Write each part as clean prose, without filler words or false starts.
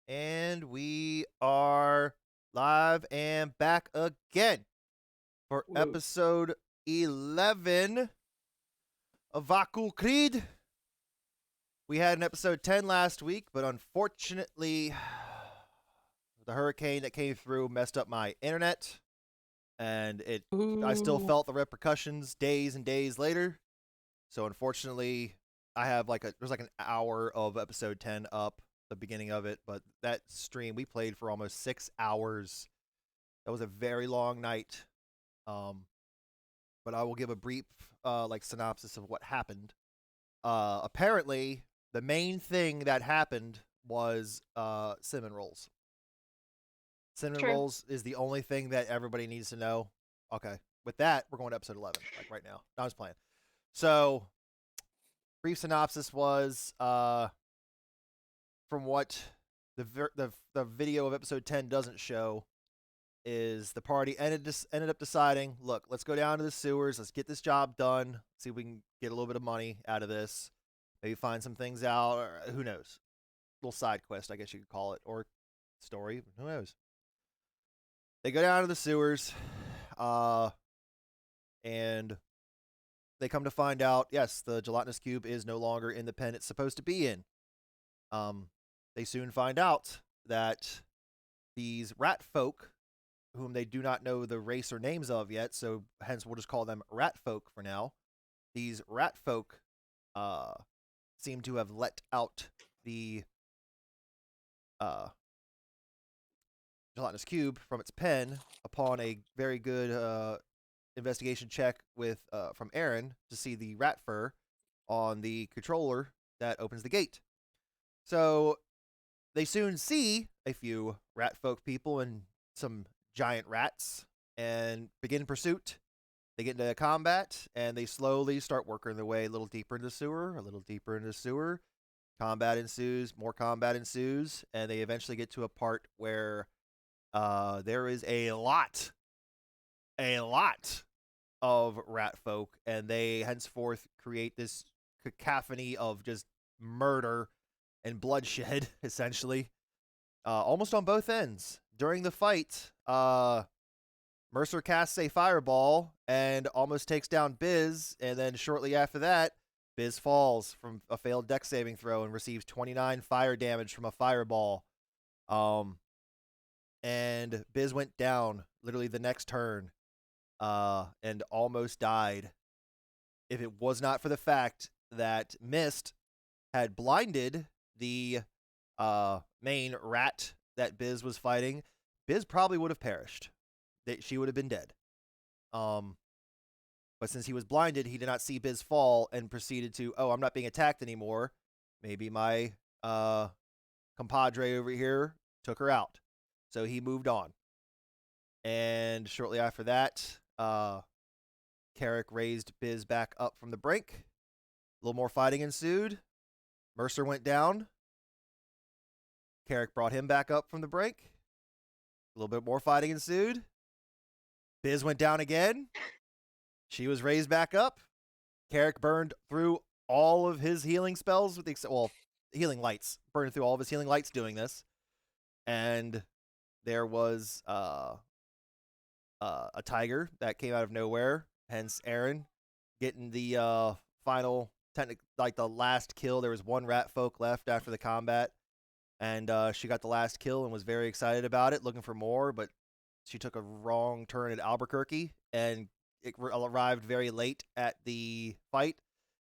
And we are live and back again for Woo. episode 11 of Vokul Kriid. We had an episode 10 last week, but unfortunately, the hurricane that came through messed up my internet, and I still Ooh. felt the repercussions days and days later. So unfortunately, I have there's like an hour of episode 10 up, the beginning of it, but that stream we played for almost 6 hours. That was a very long night. Um, but I will give a brief synopsis of what happened. Apparently, the main thing that happened was cinnamon rolls. Cinnamon True. rolls is the only thing that everybody needs to know. Okay, with that, we're going to episode 11, like right now. I was playing. So, brief synopsis was from what the video of episode 10 doesn't show is the party ended up deciding, look, let's go down to the sewers, let's get this job done, see if we can get a little bit of money out of this, maybe find some things out, or who knows, little side quest, I guess you could call it, or story, who knows. They go down to the sewers, and they come to find out, yes, the gelatinous cube is no longer in the pen it's supposed to be in. Um, they soon find out that these rat folk, whom they do not know the race or names of yet, so hence we'll just call them rat folk for now. These rat folk uh, seem to have let out the uh, gelatinous cube from its pen upon a very good investigation check with from Aaron to see the rat fur on the controller that opens the gate. So they soon see a few rat folk people and some giant rats and begin pursuit. They get into combat and they slowly start working their way a little deeper into the sewer, a little deeper into the sewer. Combat ensues, more combat ensues, and they eventually get to a part where there is a lot of rat folk, and they henceforth create this cacophony of just murder and bloodshed, essentially, almost on both ends. During the fight, Mercer casts a fireball and almost takes down Biz, and then shortly after that, Biz falls from a failed deck saving throw and receives 29 fire damage from a fireball. Um, and Biz went down literally the next turn, and almost died. If it was not for the fact that Mist had blinded the main rat that Biz was fighting, Biz probably would have perished. She would have been dead. Um, but since he was blinded, he did not see Biz fall and proceeded to, oh, I'm not being attacked anymore. Maybe my compadre over here took her out. So he moved on. And shortly after that, Carrick raised Biz back up from the brink. A little more fighting ensued. Mercer went down. Carrick brought him back up from the brink. A little bit more fighting ensued. Biz went down again. She was raised back up. Carrick burned through all of his healing spells, with the healing lights. Burned through all of his healing lights doing this. And there was a tiger that came out of nowhere. Hence, Aaron getting the final, like the last kill. There was one rat folk left after the combat, and she got the last kill and was very excited about it, looking for more. But she took a wrong turn at Albuquerque, and it arrived very late at the fight.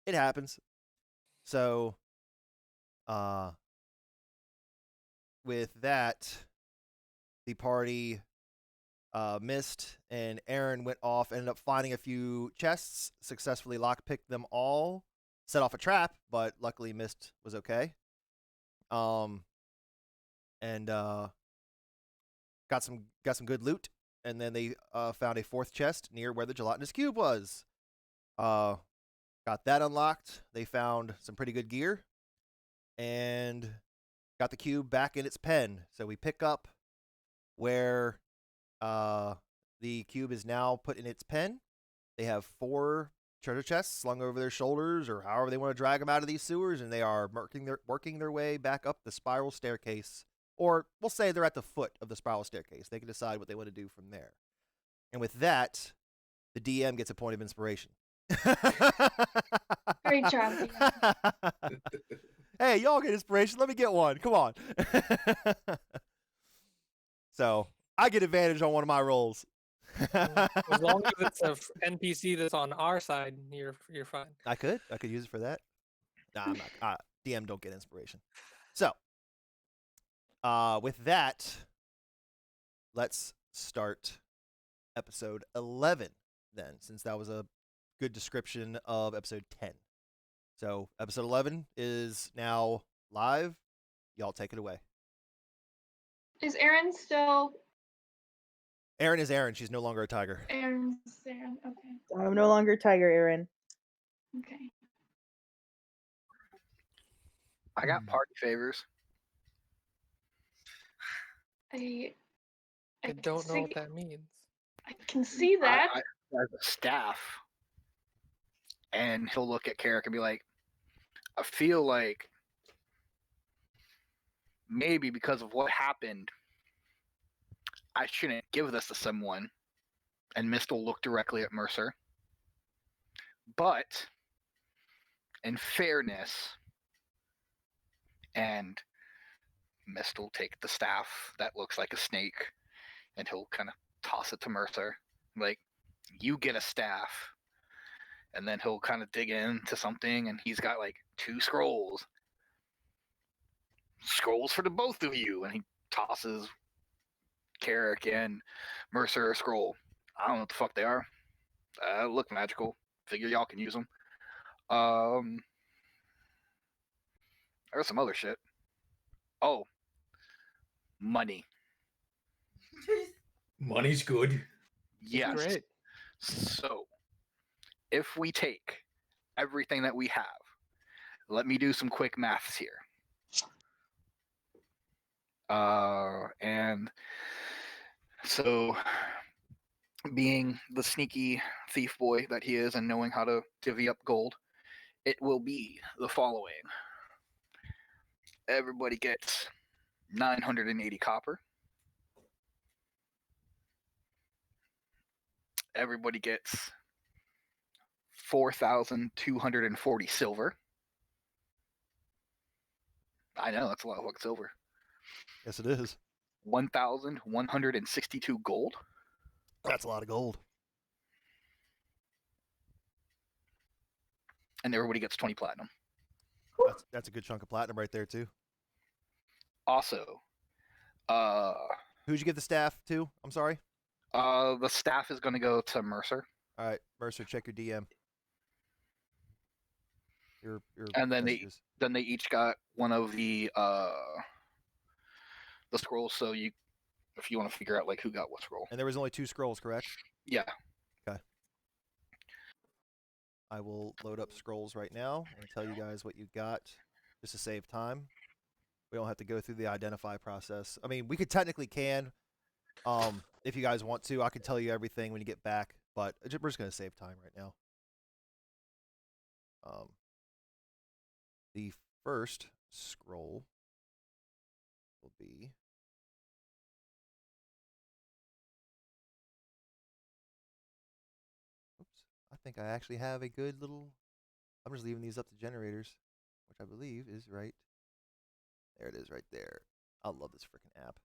It happens. So, with that, the party Mist and Aaron went off, ended up finding a few chests, successfully lockpicked them all, set off a trap, but luckily Mist was okay. And got some good loot, and then they found a fourth chest near where the gelatinous cube was. Got that unlocked. They found some pretty good gear, and got the cube back in its pen. So we pick up where the cube is now put in its pen. They have 4 treasure chests slung over their shoulders, or however they want to drag them out of these sewers, and they are working their way back up the spiral staircase Or we'll say they're at the foot of the spiral staircase. They can decide what they want to do from there. And with that, the DM gets a point of inspiration. Great job, DM. Hey, y'all get inspiration. Let me get one. Come on. So I get advantage on one of my rolls. As long as it's an NPC that's on our side, you're fine. I could use it for that. Nah, I'm not. DM don't get inspiration. So, with that, let's start episode 11 then, since that was a good description of episode 10. So, episode 11 is now live. Y'all take it away. Is Erin still? Erin is Erin. She's no longer a tiger. Erin's Erin. Okay. I'm no longer Tiger Erin. Okay. I got party favors. I don't know see, what that means. I can see that. I have a staff, and he'll look at Carrick and be like, I feel like maybe because of what happened, I shouldn't give this to someone. And Mist will look directly at Mercer. But in fairness, and Mist will take the staff that looks like a snake, and he'll kind of toss it to Mercer. Like, you get a staff. And then he'll kind of dig into something, and he's got like 2 scrolls. Scrolls for the both of you. And he tosses Carrick and Mercer a scroll. I don't know what the fuck they are. Look magical. Figure y'all can use them. There's some other shit. Oh, money. Money's good. Yes. Great. So, if we take everything that we have, let me do some quick maths here. And so, being the sneaky thief boy that he is and knowing how to divvy up gold, it will be the following. Everybody gets 980 copper. Everybody gets 4,240 silver. I know, that's a lot of fucking silver. Yes, it is. 1,162 gold. That's a lot of gold. And everybody gets 20 platinum. That's a good chunk of platinum right there, too. Also, who'd you give the staff to? I'm sorry? The staff is going to go to Mercer. All right, Mercer, check your DM. Your and then messages. they each got one of the scrolls. So you, if you want to figure out like who got what scroll. And there was only 2 scrolls, correct? Yeah. Okay. I will load up scrolls right now and tell you guys what you got, just to save time. We don't have to go through the identify process. I mean, we could technically can, if you guys want to. I can tell you everything when you get back, but we're just going to save time right now. The first scroll will be I think I actually have a good little. I'm just leaving these up to generators, which I believe is right. There it is right there. I love this freaking app.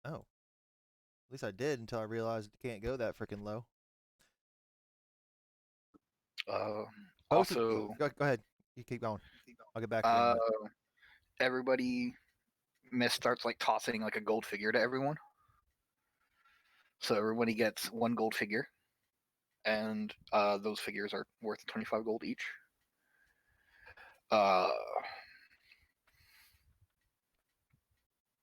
Oh. At least I did until I realized it can't go that freaking low. Also, go ahead. You keep going. I'll get back to you. Everybody starts like tossing like a gold figure to everyone. So everybody gets 1 gold figure, and those figures are worth 25 gold each.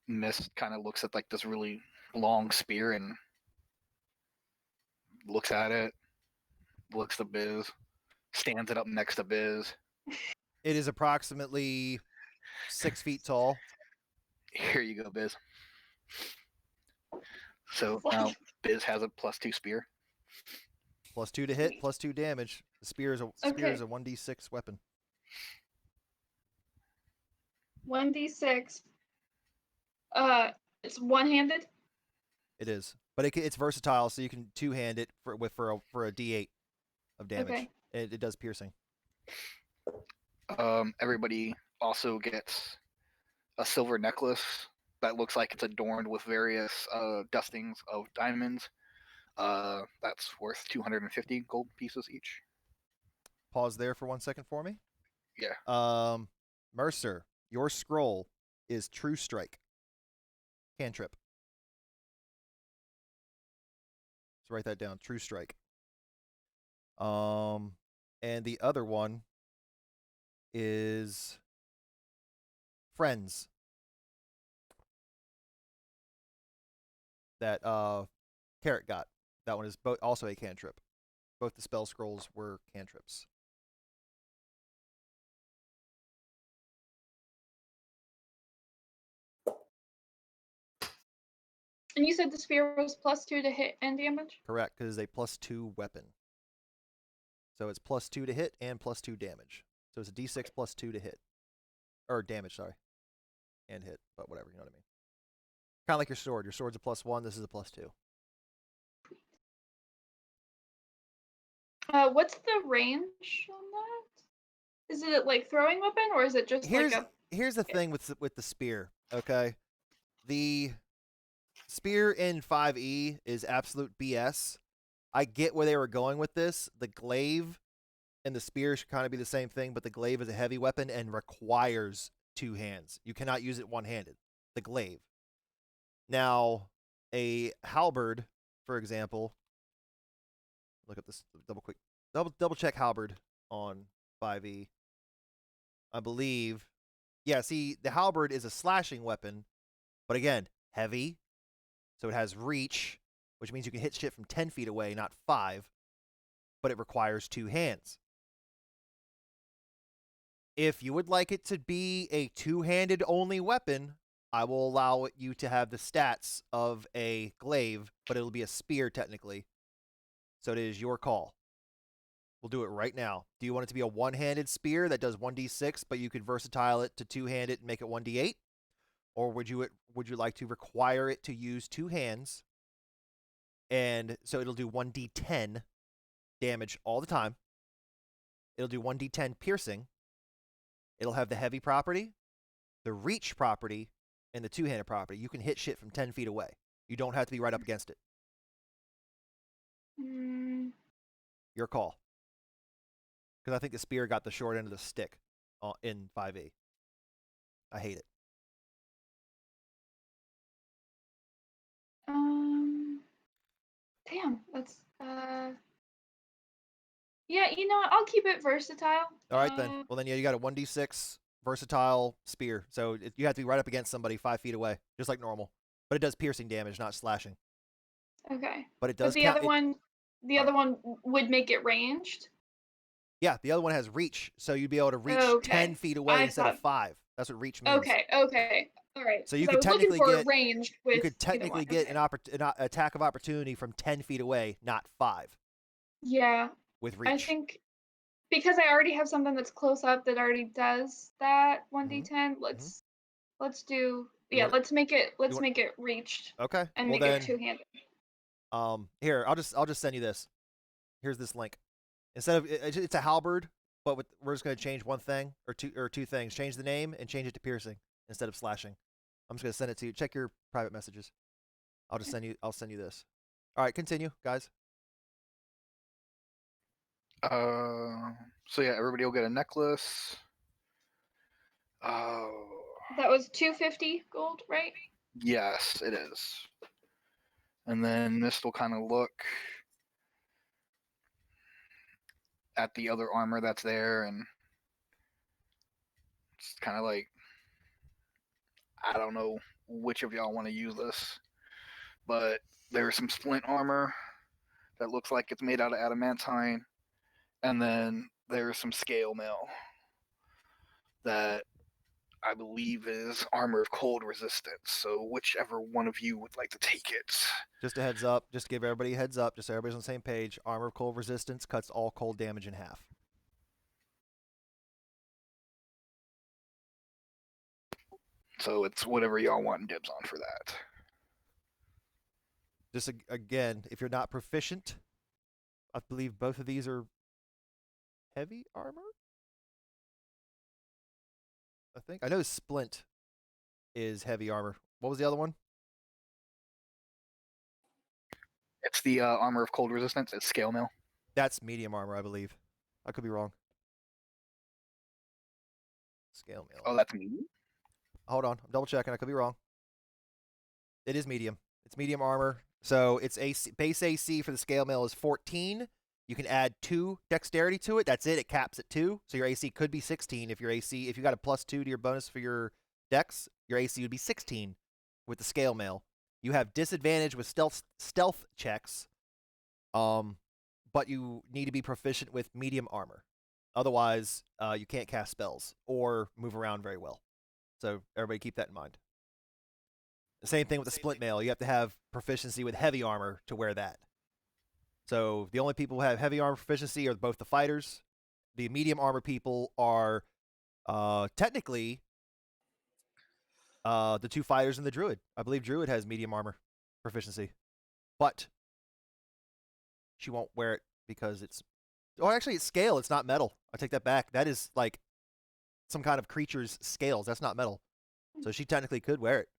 Mist kind of looks at like this really long spear and looks at it, looks to Biz, stands it up next to Biz. It is approximately 6 feet tall. Here you go, Biz. So now Biz has a +2 spear. +2 to hit, Sweet. +2 damage. The spear is a Okay. 1d6 weapon. 1d6. It's one-handed. It is, but it's versatile, so you can two-hand it for a d8 of damage. Okay. It does piercing. Everybody also gets a silver necklace that looks like it's adorned with various dustings of diamonds. That's worth 250 gold pieces each. Pause there for 1 second for me. Yeah. Mercer, your scroll is True Strike. Cantrip. So write that down. True Strike. And the other one is Friends. That Carrot got. That one is also a cantrip. Both the spell scrolls were cantrips. And you said the spear was +2 to hit and damage? Correct, because it's a +2 weapon. So it's +2 to hit and +2 damage. So it's a d6 +2 to hit. Or damage, sorry. And hit, but whatever, you know what I mean. Kind of like your sword. Your sword's a +1, this is a +2. What's the range on that? Is it like throwing weapon, or is it just Here's like a... here's the thing with the spear, okay? The spear in 5e is absolute BS. I get where they were going with this. The glaive and the spear should kind of be the same thing, but the glaive is a heavy weapon and requires two hands. You cannot use it one-handed. The glaive. Now, a halberd, for example, look at this double check halberd on 5e. I believe, yeah, see, the halberd is a slashing weapon, but again, heavy, so it has reach, which means you can hit shit from 10 feet away, not 5, but it requires two hands. If you would like it to be a two-handed only weapon, I will allow you to have the stats of a glaive, but it'll be a spear technically. So it is your call. We'll do it right now. Do you want it to be a one-handed spear that does 1d6, but you could versatile it to two-hand it and make it 1d8? Or would you like to require it to use two hands, and so it'll do 1d10 damage all the time. It'll do 1d10 piercing. It'll have the heavy property, the reach property, and the two-handed property. You can hit shit from 10 feet away. You don't have to be right up against it. Your call. Because I think the spear got the short end of the stick in 5e. I hate it. Damn, that's yeah, you know what? I'll keep it versatile. All right, then. Well, then, yeah, you got a 1d6 versatile spear. So you have to be right up against somebody 5 feet away, just like normal. But it does piercing damage, not slashing. Okay. But it does But the count. other one would make it ranged? Yeah, the other one has reach, so you'd be able to reach 10 feet away instead of 5. That's what reach means. Okay. All right. So you could technically get ranged with you could technically get an an attack of opportunity from 10 feet away, not 5. Yeah. With reach. I think because I already have something that's close up that already does that 1d10, let's do let's make it reached. Okay. And well, make then, it two-handed. Here, I'll just send you this. Here's this link. Instead of it's a halberd, but we're just going to change one thing or two things. Change the name and change it to piercing instead of slashing. I'm just going to send it to you. Check your private messages. I'll send you this. All right, continue, guys. So yeah, everybody will get a necklace. That was 250 gold, right? Yes, it is. And then this will kind of look at the other armor that's there, and it's kind of like, I don't know which of y'all want to use this, but there's some splint armor that looks like it's made out of adamantine, and then there's some scale mail that I believe, is armor of cold resistance. So whichever one of you would like to take it. Just a heads up, just to give everybody a heads up, just so everybody's on the same page. Armor of cold resistance cuts all cold damage in half. So it's whatever y'all want dibs on for that. Just again, if you're not proficient, I believe both of these are heavy armor. I think I know Splint is heavy armor. What was the other one? It's the armor of cold resistance. It's scale mail. That's medium armor, I believe. I could be wrong. Scale mail. Oh, that's me. Hold on, I'm double checking. I could be wrong. It is medium. It's medium armor. So it's base AC for the scale mail is 14. You can add 2 dexterity to it. That's it. It caps at 2. So your AC could be 16 if you got a +2 to your bonus for your dex, your AC would be 16 with the scale mail. You have disadvantage with stealth checks. But you need to be proficient with medium armor. Otherwise, you can't cast spells or move around very well. So everybody keep that in mind. The same thing with the splint mail. You have to have proficiency with heavy armor to wear that. So the only people who have heavy armor proficiency are both the fighters. The medium armor people are technically the 2 fighters and the druid. I believe druid has medium armor proficiency. But she won't wear it because it's... Oh, actually, it's scale. It's not metal. I take that back. That is like some kind of creature's scales. That's not metal. So she technically could wear it.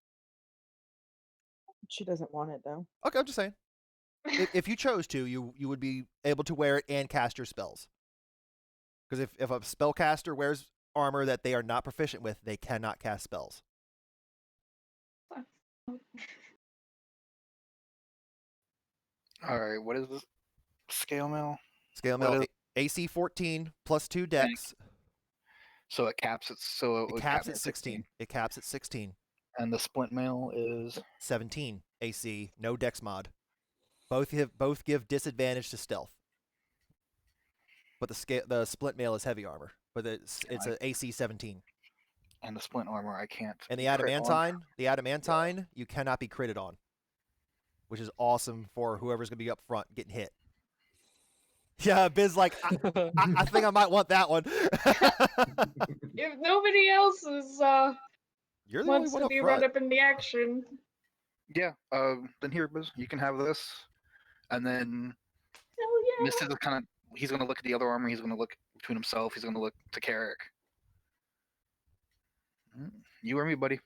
She doesn't want it, though. Okay, I'm just saying. If you chose to, you would be able to wear it and cast your spells. Because if a spellcaster wears armor that they are not proficient with, they cannot cast spells. All right, what is this? Scale mail? Scale mail, AC 14 plus 2 dex. So it caps it. So It caps at 16. It caps at 16. And the splint mail is 17 AC, no dex mod. Both give disadvantage to stealth. But the split mail is heavy armor. But it's an AC 17. And the splint armor I can't. And the adamantine, you cannot be critted on. Which is awesome for whoever's gonna be up front getting hit. Yeah, Biz like I think I might want that one. If nobody else is You're the wants only one to up be front. right up in the action. Yeah. Then here, Biz, you can have this, and then Hell yeah. Mist is kind of. He's gonna look at the other armor. He's gonna look between himself. He's gonna look to Carrick. You or me, buddy?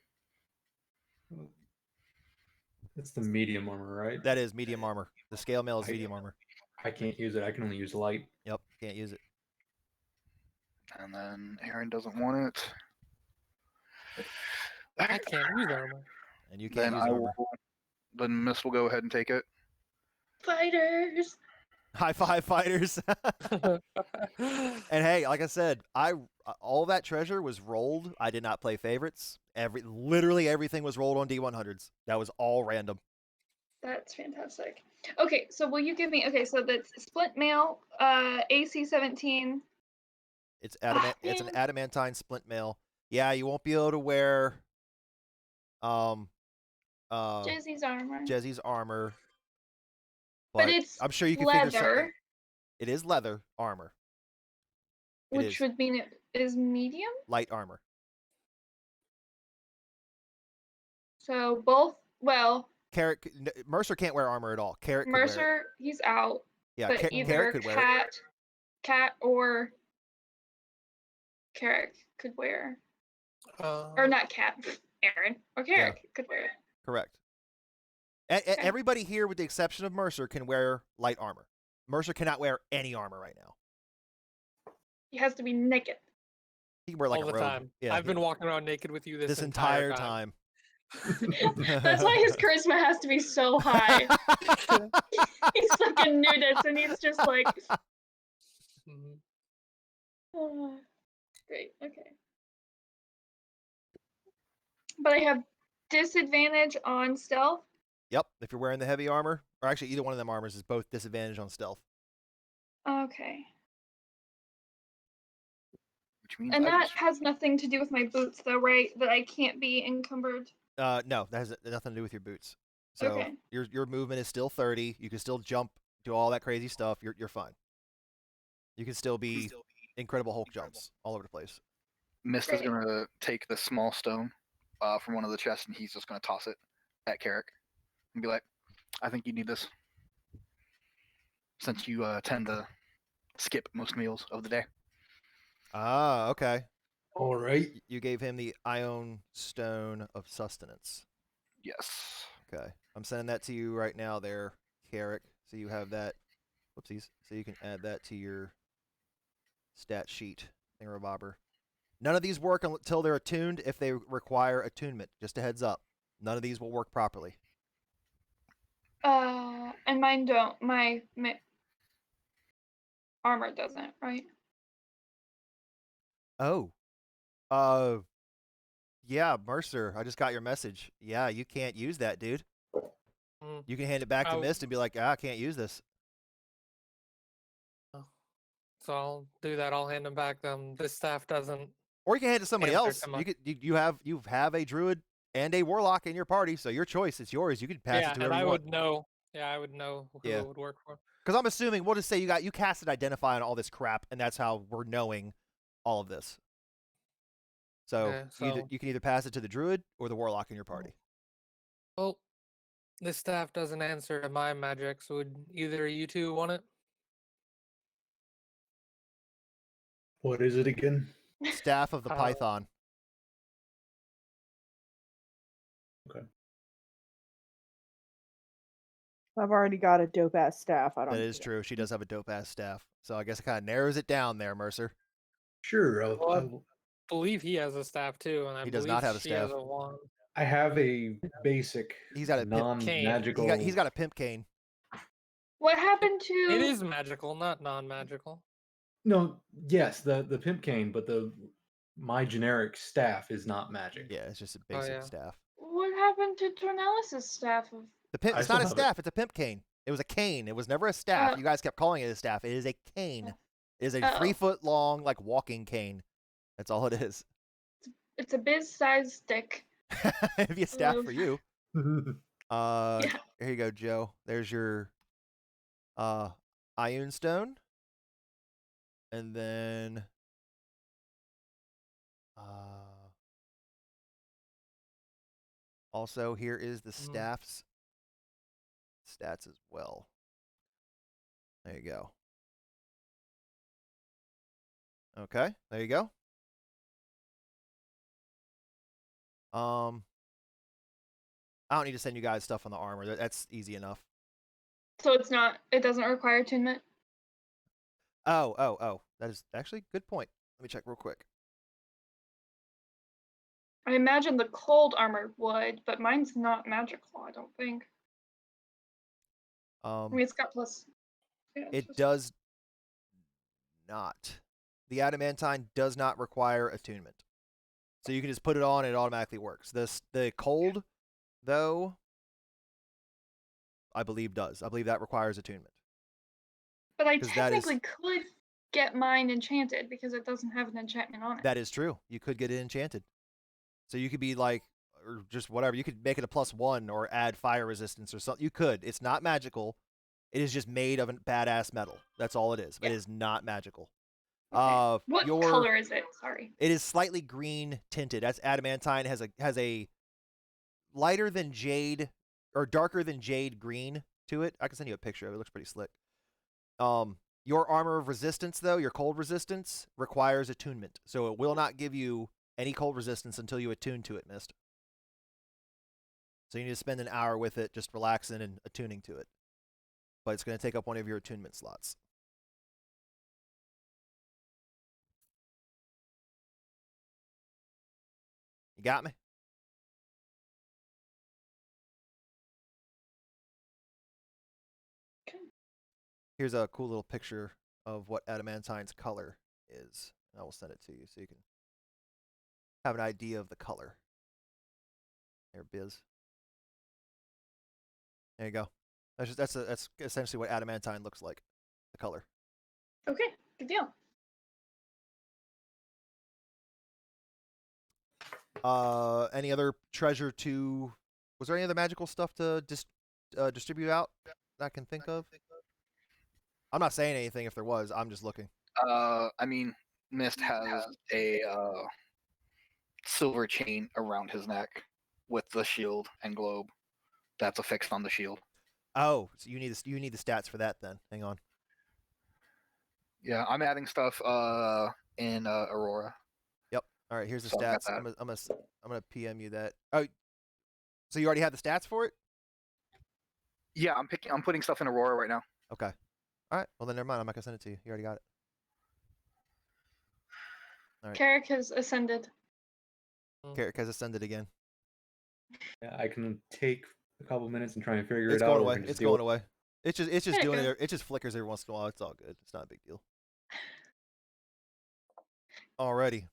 It's the medium armor, right? That is medium armor. The scale mail is medium armor. I can't use it. I can only use light. Yep, can't use it. And then Aaron doesn't want it. I can't use armor. And you can't Then use armor. Then Mist will go ahead and take it. Fighters. High five, fighters. And hey, like I said, all that treasure was rolled. I did not play favorites. Literally everything was rolled on D100s. That was all random. That's fantastic. Okay, so will you give me? Okay, so that's splint mail, AC 17. It's it's an adamantine splint mail. Yeah, you won't be able to wear Jezzy's armor. Jezzy's armor. But it's I'm sure you can figure something. leather, It is leather armor. which would mean it is medium. Light armor. So both. Well, Mercer can't wear armor at all. Carrot could wear it. Mercer, he's out. Yeah, But either Carrot could wear it. Cat or Carrick could wear, or Or not Cat, Aaron or Carrick could wear it. Correct. Everybody here, with the exception of Mercer, can wear light armor. Mercer cannot wear any armor right now. He has to be naked. He can wear like all a the robe. time. Yeah, I've been walking around naked with you this entire time. That's why his charisma has to be so high. He's like a nudist, and he's just like, Mhm. great, okay. But I have disadvantage on stealth. Yep, if you're wearing the heavy armor, or actually either one of them armors is both disadvantage on stealth. Okay. which means And I that was has nothing to do with my boots, though, right? That I can't be encumbered. No, that has nothing to do with your boots. So Okay. your movement is still 30. You can still jump, do all that crazy stuff. You're fine. You can still be Incredible Hulk jumps all over the place. Mist is Great. gonna take the small stone from one of the chests, and he's just gonna toss it at Carrick and be like, "I think you need this, since you tend to skip most meals of the day." Ah, okay. All right. You gave him the Ion Stone of Sustenance. Yes. Okay. I'm sending that to you right now there, Carrick. So you have that. Whoopsies. So you can add that to your stat sheet, thingamabobber. None of these work until they're attuned if they require attunement. Just a heads up. None of these will work properly. And mine don't. My armor doesn't, right? Oh. Yeah, Mercer, I just got your message. Yeah, you can't use that, dude. Mm. You can hand it back to Oh. Mist and be like, I can't use this. So I'll do that. I'll hand him back. This staff doesn't. Or you can hand it to somebody Answer else. to my- You have a druid and a warlock in your party, so your choice. It's yours. You can pass Yeah, it to and whoever I you want. would know. Yeah, I would know who Yeah. it would work for. Because I'm assuming we'll just say you casted Identify on all this crap, and that's how we're knowing all of this. So, Yeah, so you can either pass it to the druid or the warlock in your party. well, this staff doesn't answer to my magic. So would either of you two want it? What is it again? Staff of the Uh, Python. I've already got a dope ass staff. I don't. That need is it. true. She does have a dope ass staff. So I guess it kind of narrows it down there, Mercer. Sure. Well, believe he has a staff too, and I He does believe not have a she has staff. a wand. I have a basic He's got a pimp cane. non-magical. He's got a pimp cane. What happened to? It is magical, not non-magical. No, yes, the pimp cane, but my generic staff is not magic. Yeah, it's just a Oh, basic yeah. staff. What happened to Tornellis' staff? The pimp. I It's not a still have it. staff. It's a pimp cane. It was a cane. It was never a staff. Oh. You guys kept calling it a staff. It is a cane. It is a Oh. 3-foot long, like walking cane. That's all it is. It's a biz-sized stick. It'd be a staff for you. Yeah. Here you go, Joe. There's your Ion Stone. And then also here is the staff's stats as well. There you go. Okay, there you go. I don't need to send you guys stuff on the armor. That's easy enough. So it doesn't require attunement? Oh. That is actually a good point. Let me check real quick. I imagine the cold armor would, but mine's not magical, I don't think. I mean, it's got plus. Yeah, It just- does not. The adamantine does not require attunement. So you can just put it on and it automatically works. The cold, though, I believe does. I believe that requires attunement. But I 'Cause that is- technically could get mine enchanted because it doesn't have an enchantment on it. That is true. You could get it enchanted. So you could be like, or just whatever. You could make it a +1 or add fire resistance or something. You could. It's not magical. It is just made of a badass metal. That's all it is. Yeah. It is not magical. Okay. What color is it? Sorry. It is slightly green tinted. That's adamantine. Has a lighter than jade or darker than jade green to it. I can send you a picture of it. It looks pretty slick. Your armor of resistance, though, your cold resistance, requires attunement. So it will not give you any cold resistance until you attune to it, Mist. So you need to spend an hour with it just relaxing and attuning to it. But it's going to take up one of your attunement slots. You got me? Okay. Here's a cool little picture of what adamantine's color is. I will send it to you so you can have an idea of the color. There, Biz. There you go. That's essentially what adamantine looks like, the color. Okay, good deal. Any other treasure to? Was there any other magical stuff to distribute out that I can think of? I'm not saying anything if there was. I'm just looking. I mean, Mist has a silver chain around his neck with the shield and globe that's affixed on the shield. Oh, so you need the stats for that then. Hang on. Yeah, I'm adding stuff in Aurora. Yep. All right. Here's the So I've got stats. that. I'm gonna PM you that. Oh, so you already have the stats for it? Yeah, I'm putting stuff in Aurora right now. Okay. All right. Well then, never mind. I'm not gonna send it to you. You already got it. All right. Carrick has ascended. Carrick has ascended again. Yeah, I can take a couple minutes and try and figure It's it out. going or we away. can just It's deal going away. It's just There you doing go. it. It just flickers every once in a while. It's all good. It's not a big deal. Alrighty.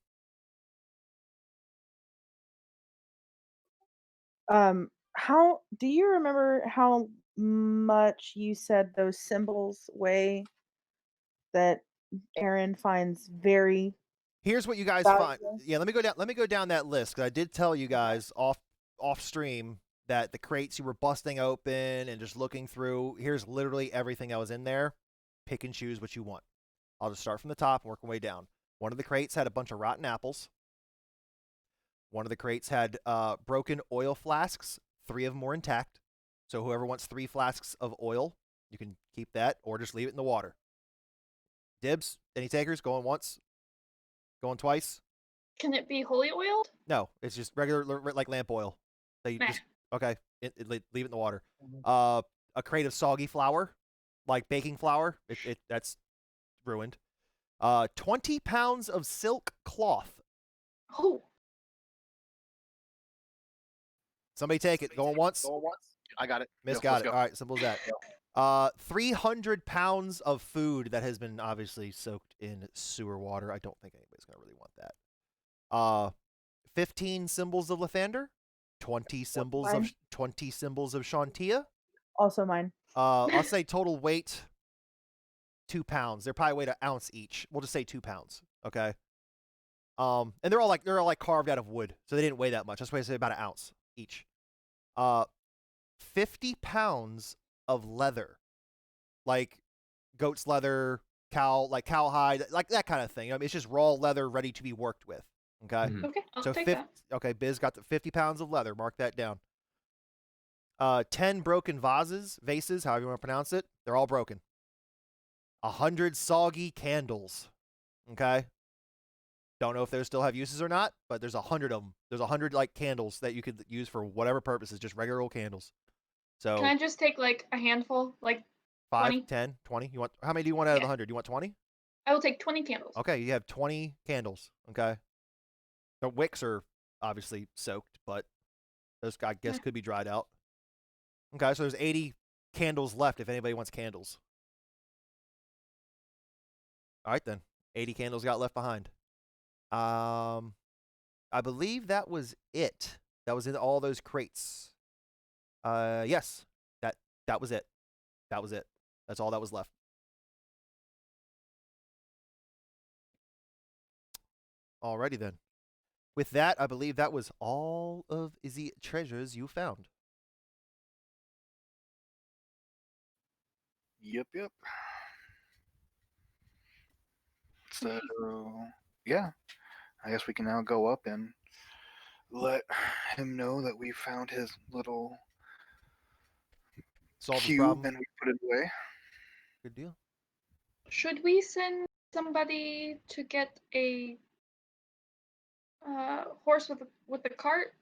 How do you remember how much you said those symbols weigh that Aaron finds very Here's what you guys find. valuable? Yeah, let me go down that list because I did tell you guys off stream that the crates you were busting open and just looking through. Here's literally everything that was in there. Pick and choose what you want. I'll just start from the top and work my way down. One of the crates had a bunch of rotten apples. One of the crates had broken oil flasks. 3 of them were intact. So whoever wants 3 flasks of oil, you can keep that or just leave it in the water. Dibs. Any takers? Going once. Going twice. Can it be holy oiled? No, it's just regular like lamp oil. They Meh. just leave it in the water. A crate of soggy flour, like baking flour. That's ruined. 20 pounds of silk cloth. Oh, Somebody take it. Going once. I got it. Miss Yes, got let's it. go. All right, simple as that. 300 pounds of food that has been obviously soaked in sewer water. I don't think anybody's gonna really want that. 15 symbols of Lathander. 20 symbols Mine. 20 symbols of Shantia. Also mine. I'll say total weight 2 pounds. They're probably weigh an ounce each. We'll just say 2 pounds. Okay. And they're all like carved out of wood, so they didn't weigh that much. That's why I say about an ounce each. 50 pounds of leather, like goat's leather, cowhide, like that kind of thing. I mean, it's just raw leather ready to be worked with. Okay. Mhm. okay. I'll So take 50, that. okay, Biz got the 50 pounds of leather. Mark that down. 10 broken vases, however you want to pronounce it. They're all broken. 100 soggy candles. Okay. Don't know if they still have uses or not, but there's 100 of them. There's 100 like candles that you could use for whatever purposes, just regular old candles. So Can I just take like a handful? Like 5, 20? 10, 20. You want how many do you want out of the Yeah. 100? You want 20? I will take 20 candles. Okay, you have 20 candles. Okay. The wicks are obviously soaked, but those I guess Yeah. could be dried out. Okay, so there's 80 candles left if anybody wants candles. All right then. 80 candles got left behind. I believe that was it. That was in all those crates. Yes. That was it. That was it. That's all that was left. Alrighty then. With that, I believe that was all of the treasures you found. Yep. So yeah, I guess we can now go up and let him know that we found his little Solve the cube problem. and we put it away. Good deal. Should we send somebody to get a horse with a cart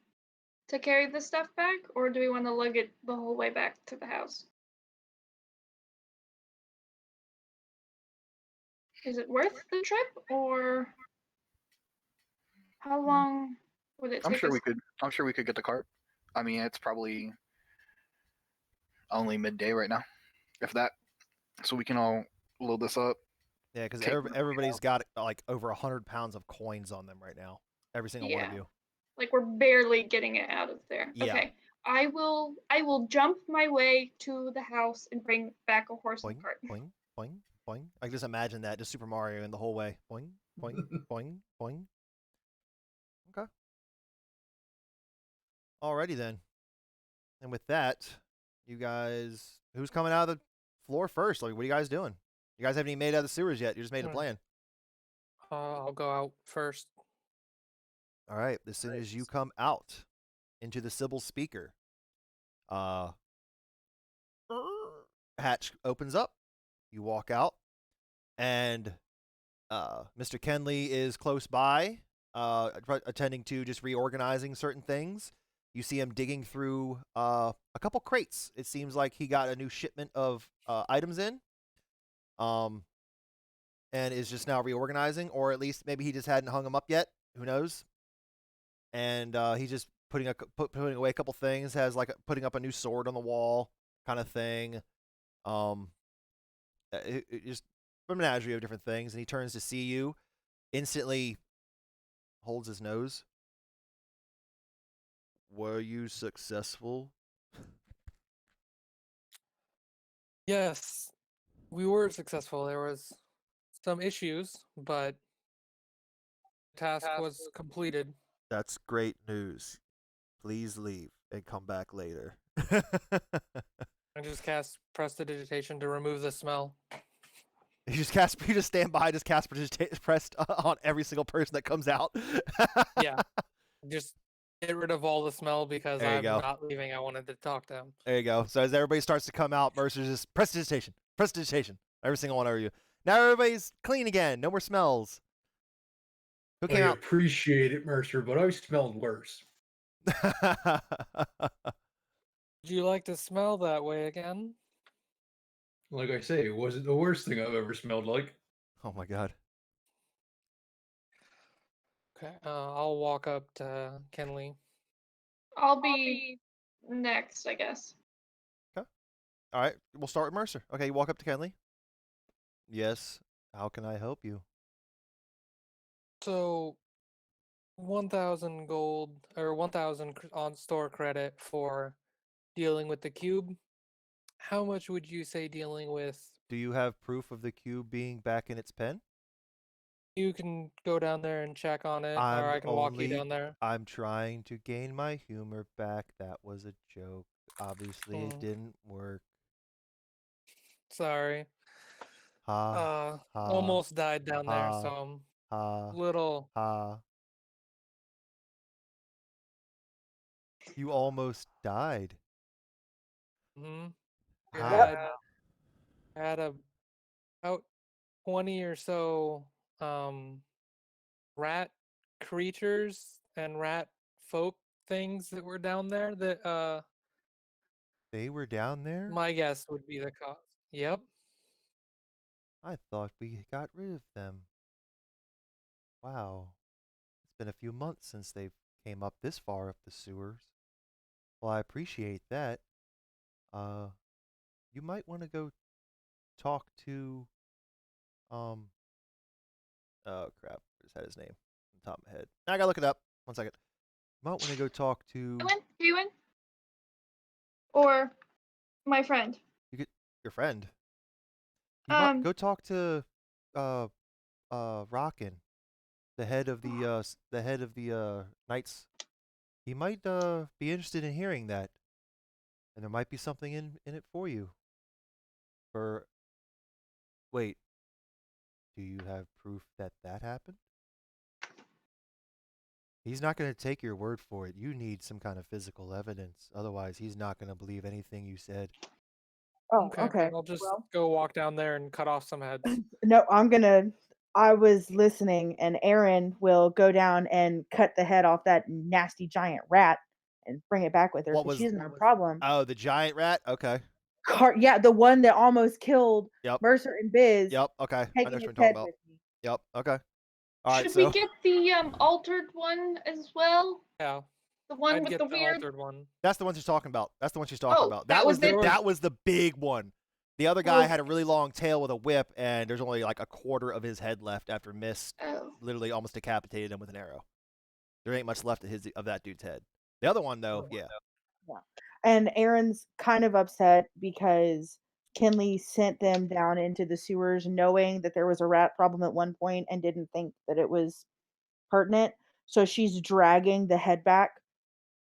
to carry the stuff back, or do we want to lug it the whole way back to the house? Is it worth the trip, or how long would it take I'm sure us? I'm sure we could get the cart. I mean, it's probably only midday right now, if that. So we can all load this up. Yeah, because Take everybody's got like over 100 pounds of coins on them right now. Every single one of Yeah. you. Like we're barely getting it out of there. Yeah. Okay. I will jump my way to the house and bring back a horse Boing, and cart. boing, boing, boing. I can just imagine that, just Super Mario in the whole way. Boing, boing, boing, boing. Okay. Alrighty then. And with that, you guys, who's coming out of the floor first? Like, what are you guys doing? You guys haven't even made it out of the sewers yet. You just made a Hmm. plan. I'll go out first. All right. As soon as you come out into the Sybil speaker, hatch opens up. You walk out, and Mr. Kenley is close by, attending to just reorganizing certain things. You see him digging through a couple crates. It seems like he got a new shipment of items in, and is just now reorganizing, or at least maybe he just hadn't hung them up yet. Who knows? And he's just putting away a couple things. Has like putting up a new sword on the wall, kind of thing. Just a menagerie of different things. And he turns to see you, instantly holds his nose. Were you successful? Yes, we were successful. There was some issues, but the task was completed. That's great news. Please leave and come back later. I just cast prestidigitation to remove the smell. You just stand by, just cast pressed on every single person that comes out. Yeah, just get rid of all the smell because There you I'm go. not leaving. I wanted to talk to him. There you go. So as everybody starts to come out, Mercer's just prestidigitation, every single one over you. Now everybody's clean again. No more smells. Who I came out? appreciate it, Mercer, but I smelled worse. Would you like to smell that way again? Like I say, it wasn't the worst thing I've ever smelled like. Oh my god. Okay, I'll walk up to Kenley. I'll be next, I guess. Okay. All right. We'll start with Mercer. Okay, you walk up to Kenley. Yes. How can I help you? So, 1,000 gold or 1,000 on store credit for dealing with the cube. How much would you say dealing with? Do you have proof of the cube being back in its pen? You can go down there and check on it, or I can walk you down there. I'm trying to gain my humor back. That was a joke. Obviously, it didn't work. Sorry. Ha. Almost died down there, ha, so I'm Ha. little. Ha. You almost died. Hmm. How? Had about 20 or so rat creatures and rat folk things that were down there that They were down there? my guess would be the cause. Yep. I thought we got rid of them. Wow. It's been a few months since they came up this far up the sewers. Well, I appreciate that. You might want to go talk to, oh crap, I just had his name on the top of my head. Now I gotta look it up. 1 second. You might want to go talk to Ewan? Or my friend? your friend. You might go talk to, Rockin', the head of the Knights. He might be interested in hearing that, and there might be something in it for you. Wait, do you have proof that happened? He's not going to take your word for it. You need some kind of physical evidence. Otherwise, he's not going to believe anything you said. Oh, okay. I'll just Well, go walk down there and cut off some heads. no, I was listening, and Erin will go down and cut the head off that nasty giant rat and bring it back with her. What 'Cause was- she doesn't have a problem. Oh, the giant rat? Okay. Yeah, the one that almost killed Yep. Mercer and Biz. Yep. Okay. I know Taking what his you're talking head about. with me. Yep. Okay. All right. Should So we get the altered one as well? Yeah. The one I'd with get the the weird. altered one. that's the one she's talking about. That's the one she's talking Oh, about. that was it? That was the big one. The other guy Was- had a really long tail with a whip, and there's only like a quarter of his head left after Mist Oh. literally almost decapitated him with an arrow. There ain't much left of that dude's head. The other one, though, yeah. Yeah. And Erin's kind of upset because Kinley sent them down into the sewers knowing that there was a rat problem at one point and didn't think that it was pertinent. So she's dragging the head back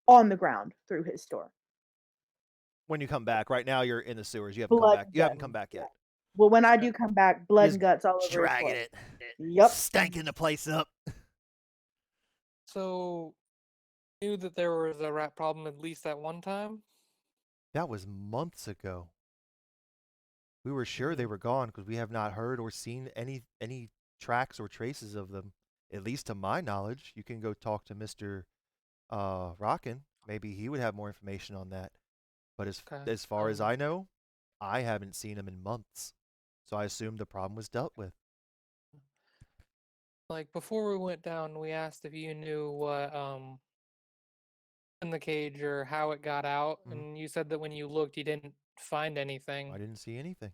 on the ground through his store. When you come back, right now you're in the sewers. You haven't come Blood back. and You haven't guts. come back Yeah. yet. Well, when I do come back, blood Just and guts all over his dragging clothes. it. Yep. Stanking the place up. So, knew that there was a rat problem at least at one time? That was months ago. We were sure they were gone because we have not heard or seen any tracks or traces of them. At least to my knowledge. You can go talk to Mr. Rockin. Maybe he would have more information on that. But Okay. as far as I know, I haven't seen them in months. So I assumed the problem was dealt with. Like before we went down, we asked if you knew what in the cage or how it got out, and you said that when you looked, you didn't find anything. I didn't see anything.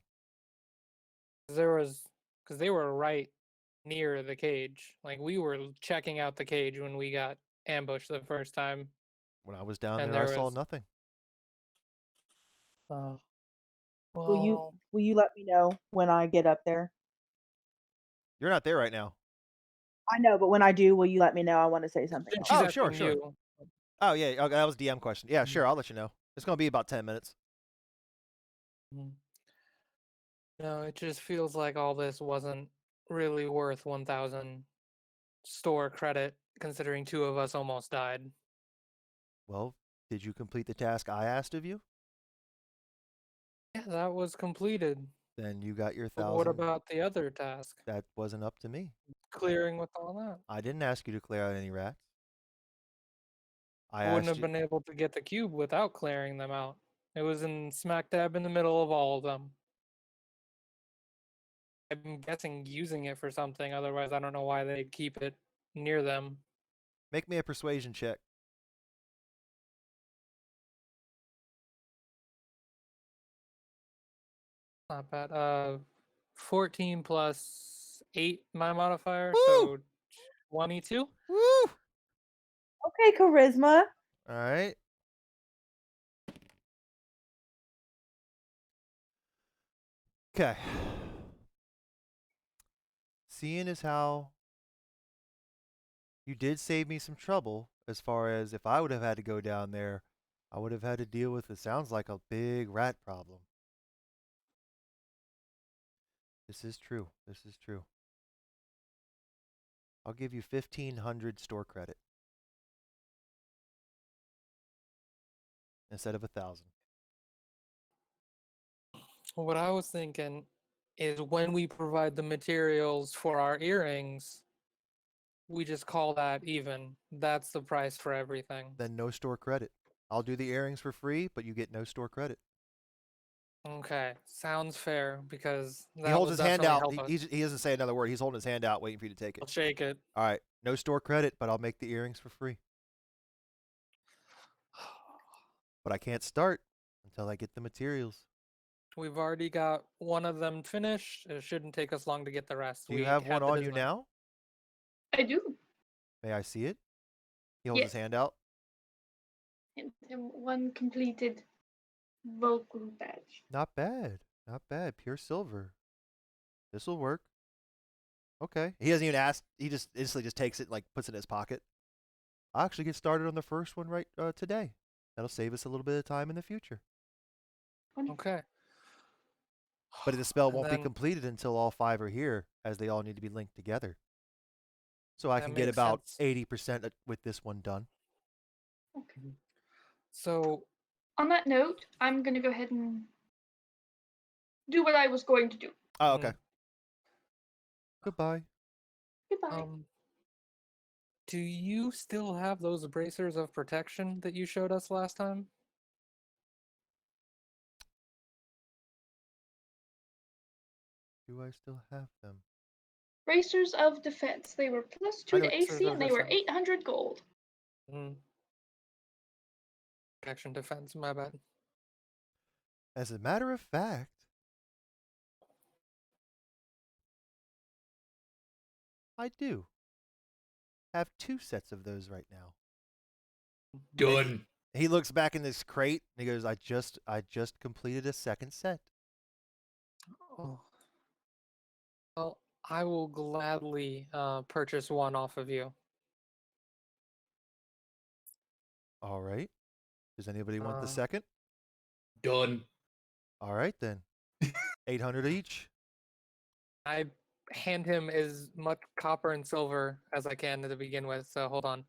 Because they were right near the cage. Like we were checking out the cage when we got ambushed the first time. When I was down And there, I there saw was- nothing. Well, Will you let me know when I get up there? You're not there right now. I know, but when I do, will you let me know? I want to say something. she's Oh, sure, asking sure. you. Oh, yeah. Okay, that was a DM question. Yeah, sure. I'll let you know. It's going to be about 10 minutes. No, it just feels like all this wasn't really worth 1,000 store credit, considering 2 of us almost died. Well, did you complete the task I asked of you? Yeah, that was completed. Then you got your But 1,000. what about the other task? That wasn't up to me. Clearing with all that. I didn't ask you to clear out any rats. I wouldn't have been able to get the cube without clearing them out. It was in smack dab in the middle of all of them. I'm guessing using it for something, otherwise I don't know why they'd keep it near them. Make me a persuasion check. Not bad. 14 plus 8 my modifier, Woo! so 22. Woo! Okay, charisma. All right. Okay. Seeing as how you did save me some trouble, as far as if I would have had to go down there, I would have had to deal with it sounds like a big rat problem. This is true. This is true. I'll give you 1,500 store credit instead of 1,000. What I was thinking is when we provide the materials for our earrings, we just call that even. That's the price for everything. Then no store credit. I'll do the earrings for free, but you get no store credit. Okay, sounds fair because that He holds will his hand definitely out. help us. He doesn't say another word. He's holding his hand out, waiting for you to take it. I'll shake it. All right. No store credit, but I'll make the earrings for free. But I can't start until I get the materials. We've already got one of them finished. It shouldn't take us long to get the rest. Do you We have had one the on you design. now? I do. May I see it? He holds his Yes. hand out. And one completed Vokul badge. Not bad. Not bad. Pure silver. This will work. Okay. He doesn't even ask. He just instantly just takes it and like puts it in his pocket. I'll actually get started on the first one right today. That'll save us a little bit of time in the future. Okay. But the spell And won't be then- completed until all 5 are here, as they all need to be linked together. So I That can get makes about sense. 80% with this one done. Okay. So On that note, I'm gonna go ahead and do what I was going to do. Oh, okay. Goodbye. Goodbye. do you still have those bracers of protection that you showed us last time? Do I still have them? Racers of defense. They were +2 know to Racers AC of and they were Defense. 800 gold. Protection defense, my bad. As a matter of fact, I do have 2 sets of those right now. Done. He looks back in this crate and he goes, I just completed a second set. Oh. Well, I will gladly purchase one off of you. All right. Does anybody want the second? Done. All right then. 800 each. I hand him as much copper and silver as I can to begin with. So hold on,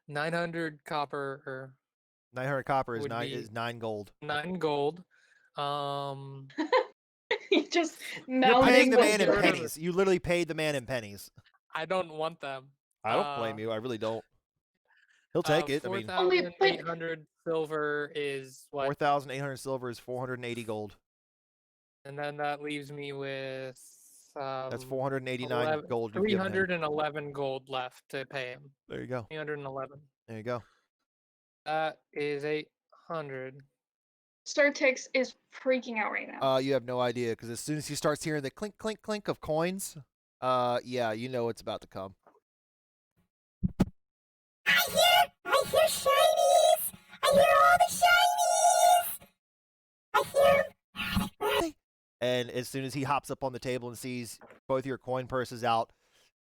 900 copper or 900 copper is would be 9 gold. 9 gold. Um, You just You're paying melding the the man in get rid of pennies. You literally paid the man in pennies. I don't want them. I don't blame you. I really don't. He'll take it. I mean, 4,800 silver is what? 4,800 silver is 480 gold. And then that leaves me with That's 489 gold you've given him. 311 gold left to pay him. There you go. 311. There you go. That is 800. Startix is freaking out right now. You have no idea because as soon as he starts hearing the clink, clink, clink of coins, yeah, you know it's about to come. I hear shinies! I hear all the shinies! I hear. And as soon as he hops up on the table and sees both your coin purses out,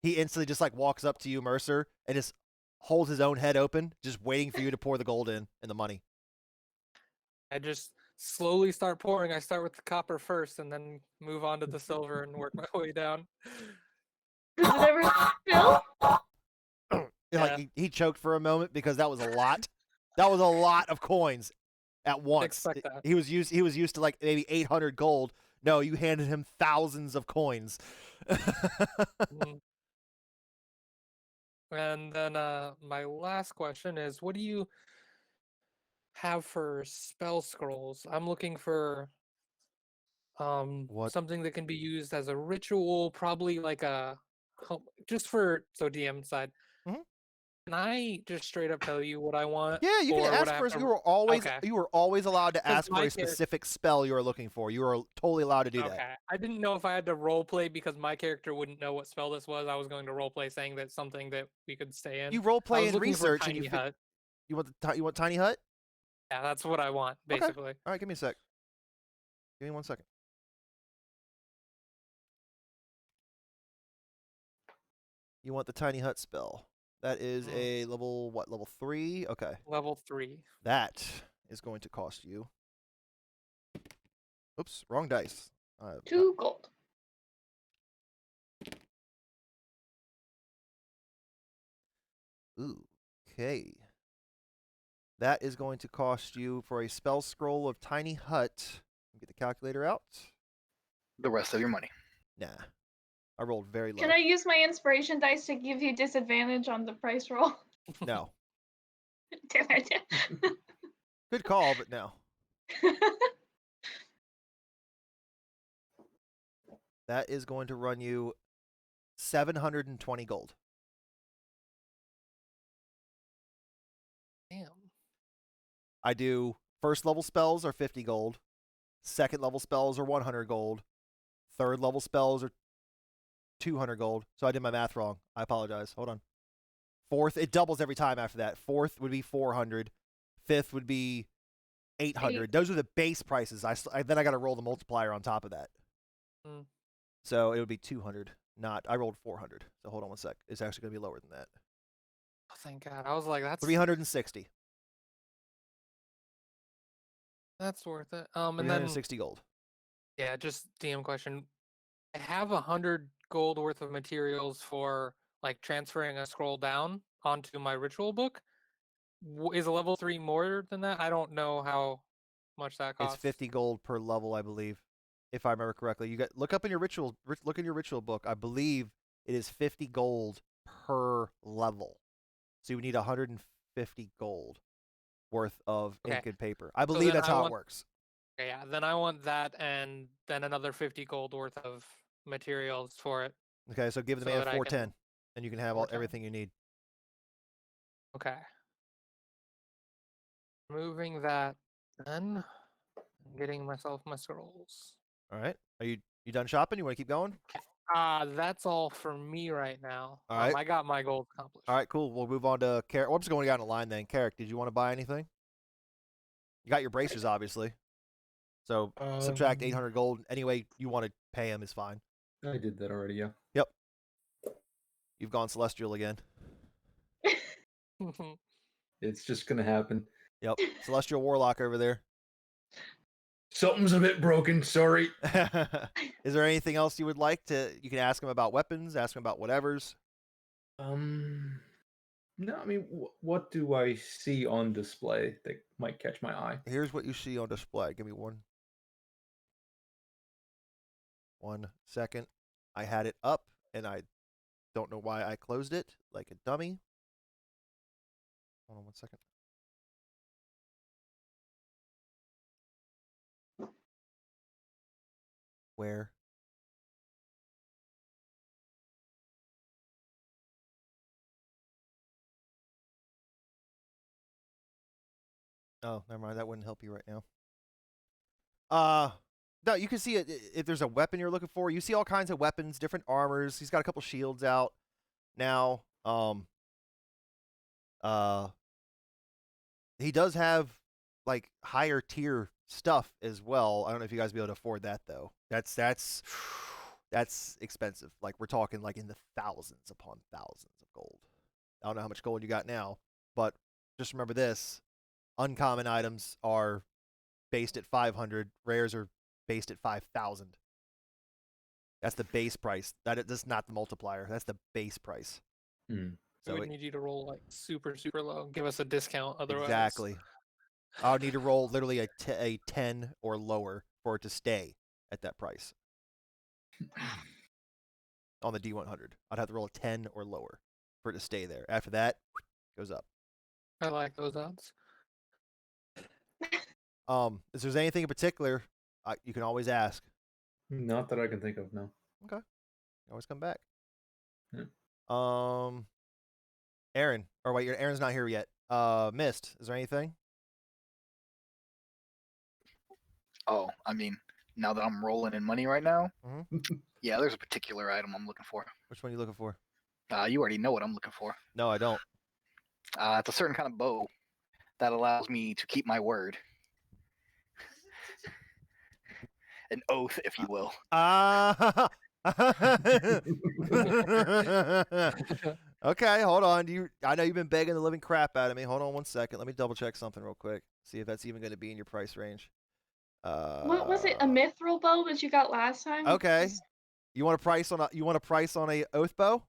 he instantly just like walks up to you, Mercer, and just holds his own head open, just waiting for you to pour the gold in and the money. I just slowly start pouring. I start with the copper first and then move on to the silver and work my way down. Does it ever spill? Like he choked for a moment because that was a lot. That was a lot of coins at once. Expect that. He was used to like maybe 800 gold. No, you handed him thousands of coins. Mm. And then my last question is, what do you have for spell scrolls? I'm looking for What? something that can be used as a ritual, probably like a just for DM side. Mhm. Can I just straight up tell you what I want? Yeah, you or can would ask I for. have to- You were always allowed to 'Cause ask for my a specific spell you are looking for. You are totally allowed to do Okay. that. I didn't know if I had to roleplay because my character wouldn't know what spell this was. I was going to roleplay saying that something that we could stay in. You role I play was and looking for research, and Tiny Hut. you want tiny hut. Yeah, that's what I want, Okay. basically. All right, give me a sec. Give me 1 second. You want the tiny hut spell? That is a level what? Level 3. Okay. Level 3. That is going to cost you. Oops, wrong dice. 2 gold. Ooh, okay. That is going to cost you for a spell scroll of tiny hut. Get the calculator out. The rest of your money. Nah, I rolled very low. Can I use my inspiration dice to give you disadvantage on the price roll? No. Damn it. Good call, but no. That is going to run you 720 gold. Damn. I do first level spells are 50 gold. Second level spells are 100 gold. Third level spells are 200 gold. So I did my math wrong. I apologize. Hold on. Fourth, it doubles every time after that. Fourth would be 400. Fifth would be 800. Those are the base prices. Then I got to roll the multiplier on top of that. Mm. So it would be 200. I rolled 400. So hold on 1 sec. It's actually going to be lower than that. Oh, thank God. I was like, that's 360. That's worth it. And then 360 gold. yeah, just DM question. I have 100 gold worth of materials for like transferring a scroll down onto my ritual book. Is a level 3 more than that? I don't know how much that costs. It's 50 gold per level, I believe, if I remember correctly. You look in your ritual book. I believe it is 50 gold per level. So you would need 150 gold worth of ink and paper. I believe that's how it works. Okay, yeah, then I want that and then another 50 gold worth of materials for it. Okay, so give the man 410, and you can have everything you need. Okay. Moving that, then getting myself my scrolls. All right. Are you done shopping? You want to keep going? That's all for me right now. All right. I got my goal accomplished. All right, cool. We'll move on to Carrick. Well, I'm just going down the line then. Carrick, did you want to buy anything? You got your bracers, obviously. So subtract 800 gold. Any way you want to pay him is fine. I did that already, yeah. Yep. You've gone celestial again. It's just gonna happen. Yep. Celestial Warlock over there. Something's a bit broken. Sorry. Is there anything else you would like to? You can ask him about weapons. Ask him about whatever's. No, I mean, what do I see on display that might catch my eye? Here's what you see on display. Give me one second. I had it up, and I don't know why I closed it like a dummy. Hold on 1 second. Where? Oh, never mind. That wouldn't help you right now. No, you can see it if there's a weapon you're looking for. You see all kinds of weapons, different armors. He's got a couple shields out now. He does have like higher tier stuff as well. I don't know if you guys will be able to afford that though. That's expensive. Like we're talking like in the thousands upon thousands of gold. I don't know how much gold you got now, but just remember this. Uncommon items are based at 500. Rares are based at 5,000. That's the base price. That's not the multiplier. That's the base price. Hmm. So we would need you to roll like super low. Give us a discount. Otherwise, Exactly. I would need to roll literally a 10 or lower for it to stay at that price. On the D100, I'd have to roll a 10 or lower for it to stay there. After that, it goes up. I like those odds. If there's anything in particular, you can always ask. Not that I can think of, no. Okay. Always come back. Yeah. Aaron. Or wait, Aaron's not here yet. Mist, is there anything? Oh, I mean, now that I'm rolling in money right now, Mhm. yeah, there's a particular item I'm looking for. Which one are you looking for? You already know what I'm looking for. No, I don't. It's a certain kind of bow that allows me to keep my word. An oath, if you will. Okay, hold on. I know you've been begging the living crap out of me. Hold on 1 second. Let me double check something real quick. See if that's even going to be in your price range. What was it? A mithril bow that you got last time? Okay. You want a price on a oath bow?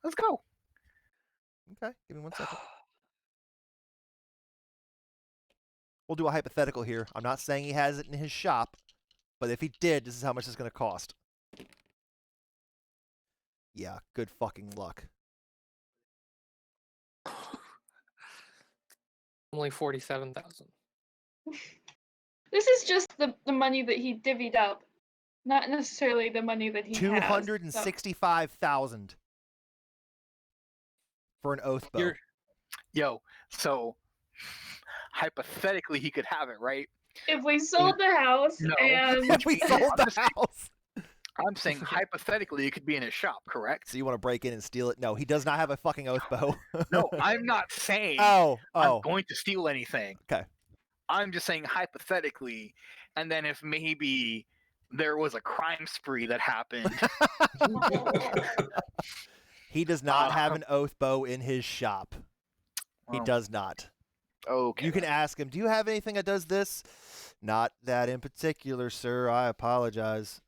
Let's go. Okay, give me 1 second. We'll do a hypothetical here. I'm not saying he has it in his shop, but if he did, this is how much it's going to cost. Yeah, good fucking luck. Only 47,000. This is just the money that he divvied up, not necessarily the money that he has. 265,000 for an oath bow. Yo, so hypothetically he could have it, right? If we sold the house No. and If we sold the house. I'm saying hypothetically it could be in his shop, correct? So you want to break in and steal it? No, he does not have a fucking oath bow. No, I'm not saying I'm I'm going to steal anything. Okay. I'm just saying hypothetically, and then if maybe there was a crime spree that happened. He does not have an oath bow in his shop. He Well, does not. Okay. You can ask him, do you have anything that does this? Not that in particular, sir. I apologize.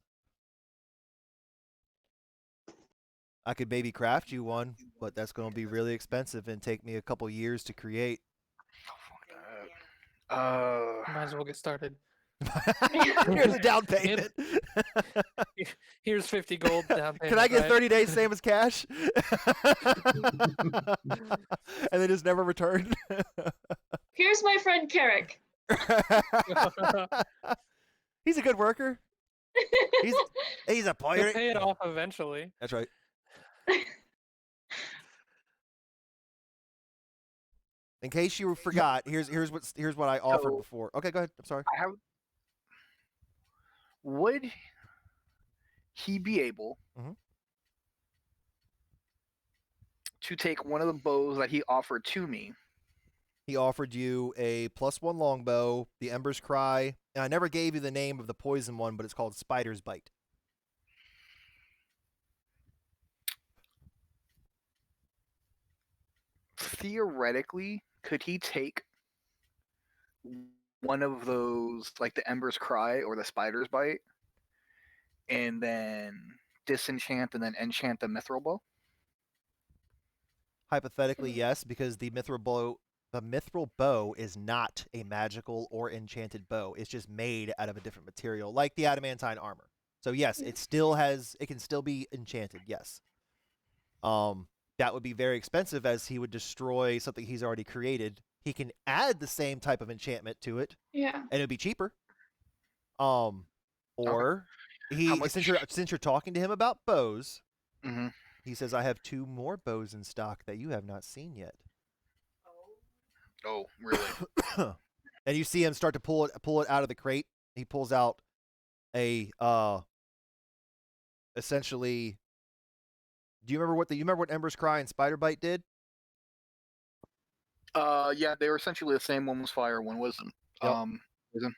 I could maybe craft you one, but that's going to be really expensive and take me a couple years to create. Might as well get started. Here's a down payment. Here's 50 gold down payment. Can I get right? 30 days same as cash? And then just never return? here's my friend Carrick. He's a good worker. He's a You'll player. pay it off eventually. That's right. In case you forgot, here's what I offered So- before. Okay, go ahead. I'm sorry. Would he be able Mhm. to take one of the bows that he offered to me? He offered you a +1 longbow, the Ember's Cry, and I never gave you the name of the poison one, but it's called Spider's Bite. Theoretically, could he take one of those, like the Ember's Cry or the Spider's Bite, and then disenchant and then enchant the Mithril Bow? Hypothetically, yes, because the mithril bow is not a magical or enchanted bow. It's just made out of a different material, like the adamantine armor. So yes, it can still be enchanted. Yes. That would be very expensive, as he would destroy something he's already created. He can add the same type of enchantment to it. Yeah. And it'd be cheaper. Or since you're talking to him about bows, he says, I have 2 more bows in stock that you have not seen yet. Oh, really? And you see him start to pull it out of the crate. He pulls out a essentially. Do you remember what Ember's Cry and Spider Bite did? Yeah, they were essentially the same. One was fire, one wasn't. Yep. Wasn't.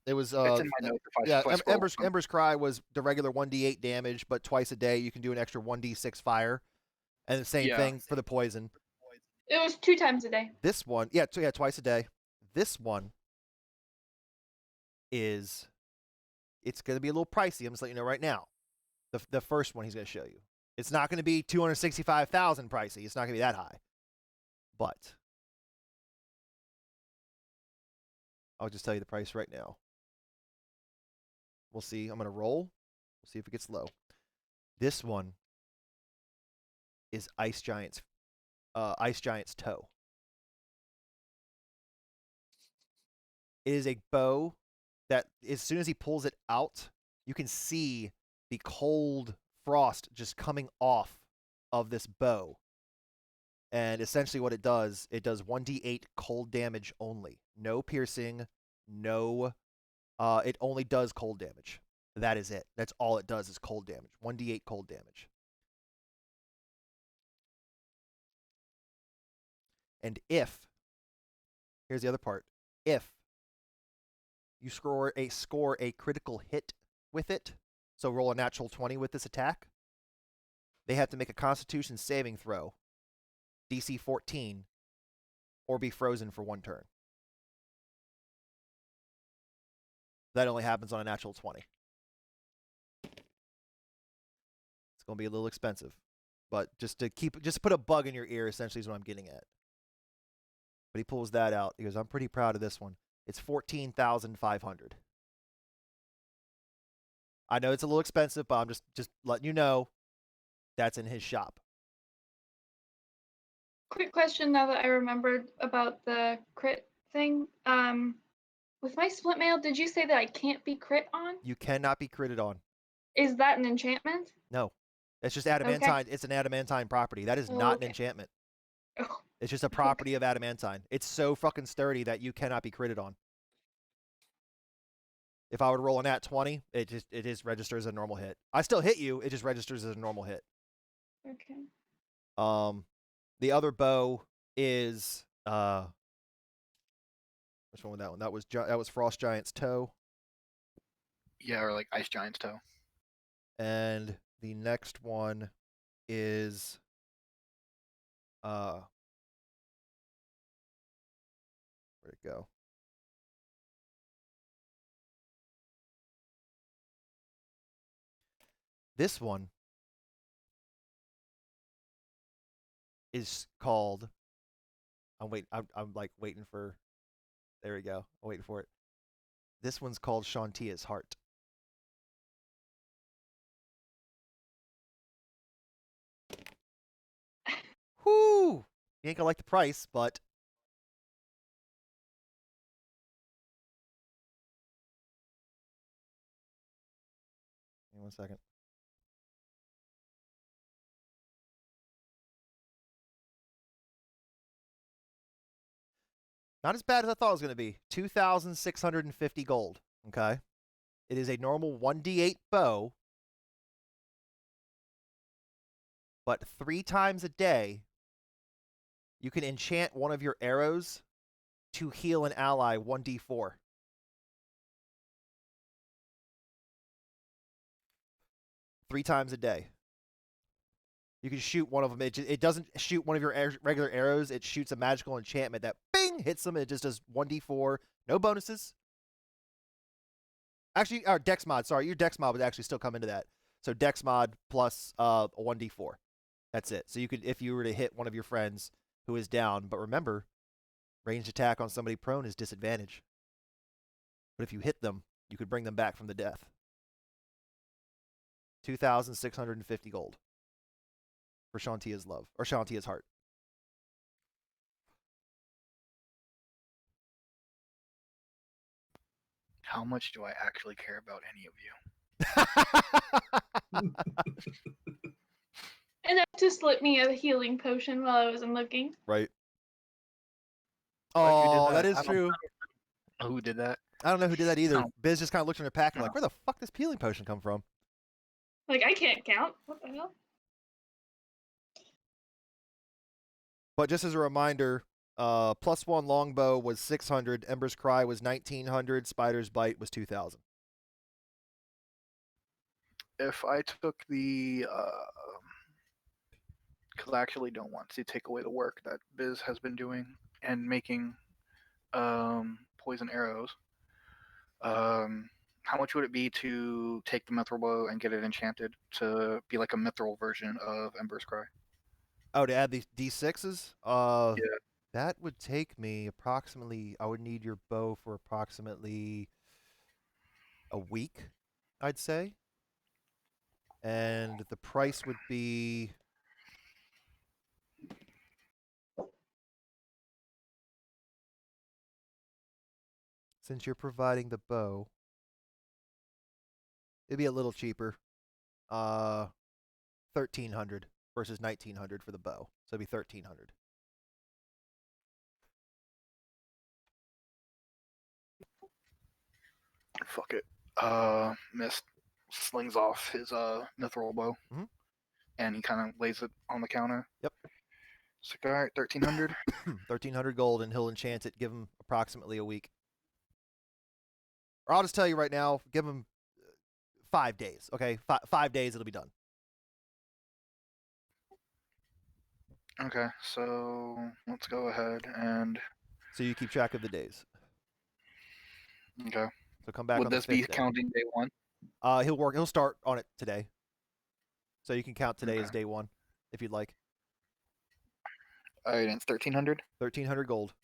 It was It's in my notes. If I scroll Ember's Cry was the regular 1d8 damage, but twice a day you can do an extra 1d6 fire, and the same thing for the poison. It was 2 times a day. This one, twice a day. This one it's going to be a little pricey. I'm just letting you know right now. The first one he's going to show you. It's not going to be 265,000 pricey. It's not going to be that high. But I'll just tell you the price right now. We'll see. I'm going to roll. We'll see if it gets low. This one is Ice Giant's Toe. It is a bow that as soon as he pulls it out, you can see the cold frost just coming off of this bow. And essentially what it does 1d8 cold damage only. No piercing, no it only does cold damage. That is it. That's all it does is cold damage. 1d8 cold damage. And here's the other part. If you score a critical hit with it, so roll a natural 20 with this attack, they have to make a Constitution saving throw, DC 14, or be frozen for 1 turn. That only happens on a natural 20. It's going to be a little expensive, but just put a bug in your ear, essentially, is what I'm getting at. But he pulls that out. He goes, I'm pretty proud of this one. It's 14,500. I know it's a little expensive, but I'm just letting you know that's in his shop. Quick question now that I remembered about the crit thing. With my split mail, did you say that I can't be crit on? You cannot be critted on. Is that an enchantment? No. It's just adamantine. Okay. It's an adamantine property. That is not an enchantment. Oh. It's just a property of adamantine. It's so fucking sturdy that you cannot be critted on. If I would roll a nat 20, it just registers as a normal hit. I still hit you, it just registers as a normal hit. Okay. The other bow is which one was that one? That was Frost Giant's Toe. Yeah, or like Ice Giant's Toe. And the next one is where'd it go? This one is called. I'm like waiting for. There we go. I'm waiting for it. This one's called Shantia's Heart. Whoo! You ain't gonna like the price, but. Give me 1 second. Not as bad as I thought it was going to be. 2,650 gold. Okay. It is a normal 1d8 bow. But 3 times a day, you can enchant one of your arrows to heal an ally 1d4. Three times a day. You can shoot one of them. It doesn't shoot one of your regular arrows. It shoots a magical enchantment that bing hits them. And it just does 1d4, no bonuses. Actually, our Dex mod. Sorry, your Dex mod would actually still come into that. So Dex mod plus a 1d4. That's it. So you could, if you were to hit one of your friends who is down, but remember, ranged attack on somebody prone is disadvantage. But if you hit them, you could bring them back from the death. 2,650 gold for Shantia's love, or Shantia's heart. How much do I actually care about any of you? Enough to slip me a healing potion while I wasn't looking. Right. Who did Oh, that that? is I don't true. know who did that? I don't know who did that either. No. Biz just kind of looked in her pack and like, No. where the fuck does healing potion come from? Like, I can't count. What the hell? But just as a reminder, +1 longbow was 600, Ember's Cry was 1900, Spider's Bite was 2000. If I took the, because I actually don't want to take away the work that Biz has been doing and making poison arrows. How much would it be to take the mithril bow and get it enchanted to be like a mithril version of Ember's Cry? Oh, to add these D6s? Yeah. That would take me approximately, I would need your bow for approximately a week, I'd say. And the price would be... Since you're providing the bow, it'd be a little cheaper. 1,300 versus 1,900 for the bow. So it'd be 1,300. Fuck it. Mist slings off his mithril bow, Mhm. and he kind of lays it on the counter. Yep. It's like, all right, 1,300. 1,300 gold, and he'll enchant it. Give him approximately a week. Or I'll just tell you right now, give him 5 days. Okay, 5 days, it'll be done. Okay, so let's go ahead and. So you keep track of the days. Okay. So come back Would on the this be 5th day. counting day one? He'll start on it today. So you can count today as Okay. day 1 if you'd like. All right, and it's 1,300. 1,300 gold.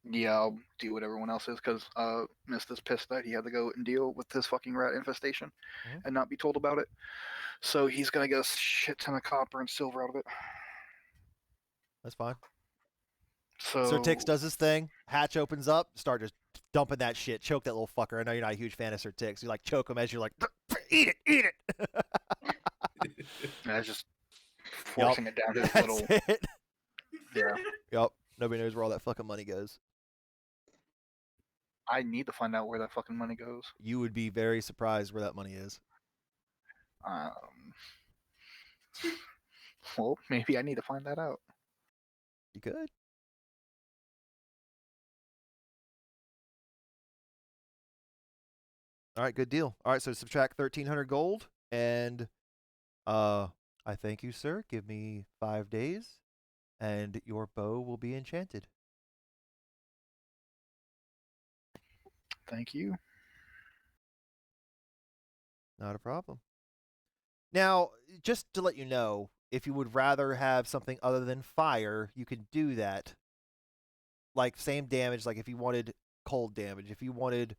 Yeah, I'll do what everyone else is because Mist is pissed that he had to go and deal with this fucking rat infestation and not be told about it. So he's gonna get a shit ton of copper and silver out of it. That's fine. So Sir Tix does his thing. Hatch opens up. Start just dumping that shit. Choke that little fucker. I know you're not a huge fan of Sir Tix. You like choke him as you're like, eat it. I was just forcing it down his That's little. it. Yeah. Yep. Nobody knows where all that fucking money goes. I need to find out where that fucking money goes. You would be very surprised where that money is. Well, maybe I need to find that out. You could. All right, good deal. All right, so subtract 1,300 gold, and I thank you, sir. Give me 5 days, and your bow will be enchanted. Thank you. Not a problem. Now, just to let you know, if you would rather have something other than fire, you can do that. Like same damage, like if you wanted cold damage, if you wanted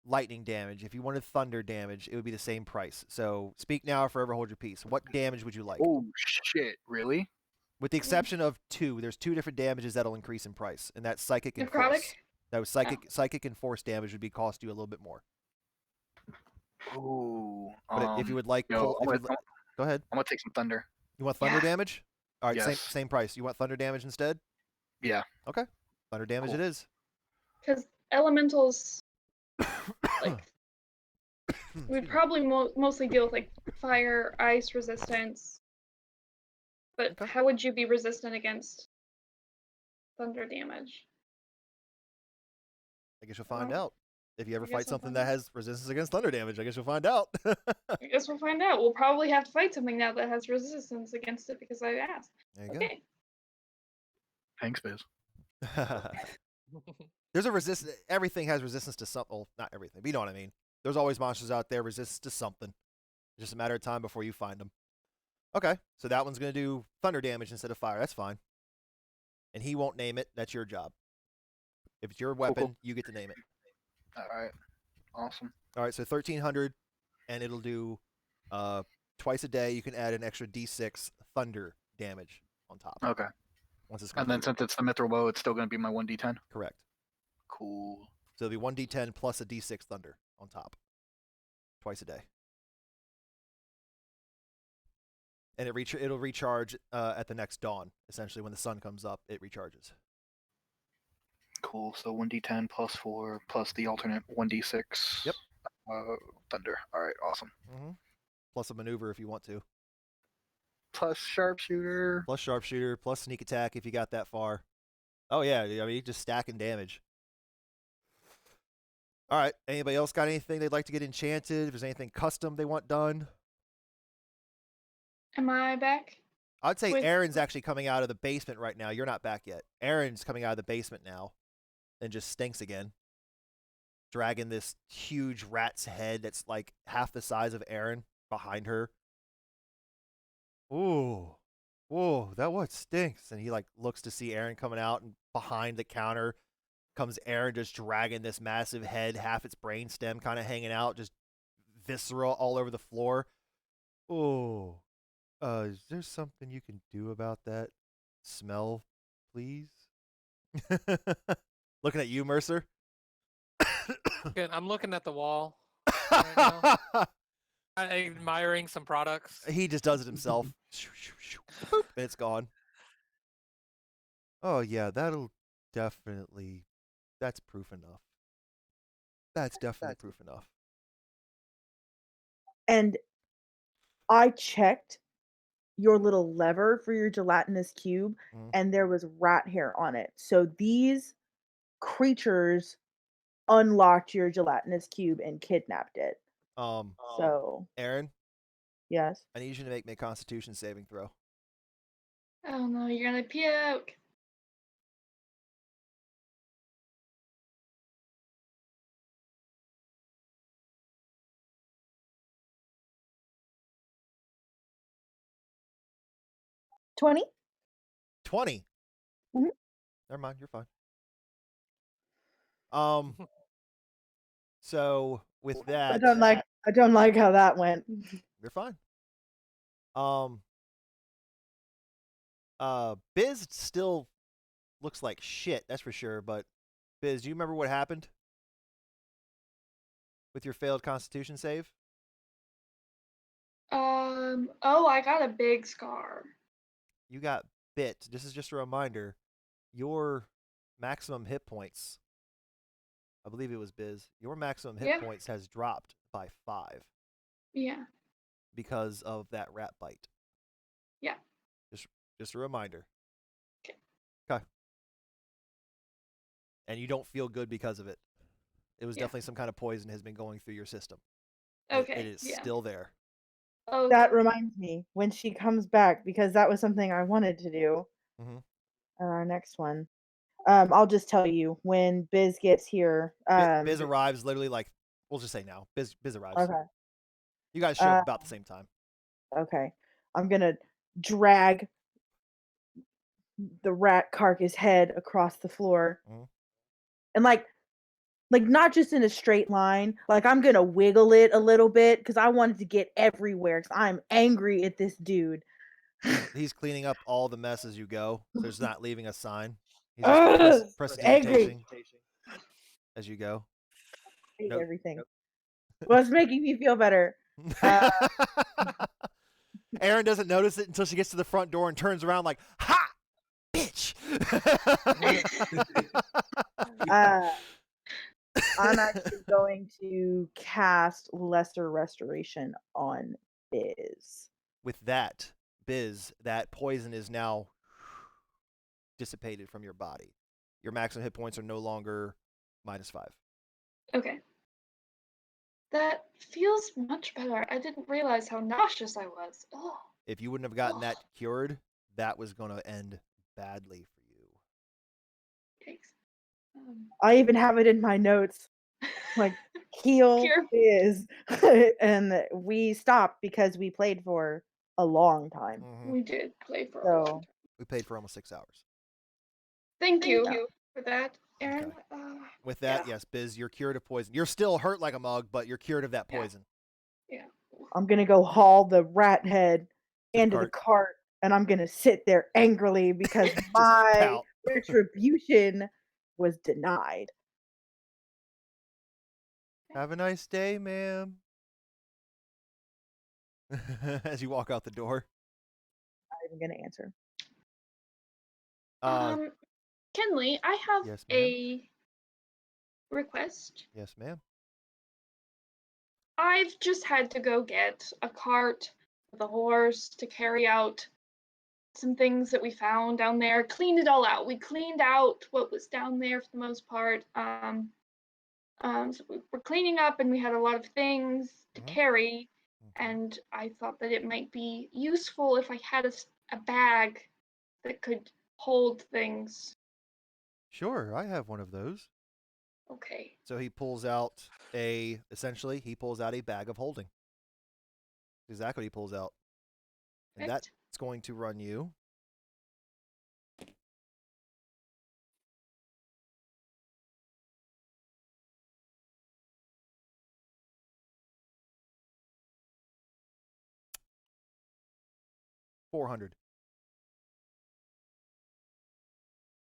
lightning damage, if you wanted thunder damage, it would be the same price. So speak now or forever hold your peace. What damage would you like? Oh shit! Really? With the exception of 2, there's 2 different damages that'll increase in price, and that's psychic and Necrotic? force. That was psychic and force damage would be cost you a little bit more. Oh. But if you would like no, cold, I'm gonna go ahead. take some thunder. You want thunder Yeah. damage? All right, Yes. same price. You want thunder damage instead? Yeah. Okay, thunder damage Cool. it is. Because elementals, like, Excuse we me. probably mostly deal with, like, fire, ice resistance. But Okay. how would you be resistant against thunder damage? I guess you'll find out. If you ever I guess fight we'll something find that out. has resistance against thunder damage, I guess you'll find out. I guess we'll find out. We'll probably have to fight something now that has resistance against it because I asked. There you Okay. Thanks, Biz. go. There's a resistance. Everything has resistance to something. Well, not everything, but you know what I mean. There's always monsters out there resist to something. It's just a matter of time before you find them. Okay, so that one's going to do thunder damage instead of fire. That's fine. And he won't name it. That's your job. If it's your weapon, cool. you get to name it. All right. Awesome. All right, so 1,300, and it'll do twice a day. You can add an extra D6 thunder damage on top. Okay. Once it's And complete. then since it's the mithril bow, it's still going to be my 1d10. Correct. Cool. So it'll be 1d10 plus a d6 thunder on top. Twice a day. And it'll recharge at the next dawn. Essentially, when the sun comes up, it recharges. Cool. So 1d10 plus 4 plus the alternate 1d6. Yep. Thunder. All right. Awesome. Mm-hmm. Plus a maneuver if you want to. Plus sharpshooter. Plus sharpshooter. Plus sneak attack if you got that far. Oh yeah, I mean just stacking damage. All right. Anybody else got anything they'd like to get enchanted? If there's anything custom they want done? Am I back? I'd say Wait. Aaron's actually coming out of the basement right now. You're not back yet. Aaron's coming out of the basement now and just stinks again. Dragging this huge rat's head that's like half the size of Aaron behind her. Ooh. Whoa, that what stinks. And he like looks to see Aaron coming out, and behind the counter comes Aaron just dragging this massive head, half its brain stem kind of hanging out, just visceral all over the floor. Ooh. Is there something you can do about that smell, please? Looking at you, Mercer. Good. I'm looking at the wall right now, admiring some products. He just does it himself. Boop, and it's gone. Oh, yeah, that'll definitely... That's proof enough. That's definitely proof enough. And I checked your little lever for your gelatinous cube, Mhm. and there was rat hair on it. So these creatures unlocked your gelatinous cube and kidnapped it. So, Aaron, yes. I need you to make me a Constitution saving throw. Oh no, you're gonna puke. $20? 20. Mhm. Never mind, you're fine. So with I that, don't like how that went. you're fine. Biz still looks like shit, that's for sure, but Biz, do you remember what happened with your failed Constitution save? Oh, I got a big scar. You got bit. This is just a reminder. Your maximum hit points, I believe it was Biz, your maximum hit Yeah. points has dropped by 5 Yeah. because of that rat bite. Yeah. Just a reminder. 'Kay. Okay. And you don't feel good because of it. It was Yeah. definitely some kind of poison has been going through your system. Okay. It is yeah. still there. Okay. That reminds me, when she comes back, because that was something I wanted to do Mhm. on our next one. I'll just tell you, when Biz gets here. Biz arrives literally like, we'll just say now. Biz arrives. Okay. You guys show up about the same time. Okay. I'm gonna drag the rat carcass head across the floor. Mhm. And like not just in a straight line. Like I'm gonna wiggle it a little bit because I wanted to get everywhere because I'm angry at this dude. He's cleaning up all the mess as you go, so he's not leaving a sign. He's Ugh, just prestidigitating angry. as you go. I hate Nope. everything. Well, it's making me feel better. Aaron doesn't notice it until she gets to the front door and turns around like, "Ha, bitch!" I'm actually going to cast Lesser Restoration on Biz. With that, Biz, that poison is now dissipated from your body. Your maximum hit points are no longer -5. Okay. That feels much better. I didn't realize how nauseous I was. Oh. If you wouldn't have gotten that cured, that was going to end badly for you. Yikes. I even have it in my notes. Like, heal Cure. is. And we stopped because we played for a long time. We did play for a So while. We played for almost 6 hours. Thank you for that, Aaron. Okay. With that, yes, Biz, you're cured of poison. You're still hurt like a mug, but you're cured of that poison. Yeah. I'm gonna go haul the rat head into the cart, and I'm gonna sit there angrily because my pout. retribution was denied. Have a nice day, ma'am. As you walk out the door. I'm gonna answer. Kenley, I have yes, ma'am. a request. Yes, ma'am. I've just had to go get a cart with a horse to carry out some things that we found down there. Cleaned it all out. We cleaned out what was down there for the most part. So we were cleaning up, and we had a lot of things to carry. And I thought that it might be useful if I had a bag that could hold things. Sure, I have one of those. Okay. So he pulls out essentially, he pulls out a bag of holding. Exactly what he pulls out. And that's going to run you. $400.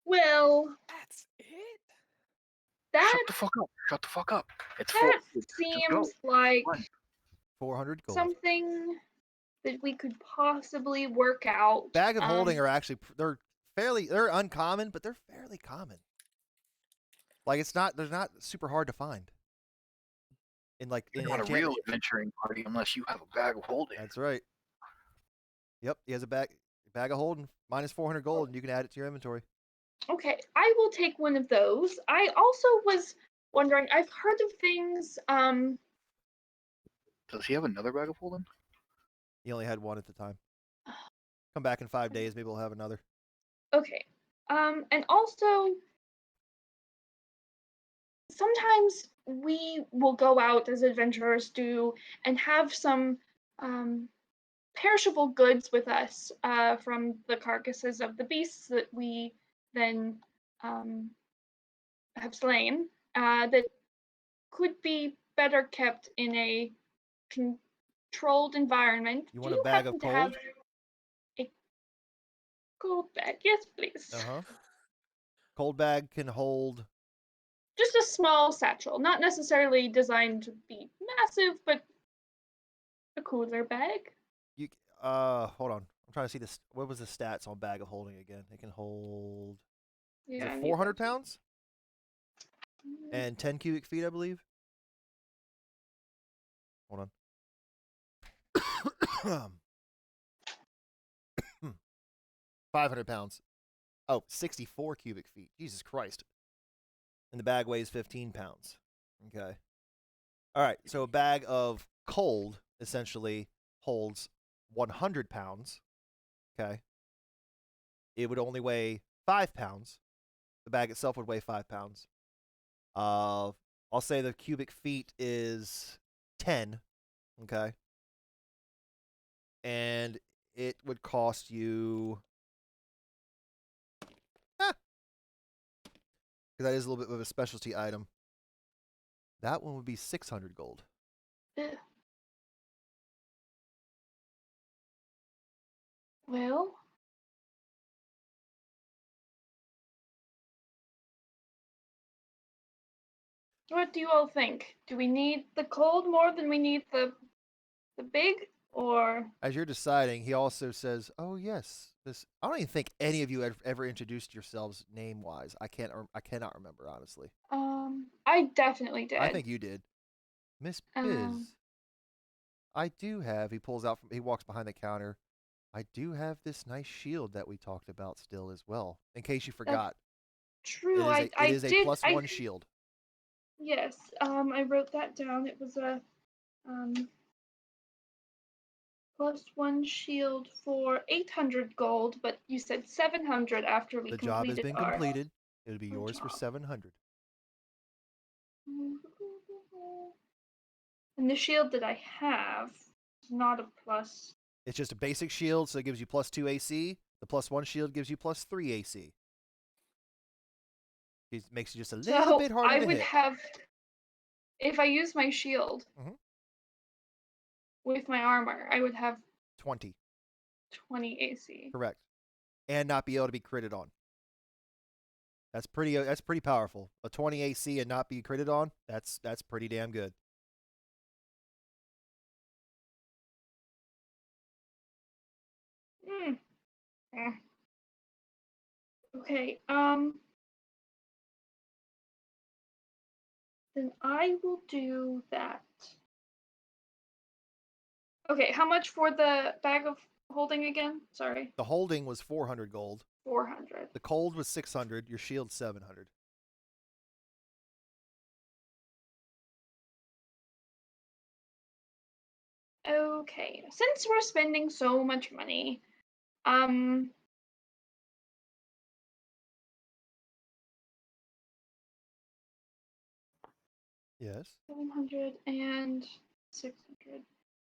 Well, that's it. That Shut the fuck up. Shut the fuck up. It's that 400. seems like 400 gold. something that we could possibly work out. Bag of holding are actually they're uncommon, but they're fairly common. Like they're not super hard to find. You're not a real adventuring party unless you have a bag of holding. That's right. Yep, he has a bag of holding minus 400 gold, and you can add it to your inventory. Okay, I will take one of those. I also was wondering, I've heard of things, Does he have another bag of holding? He only had one at the time. Come back in 5 days, maybe we'll have another. Okay. And also, sometimes we will go out as adventurers do and have some perishable goods with us from the carcasses of the beasts that we then have slain that could be better kept in a controlled environment. You want a bag of happen to cold? have a cold bag? Yes, please. Cold bag can hold. Just a small satchel, not necessarily designed to be massive, but a cooler bag. Hold on. I'm trying to see this. What was the stats on bag of holding again? It can hold. Is it 400 pounds? And 10 cubic feet, I believe. Hold on. 500 pounds. Oh, 64 cubic feet. Jesus Christ. And the bag weighs 15 pounds. Okay. All right. So a bag of cold essentially holds 100 pounds. Okay. It would only weigh 5 pounds. The bag itself would weigh 5 pounds. I'll say the cubic feet is 10. Okay. And it would cost you. Because that is a little bit of a specialty item. That one would be 600 gold. Well, what do you all think? Do we need the cold more than we need the big, or? As you're deciding, he also says, "Oh yes, this." I don't even think any of you have ever introduced yourselves name-wise. I cannot remember honestly. I definitely did. I think you did, Miss Biz. I do have. He pulls out from. He walks behind the counter. I do have this nice shield that we talked about still as well. In case you forgot. True. It is a +1 shield. Yes, I wrote that down. It was a +1 shield for 800 gold, but you said 700 after we The job has completed been our completed. It'll be our yours for job. 700. And the shield that I have is not a plus. It's just a basic shield, so it gives you +2 AC. The +1 shield gives you +3 AC. It makes you just a little So bit harder I to would hit. have, if I use my shield Mhm. with my armor, I would have 20. 20 AC. Correct. And not be able to be critted on. That's pretty powerful. A 20 AC and not be critted on, that's pretty damn good. Mm. Eh. Okay, then I will do that. Okay, how much for the bag of holding again? Sorry. The holding was 400 gold. 400. The cold was 600. Your shield 700. Okay, since we're spending so much money, Yes. 700 and 600.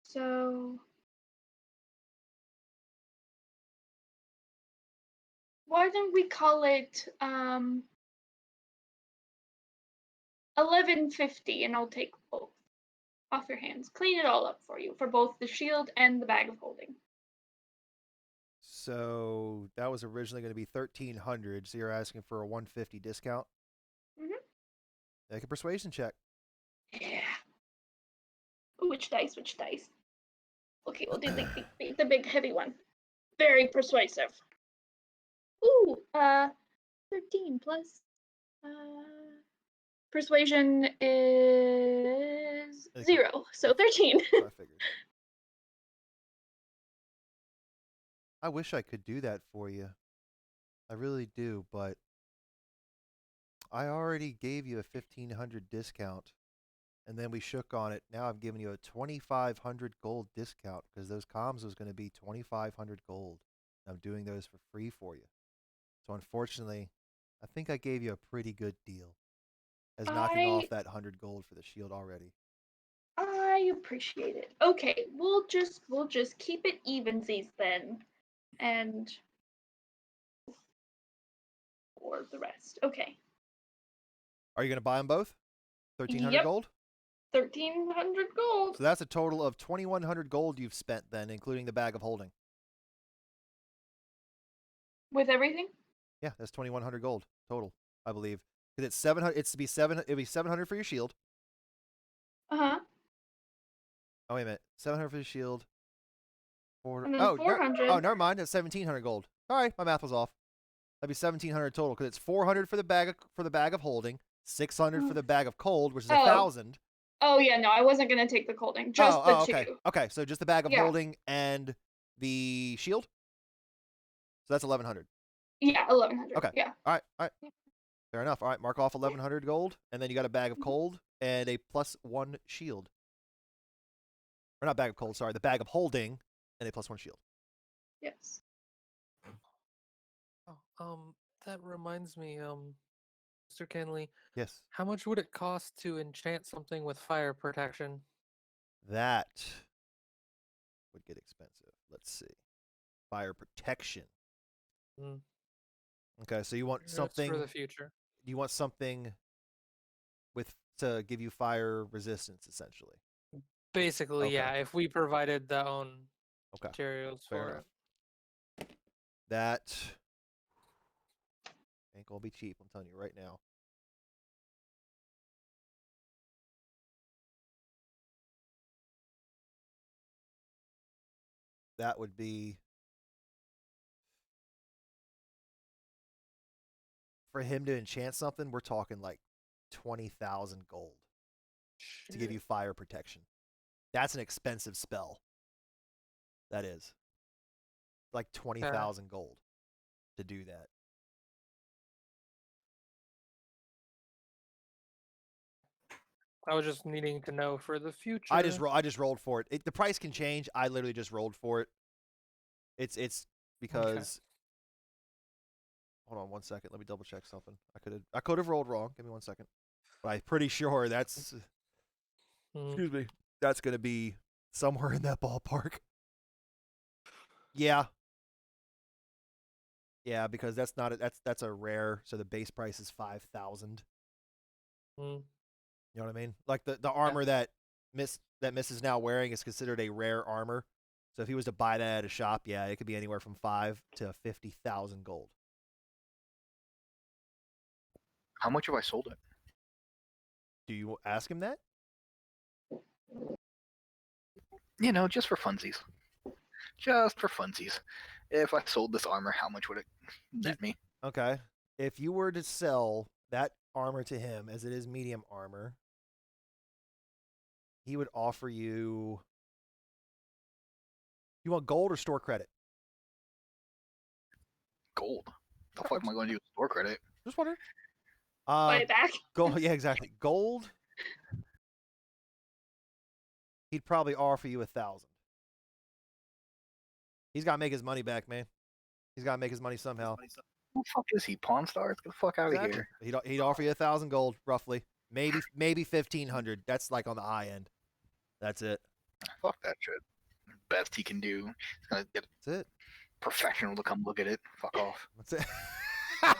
So why don't we call it 1150, and I'll take both off your hands. Clean it all up for you for both the shield and the bag of holding. So that was originally going to be 1,300. So you're asking for a 150 discount. Mhm. Make a persuasion check. Yeah. Ooh, which dice? Which dice? Okay, we'll do the big heavy one. Very persuasive. Ooh, 13 plus persuasion is Okay. 0, so 13. So I figured. I wish I could do that for you. I really do, but I already gave you a 1,500 discount, and then we shook on it. Now I've given you a 2,500 gold discount because those comms was going to be 2,500 gold. I'm doing those for free for you. So unfortunately, I think I gave you a pretty good deal as knocking off that 100 gold for the shield already. I appreciate it. Okay, we'll just keep it evensies then, and for the rest. Okay. Are you going to buy them both? 1,300 Yep. gold? 1,300 gold. So that's a total of 2,100 gold you've spent then, including the bag of holding. With everything? Yeah, that's 2,100 gold total, I believe. Because it's 700. It's to be 7. It'll be 700 for your shield. Uh-huh. Oh wait a minute, 700 for the shield. And then Oh, 400. never mind. That's 1,700 gold. Sorry, my math was off. That'd be 1,700 total because it's 400 for the bag of holding, 600 for the bag of cold, which is 1,000. Oh yeah, no, I wasn't gonna take the holding. Just the okay. two. Okay, so just the bag of Yeah. holding and the shield. So that's 1,100. Yeah, 1,100. Okay. Yeah. All right. Fair enough. All right, mark off 1,100 gold, and then you got a bag of cold and a +1 shield. Or not bag of cold, sorry, the bag of holding and a +1 shield. Yes. Oh, that reminds me, Mr. Kenley, Yes. how much would it cost to enchant something with fire protection? That would get expensive. Let's see. Fire protection. Mm, Okay, so you want that's something. for the future. You want something with to give you fire resistance, essentially. Basically, Okay. yeah, if we provided the own Okay. materials Fair for enough. it. That ain't gonna be cheap. I'm telling you right now. That would be for him to enchant something. We're talking like 20,000 gold to give Shit. you fire protection. That's an expensive spell. That is like 20,000 gold to do that. I was just needing to know for the future. I just rolled for it. The price can change. I literally just rolled for it. It's because. Hold on 1 second. Let me double check something. I could have rolled wrong. Give me 1 second. But I'm pretty sure that's. Excuse me. That's gonna be somewhere in that ballpark. Yeah. Yeah, because that's not that's a rare. So the base price is 5,000. Mm. You know what I mean? Like the armor that Miss is now wearing is considered a rare armor. So if he was to buy that at a shop, yeah, it could be anywhere from 5 to 50,000 gold. How much have I sold it? Do you ask him that? You know, just for funsies. Just for funsies. If I sold this armor, how much would it net me? Okay. If you were to sell that armor to him as it is medium armor, he would offer you. You want gold or store credit? Gold. The fuck am I going to do with store credit? Just wondering. Buy it back. Gold. Yeah, exactly. Gold. He'd probably offer you 1,000. He's got to make his money back, man. He's got to make his money somehow. Who the fuck is he? Pawn Stars? Get the fuck out of here. He'd offer you 1,000 gold, roughly. Maybe 1,500. That's like on the high end. That's it. Fuck that shit. Best he can do. He's gonna get That's it. professional to come look at it. Fuck off. That's it. I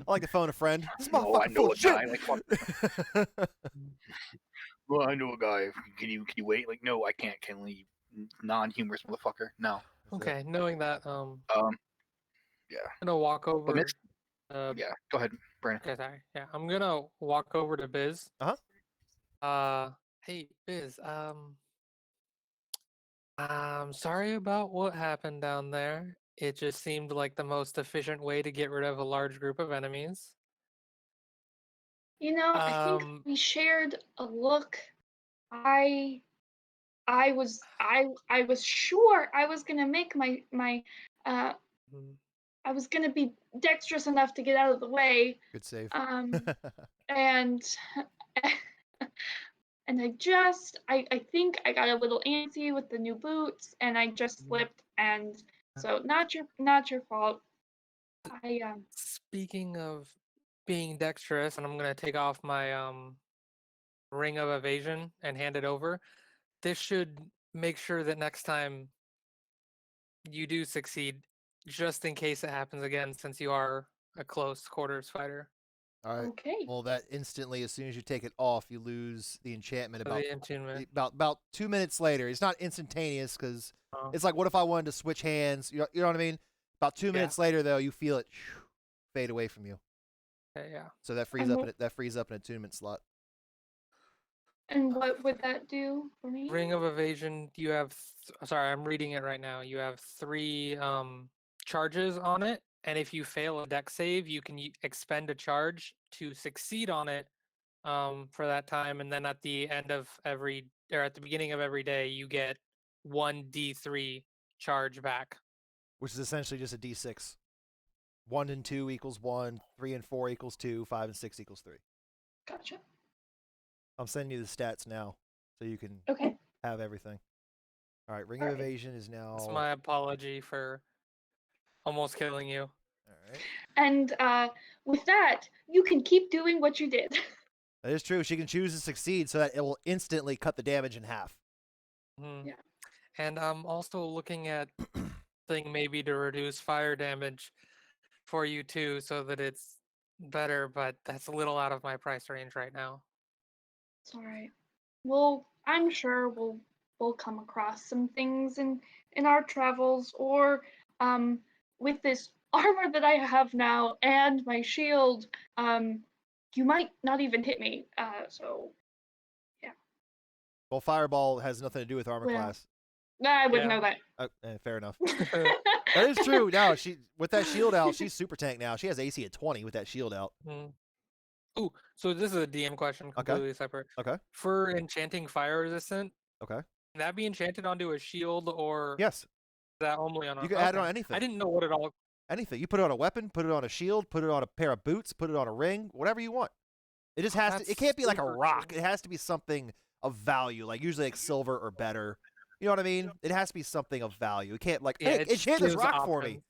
like to phone a friend. This Oh, I motherfucker know full a of shit. guy. Like, fuck. Well, I know a guy. Can you wait? Like, no, I can't. Can we? Non-humorous motherfucker. No. Okay, knowing that, Yeah. I'm gonna walk over. Mitch- Yeah. Go ahead, Brandon. Okay, sorry. Yeah, I'm gonna walk over to Biz. Hey, Biz. I'm sorry about what happened down there. It just seemed like the most efficient way to get rid of a large group of enemies. You know, I think we shared a look. I was sure I was gonna make my Mhm. I was gonna be dexterous enough to get out of the way. Good save. And and I think I got a little antsy with the new boots and I just slipped, and so not your fault. Speaking of being dexterous, and I'm gonna take off my ring of evasion and hand it over. This should make sure that next time you do succeed, just in case it happens again, since you are a close quarters fighter. All right. Okay. Well, that instantly, as soon as you take it off, you lose the enchantment. The attunement. About 2 minutes later. It's not instantaneous because Oh. it's like, what if I wanted to switch hands? You know what I mean? About 2 minutes later, though, you feel it fade away from you. Okay, yeah. So that frees up an attunement slot. And what would that do for me? Ring of evasion. You have. Sorry, I'm reading it right now. You have 3 charges on it, and if you fail a dex save, you can expend a charge to succeed on it for that time, and then at the end of at the beginning of every day, you get 1d3 charge back. Which is essentially just a d6. 1 and 2 equals 1. 3 and 4 equals 2. 5 and 6 equals 3. Gotcha. I'm sending you the stats now, so you can have everything. All right, ring of evasion is now. That's my apology for almost killing you. All right. And with that, you can keep doing what you did. That is true. She can choose to succeed, so that it will instantly cut the damage in half. Mm. Yeah. And I'm also looking at thing maybe to reduce fire damage for you too, so that it's better. But that's a little out of my price range right now. It's all right. Well, I'm sure we'll come across some things in our travels, or with this armor that I have now and my shield, you might not even hit me. So yeah. Well, fireball has nothing to do with armor class. I wouldn't know that. Fair enough. That is true. Now she with that shield out, she's super tank now. She has AC at 20 with that shield out. Mm. Ooh, so this is a DM question, completely separate. Okay. For enchanting fire resistant, okay, can that be enchanted onto a shield, or yes, is that only on? You can add it on anything. I didn't know what it all. Anything. You put it on a weapon, put it on a shield, put it on a pair of boots, put it on a ring, whatever you want. It just has to. It That's can't be like a super rock. cool. It has to be something of value, like usually like silver or better. You know what I mean? It has to be something of value. It can't like, Yeah, hey, it enchant this gives rock for me. options.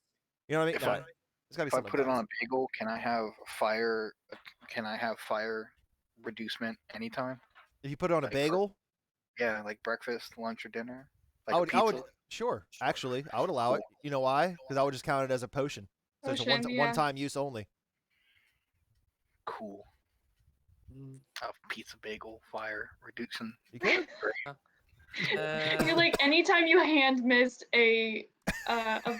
You know what I mean? If No, I- it's gotta be If I something. put it value. on a bagel, can I have fire? Can I have fire reducement anytime? If you put it on a like for- bagel, Yeah, like breakfast, lunch, or dinner. Like I a would. pizza. Sure. Actually, I would allow it. You know why? Because I would just count it as a potion. So it's a Potion, yeah. one-time use only. Cool. A pizza bagel fire reduction. You could. You're like, anytime you hand mist a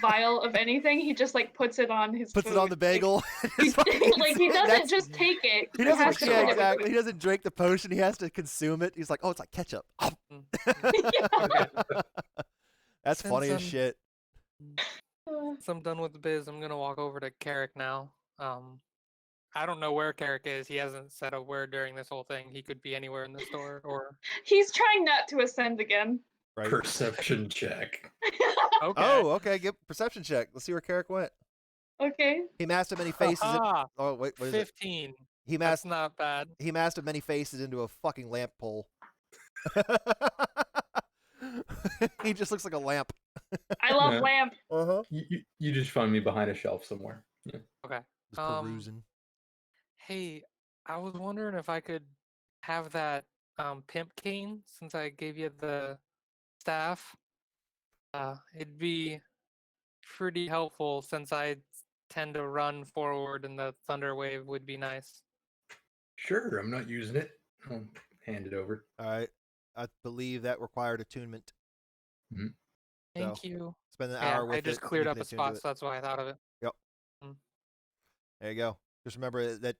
vial of anything, he just like puts it on his Puts it on the food. bagel. Like, like he doesn't That's- just take it. He has doesn't. to Yeah, put it- exactly. He doesn't drink the potion. He has to consume it. He's like, oh, it's like ketchup. That's Since funny as I'm- shit. Since I'm done with the biz, I'm gonna walk over to Carrick now. I don't know where Carrick is. He hasn't said a word during this whole thing. He could be anywhere in the store or. He's trying not to ascend again. Right. Perception check. Okay. Oh, okay. Get perception check. Let's see where Carrick went. Okay. He masked many faces. Aha, Oh wait, what is it? 15. He That's masked. not bad. He masked many faces into a fucking lamp pole. He just looks like a lamp. I love Yeah. lamp. Uh-huh. You just find me behind a shelf somewhere. Yeah. Okay. Just perusing. Hey, I was wondering if I could have that pimp cane since I gave you the staff. It'd be pretty helpful since I tend to run forward and the thunder wave would be nice. Sure, I'm not using it. I'll hand it over. All right. I believe that required attunement. Thank you. Spend an Yeah, hour with I it. just and cleared you up can a attune to spot, it. so that's why I thought of it. There you go. Just remember that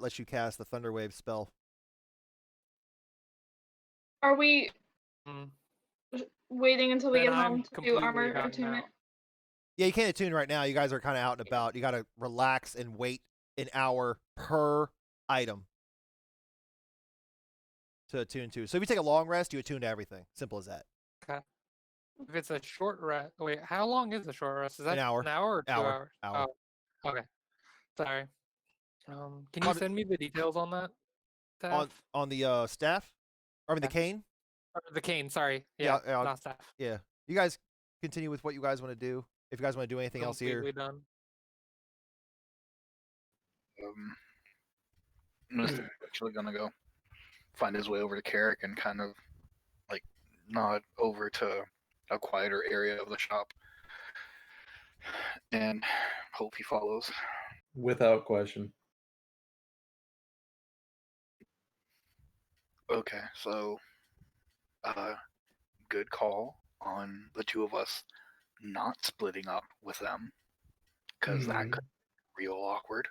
lets you cast the thunder wave spell. Are we Mm. waiting until we Then get I'm home to do completely armor done attunement? now. Yeah, you can't attune right now. You guys are kind of out and about. You got to relax and wait an hour per item to attune to. So if you take a long rest, you attune to everything. Simple as that. If it's a short rest, wait, how long is the short rest? Is that hour. An hour or 2 Hour. hours? Oh, okay. Sorry. Can you How d- send me the details on that? Staff? On the staff, or I mean the Yeah. cane. Or the cane, sorry. Yeah, Yeah, yeah, not staff. Yeah. You guys continue with what you guys want to do. If you guys want to do anything else here, Completely done. Mr. actually gonna go find his way over to Carrick and kind of like nod over to a quieter area of the shop and hope he follows. Without question. Okay, so good call on the two of us not splitting up with them because that could be real awkward.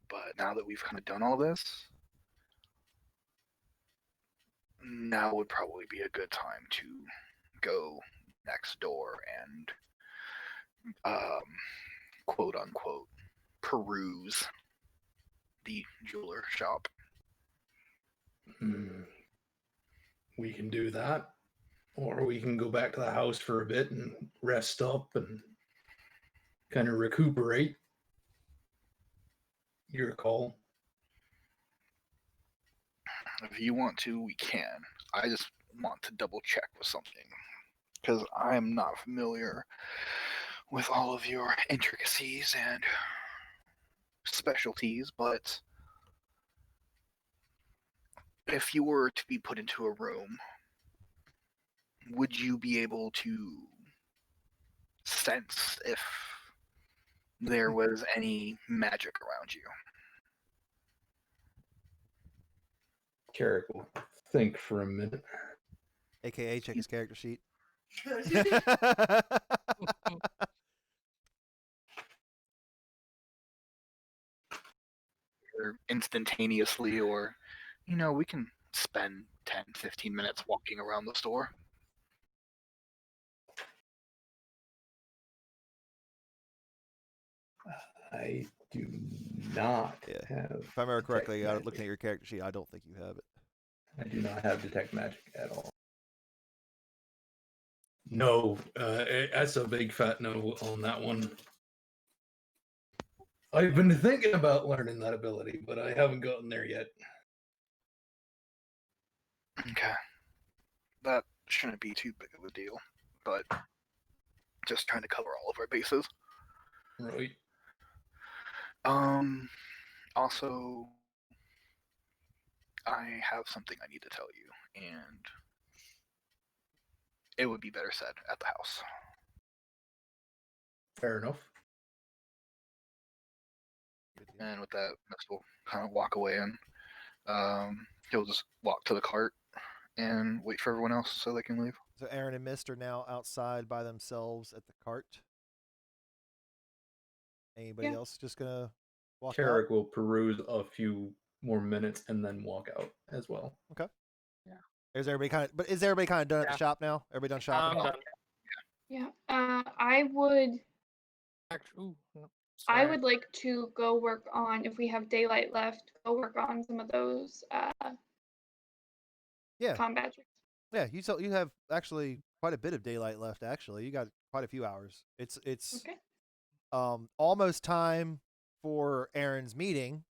But now that we've kind of done all this, now would probably be a good time to go next door and quote unquote peruse the jeweler shop. We can do that. Or we can go back to the house for a bit and rest up and kind of recuperate. Your call. If you want to, we can. I just want to double check with something because I am not familiar with all of your intricacies and specialties, but if you were to be put into a room, would you be able to sense if there was any magic around you? Carrick will think for a minute. AKA check his character sheet. Or instantaneously, or, we can spend 10, 15 minutes walking around the store. I do not Yeah. have. If I remember detect correctly, magic. looking at your character sheet, I don't think you have it. I do not have detect magic at all. No, that's a big fat no on that one. I've been thinking about learning that ability, but I haven't gotten there yet. Okay. That shouldn't be too big of a deal, but just trying to cover all of our bases. Right. Also, I have something I need to tell you, and it would be better said at the house. Fair enough. And with that, Mist will kind of walk away, and he'll just walk to the cart and wait for everyone else so they can leave. So Aaron and Mist are now outside by themselves at the cart. Anybody else just gonna walk out? Carrick will peruse a few more minutes and then walk out as well. Okay. Yeah. Is everybody kind of done at the Yeah. shop now? Everybody done shopping? I'm done. Yeah. I would Actually, no, I sorry. would like to go work on, if we have daylight left, go work on some of those Yeah. combat tricks. Yeah, you have actually quite a bit of daylight left. Actually, you got quite a few hours. It's Okay. almost time for Aaron's meeting.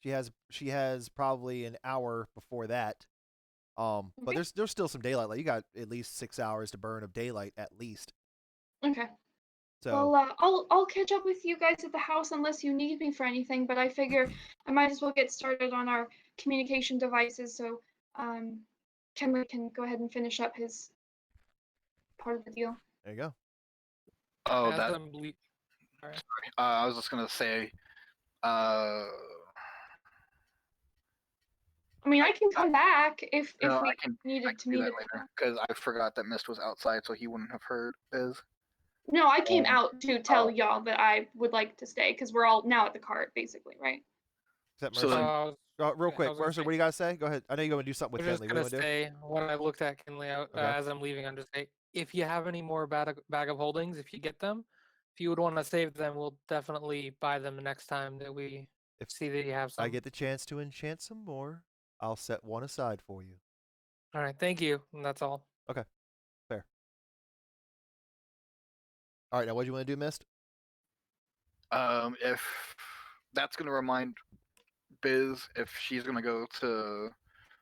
She has probably an hour before that. But Okay. there's still some daylight. Like you got at least 6 hours to burn of daylight at least. Okay. So Well, I'll catch up with you guys at the house unless you need me for anything. But I figure I might as well get started on our communication devices so Kenley can go ahead and finish up his part of the deal. there you go. Oh, As that. I'm sorry. I was just gonna say. Uh, I mean, I can come back if no, we I can needed to do meet that at the later house. because I forgot that Mist was outside, so he wouldn't have heard Biz. No, I came Um, out to tell oh. y'all that I would like to stay because we're all now at the cart, basically, right? Except So Mercer. then- Real I quick, was gonna Mercer, say- what do you guys say? Go ahead. I know you're going to do something I with was Kenley. just What do you gonna want to do? say when I looked at Kinley Okay. as I'm leaving, I'm just saying if you have any more bag of holdings, if you get them, if you would want to save them, we'll definitely buy them the next time that we If see that you have some. I get the chance to enchant some more, I'll set one aside for you. All right, thank you. And that's all. Okay. Fair. All right, now what do you want to do, Mist? If that's gonna remind Biz if she's gonna go to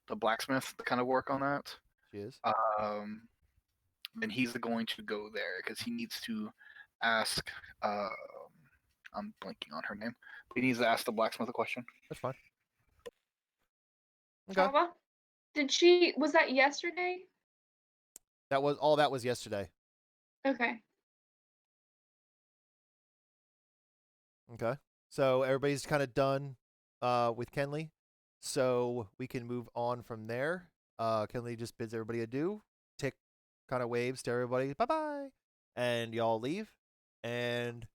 the blacksmith to kind of work on that, She is. then he's going to go there because he needs to ask. I'm blanking on her name. He needs to ask the blacksmith a question. That's fine. Okay. Chava? Was that yesterday? That was yesterday. Okay. Okay. So everybody's kind of done with Kenley. So we can move on from there. Kenley just bids everybody adieu. Tick kind of waves to everybody. Bye-bye. And y'all leave. And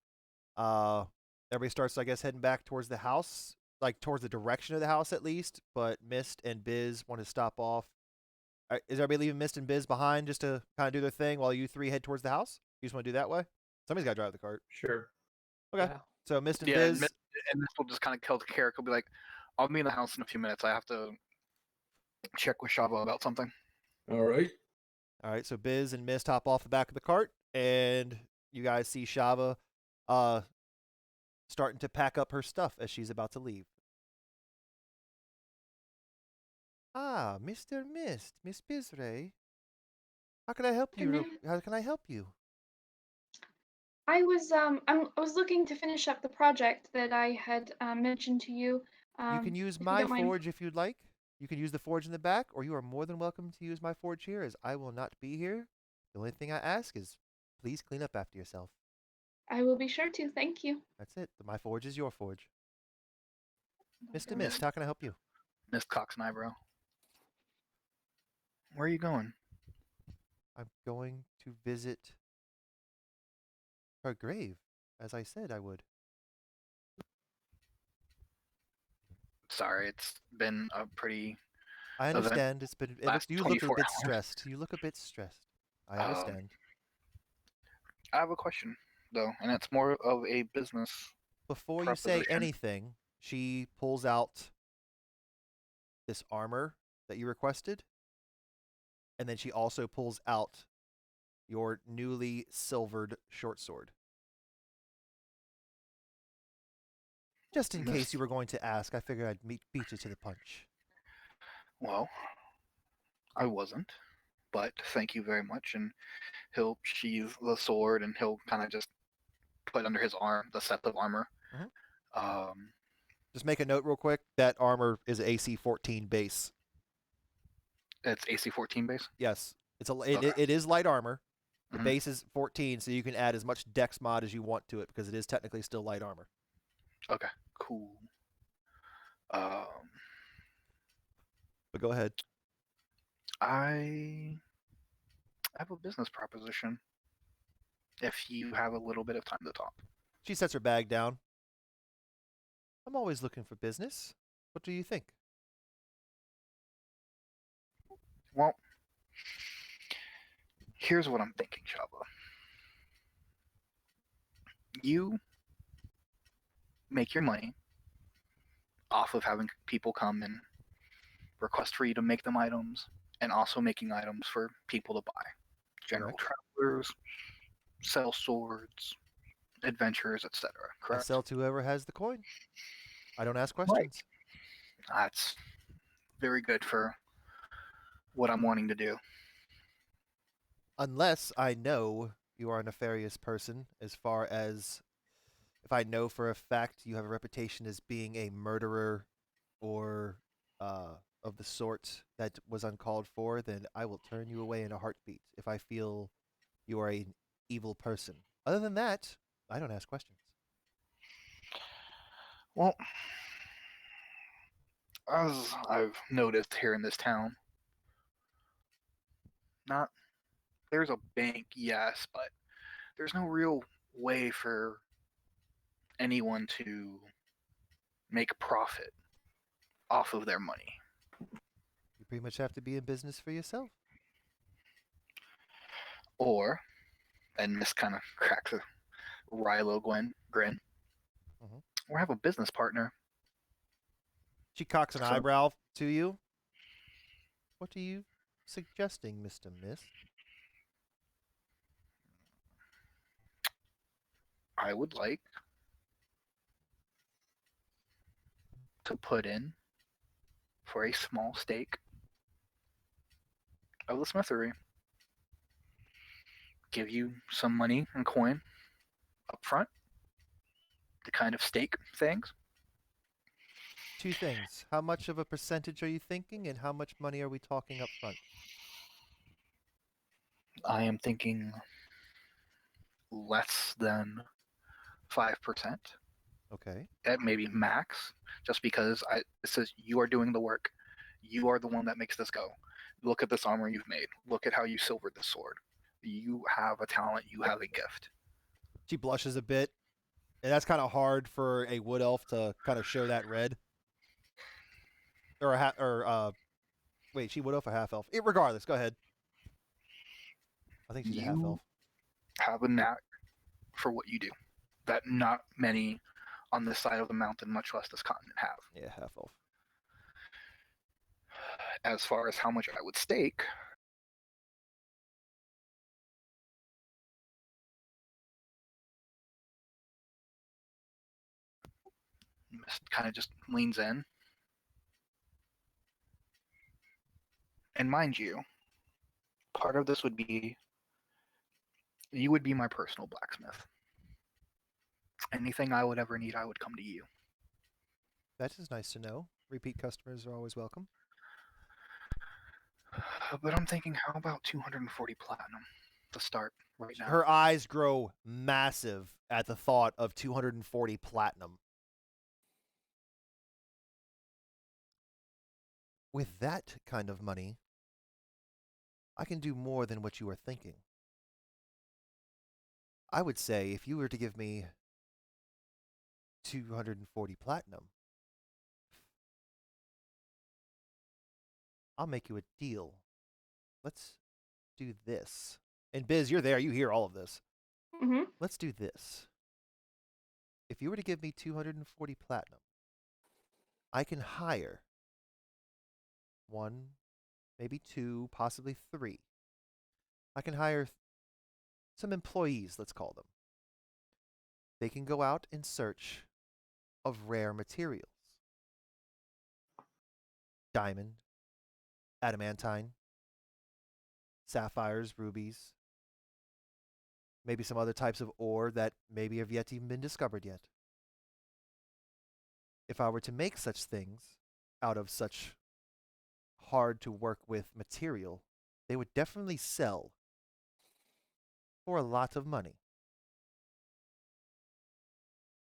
everybody starts, I guess, heading back towards the house. Like towards the direction of the house at least. But Mist and Biz want to stop off. Is everybody leaving Mist and Biz behind just to kind of do their thing while you three head towards the house? You just want to do that way? Somebody's got to drive the cart. Sure. Okay. Yeah. So Mist and Yeah, Biz. and this will just kind of kill the character. He'll be like, "I'll be in the house in a few minutes. I have to check with Shava about something." All right. All right, so Biz and Mist hop off the back of the cart, and you guys see Shava starting to pack up her stuff as she's about to leave. Ah, Mr. Mist, Miss Bizray. How can I help you? Hello. How can I help you? I was looking to finish up the project that I had mentioned to you. You can use if you my don't mind. forge if you'd like. You can use the forge in the back, or you are more than welcome to use my forge here, as I will not be here. The only thing I ask is please clean up after yourself. I will be sure to. Thank you. That's it. My forge is your forge. Mr. Alright. Mist, how can I help you? Mist cocks an eyebrow. Where are you going? I'm going to visit her grave, as I said I would. Sorry, it's been a pretty. I understand. It's been. last You look a 24 bit hours. stressed. You look a bit stressed. I understand. I have a question though, and it's more of a business. Before you say proposition. anything, she pulls out this armor that you requested, and then she also pulls out your newly silvered short sword. Just in case Miss- you were going to ask, I figured I'd beat you to the punch. Well, I wasn't, but thank you very much. And he'll sheathe the sword and he'll kind of just put under his arm the set of armor. Mhm. Um, Just make a note real quick. That armor is AC 14 base. it's AC 14 base. Yes, Okay. it is light armor. The Mhm. base is 14, so you can add as much dex mod as you want to it because it is technically still light armor. Okay, cool. Um, But go ahead. I have a business proposition. If you have a little bit of time to talk. She sets her bag down. I'm always looking for business. What do you think? Well, here's what I'm thinking, Shava. You make your money off of having people come and request for you to make them items and also making items for people to buy. General travelers, sell swords, adventurers, etc. I Correct? sell to whoever has the coin. I don't ask Right. questions. That's very good for what I'm wanting to do. Unless I know you are a nefarious person, as far as if I know for a fact you have a reputation as being a murderer or of the sort that was uncalled for, then I will turn you away in a heartbeat if I feel you are an evil person. Other than that, I don't ask questions. Well, as I've noticed here in this town, not there's a bank, yes, but there's no real way for anyone to make a profit off of their money. You pretty much have to be in business for yourself. Or, and Miss kind of cracks a Rilo grin, Mhm. or have a business partner. She cocks an So- eyebrow to you. What are you suggesting, Mr. Mist? I would like to put in for a small stake of the smithery. Give you some money and coin up front to kind of stake things. Two things. How much of a percentage are you thinking, and how much money are we talking up front? I am thinking less than 5%, Okay. at maybe max, just because it says you are doing the work. You are the one that makes this go. Look at this armor you've made. Look at how you silvered this sword. You have a talent. You have a gift. She blushes a bit, and that's kind of hard for a wood elf to kind of show that red. Or wait, she wood elf or half elf? Regardless, go ahead. I think she's a half You elf. have a knack for what you do that not many on this side of the mountain, much less this continent, have. Yeah, half elf. As far as how much I would stake, kind of just leans in. And mind you, part of this would be you would be my personal blacksmith. Anything I would ever need, I would come to you. That is nice to know. Repeat customers are always welcome. But I'm thinking, how about 240 platinum to start right now? Her eyes grow massive at the thought of 240 platinum. With that kind of money, I can do more than what you are thinking. I would say if you were to give me 240 platinum, I'll make you a deal. Let's do this. And Biz, you're there. You hear all of this. Mm-hmm. Let's do this. If you were to give me 240 platinum, I can hire one, maybe two, possibly three. I can hire some employees, let's call them. They can go out and search of rare materials. Diamond, adamantine, sapphires, rubies, maybe some other types of ore that maybe have yet even been discovered yet. If I were to make such things out of such hard to work with material, they would definitely sell for a lot of money.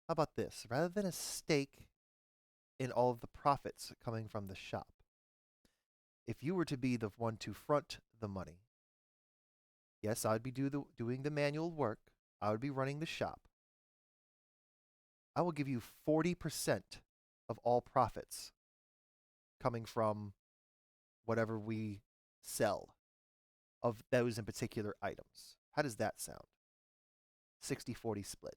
How about this? Rather than a stake in all of the profits coming from the shop, if you were to be the one to front the money, yes, I'd be doing the manual work. I would be running the shop. I will give you 40% of all profits coming from whatever we sell of those in particular items. How does that sound? 60-40 split.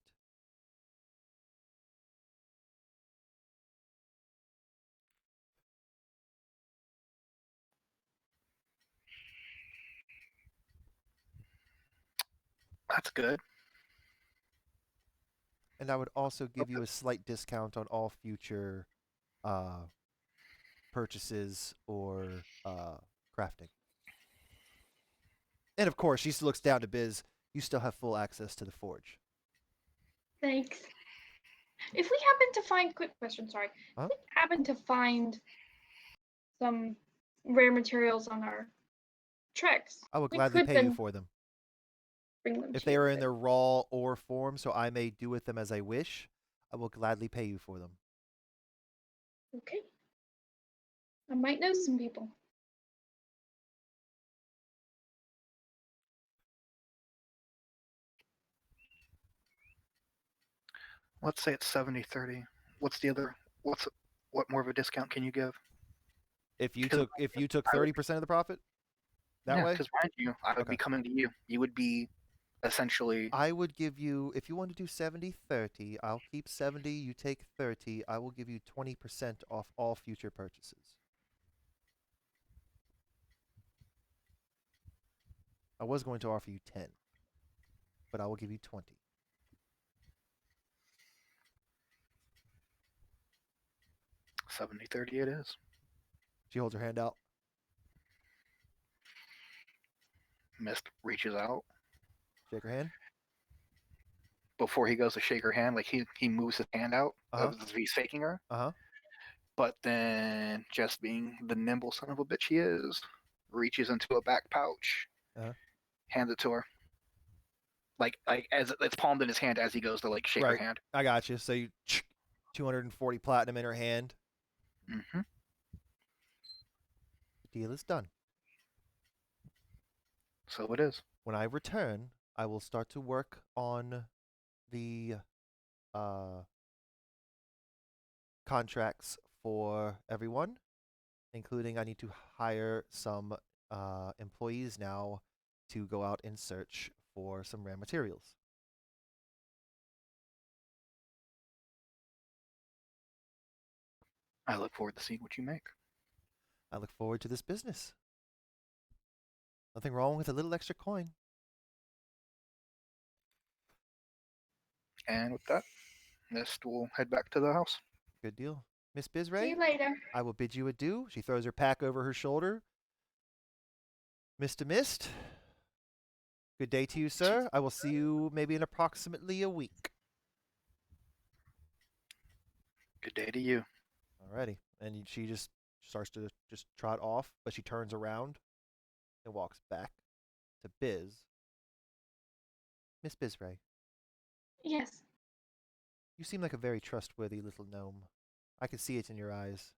That's good. And I would also give you a slight discount on all future purchases or crafting. And of course, she still looks down to Biz. You still have full access to the forge. Thanks. If we happen to find, quick question, sorry. Huh? If we happen to find some rare materials on our treks, I will we gladly could pay you then for them. bring them If to they you. are in their raw ore form, so I may do with them as I wish, I will gladly pay you for them. Okay. I might know some people. Let's say it's 70-30. What's the other? What more of a discount can you give? If you Because took I would, 30% of the profit that way, because mind you, I would Okay. be coming to you. You would be essentially. I would give you, if you want to do 70-30, I'll keep 70, you take 30, I will give you 20% off all future purchases. I was going to offer you 10, but I will give you 20. 70-30 it is. She holds her hand out. Mist reaches out. Shake her hand. Before he goes to shake her hand, like he moves his hand out Uh-huh. as if he's faking her. Uh-huh. But then, just being the nimble son of a bitch he is, reaches into a back pouch, Uh-huh. hands it to her. Like as it's palmed in his hand as he goes to like shake her Right. hand. I got you. So you 240 platinum in her hand. Mm-hmm. The deal is done. So it is. When I return, I will start to work on the contracts for everyone, including I need to hire some employees now to go out and search for some rare materials. I look forward to seeing what you make. I look forward to this business. Nothing wrong with a little extra coin. And with that, Mist will head back to the house. Good deal. Miss See Bizray, you later. I will bid you adieu. She throws her pack over her shoulder. Mr. Mist, good day to you, sir. I will see you maybe in approximately a week. Good day to you. Alrighty. And she just starts to just trot off, but she turns around and walks back to Biz. Miss Bizray, Yes. you seem like a very trustworthy little gnome. I can see it in your eyes.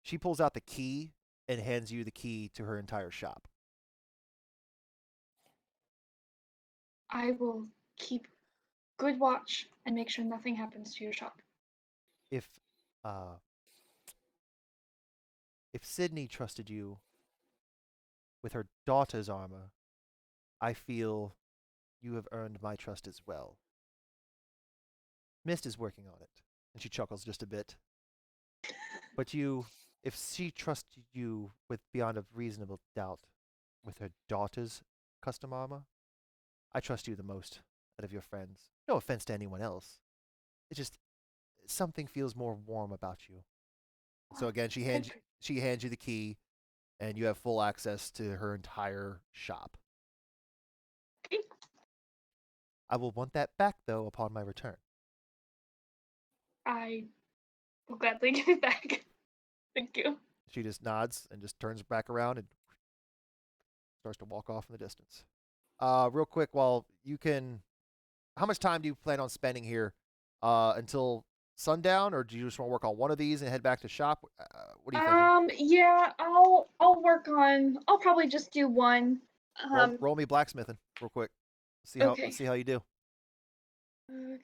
She pulls out the key and hands you the key to her entire shop. I will keep good watch and make sure nothing happens to your shop. If uh if Sydney trusted you with her daughter's armor, I feel you have earned my trust as well. Mist is working on it, and she chuckles just a bit. But if she trusted you with beyond a reasonable doubt with her daughter's custom armor, I trust you the most out of your friends. No offense to anyone else. it just something feels more warm about you. So Oh, again, she hands you the key, and you have full access to her entire shop. Okay. I will want that back though upon my return. I will gladly give it back. Thank you. She just nods and just turns back around and starts to walk off in the distance. Real quick, while you can, how much time do you plan on spending here? Until sundown, or do you just want to work on one of these and head back to shop? What are you thinking? Yeah, I'll work on. I'll probably just do one. Roll me blacksmithing real quick. Okay. Let's see how you do. Okay.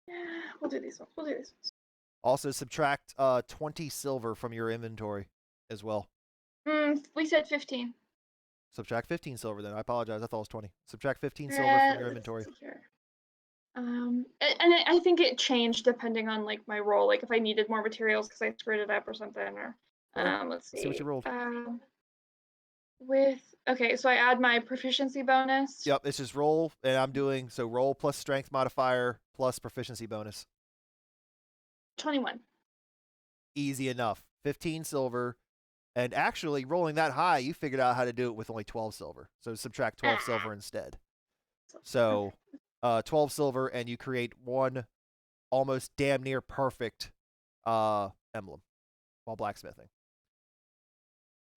Yeah, we'll do these ones. We'll do these ones. Also subtract 20 silver from your inventory as well. We said 15. Subtract 15 silver then. I apologize. I thought it was 20. Subtract 15 silver from your Let's inventory. see here. And I think it changed depending on like my role, like if I needed more materials because I screwed it up or something, or let's see. See what you rolled. Okay, so I add my proficiency bonus. Yep, it's just roll, and I'm doing so roll plus strength modifier plus proficiency bonus. 21. Easy enough. 15 silver. And actually, rolling that high, you figured out how to do it with only 12 silver. So subtract 12 silver instead. So 12 silver, and you create one almost damn near perfect emblem while blacksmithing.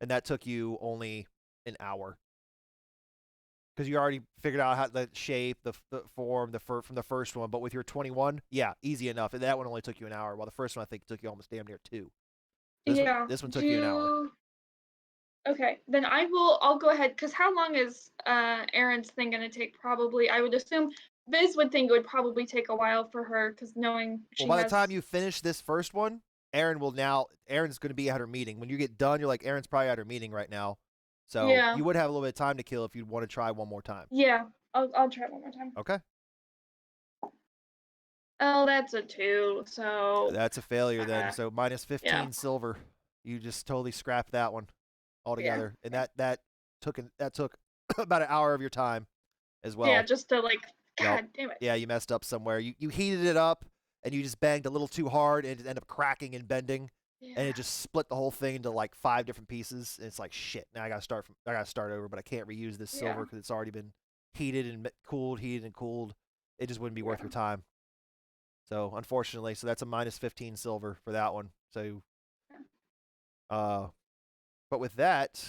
And that took you only an hour. Because you already figured out how the shape, the form, from the first one. But with your 21, yeah, easy enough. And that one only took you an hour, while the first one I think took you almost damn near 2. This one took you an hour. Okay, then I'll go ahead, because how long is Erin's thing gonna take? Probably, I would assume Viz would think it would probably take a while for her, because knowing she Well, by has... the time you finish this first one, Erin's going to be at her meeting. When you get done, you're like, Erin's probably at her meeting right now. So Yeah. you would have a little bit of time to kill if you'd want to try one more time. Yeah, I'll try one more time. Okay. Oh, that's a 2, so... That's a failure then. So minus 15 yeah. silver. You just totally scrapped that one altogether. Yeah. And that took about an hour of your time as well. Yeah, just to like, Yep. God damn it. Yeah, you messed up somewhere. You heated it up and you just banged a little too hard and it ended up cracking and bending. Yeah. And it just split the whole thing into like 5 different pieces. And it's like, shit, now I gotta start over, but I can't reuse this silver because it's already been heated and cooled. It just wouldn't be worth your time. So unfortunately, that's a minus 15 silver for that one. So but with that,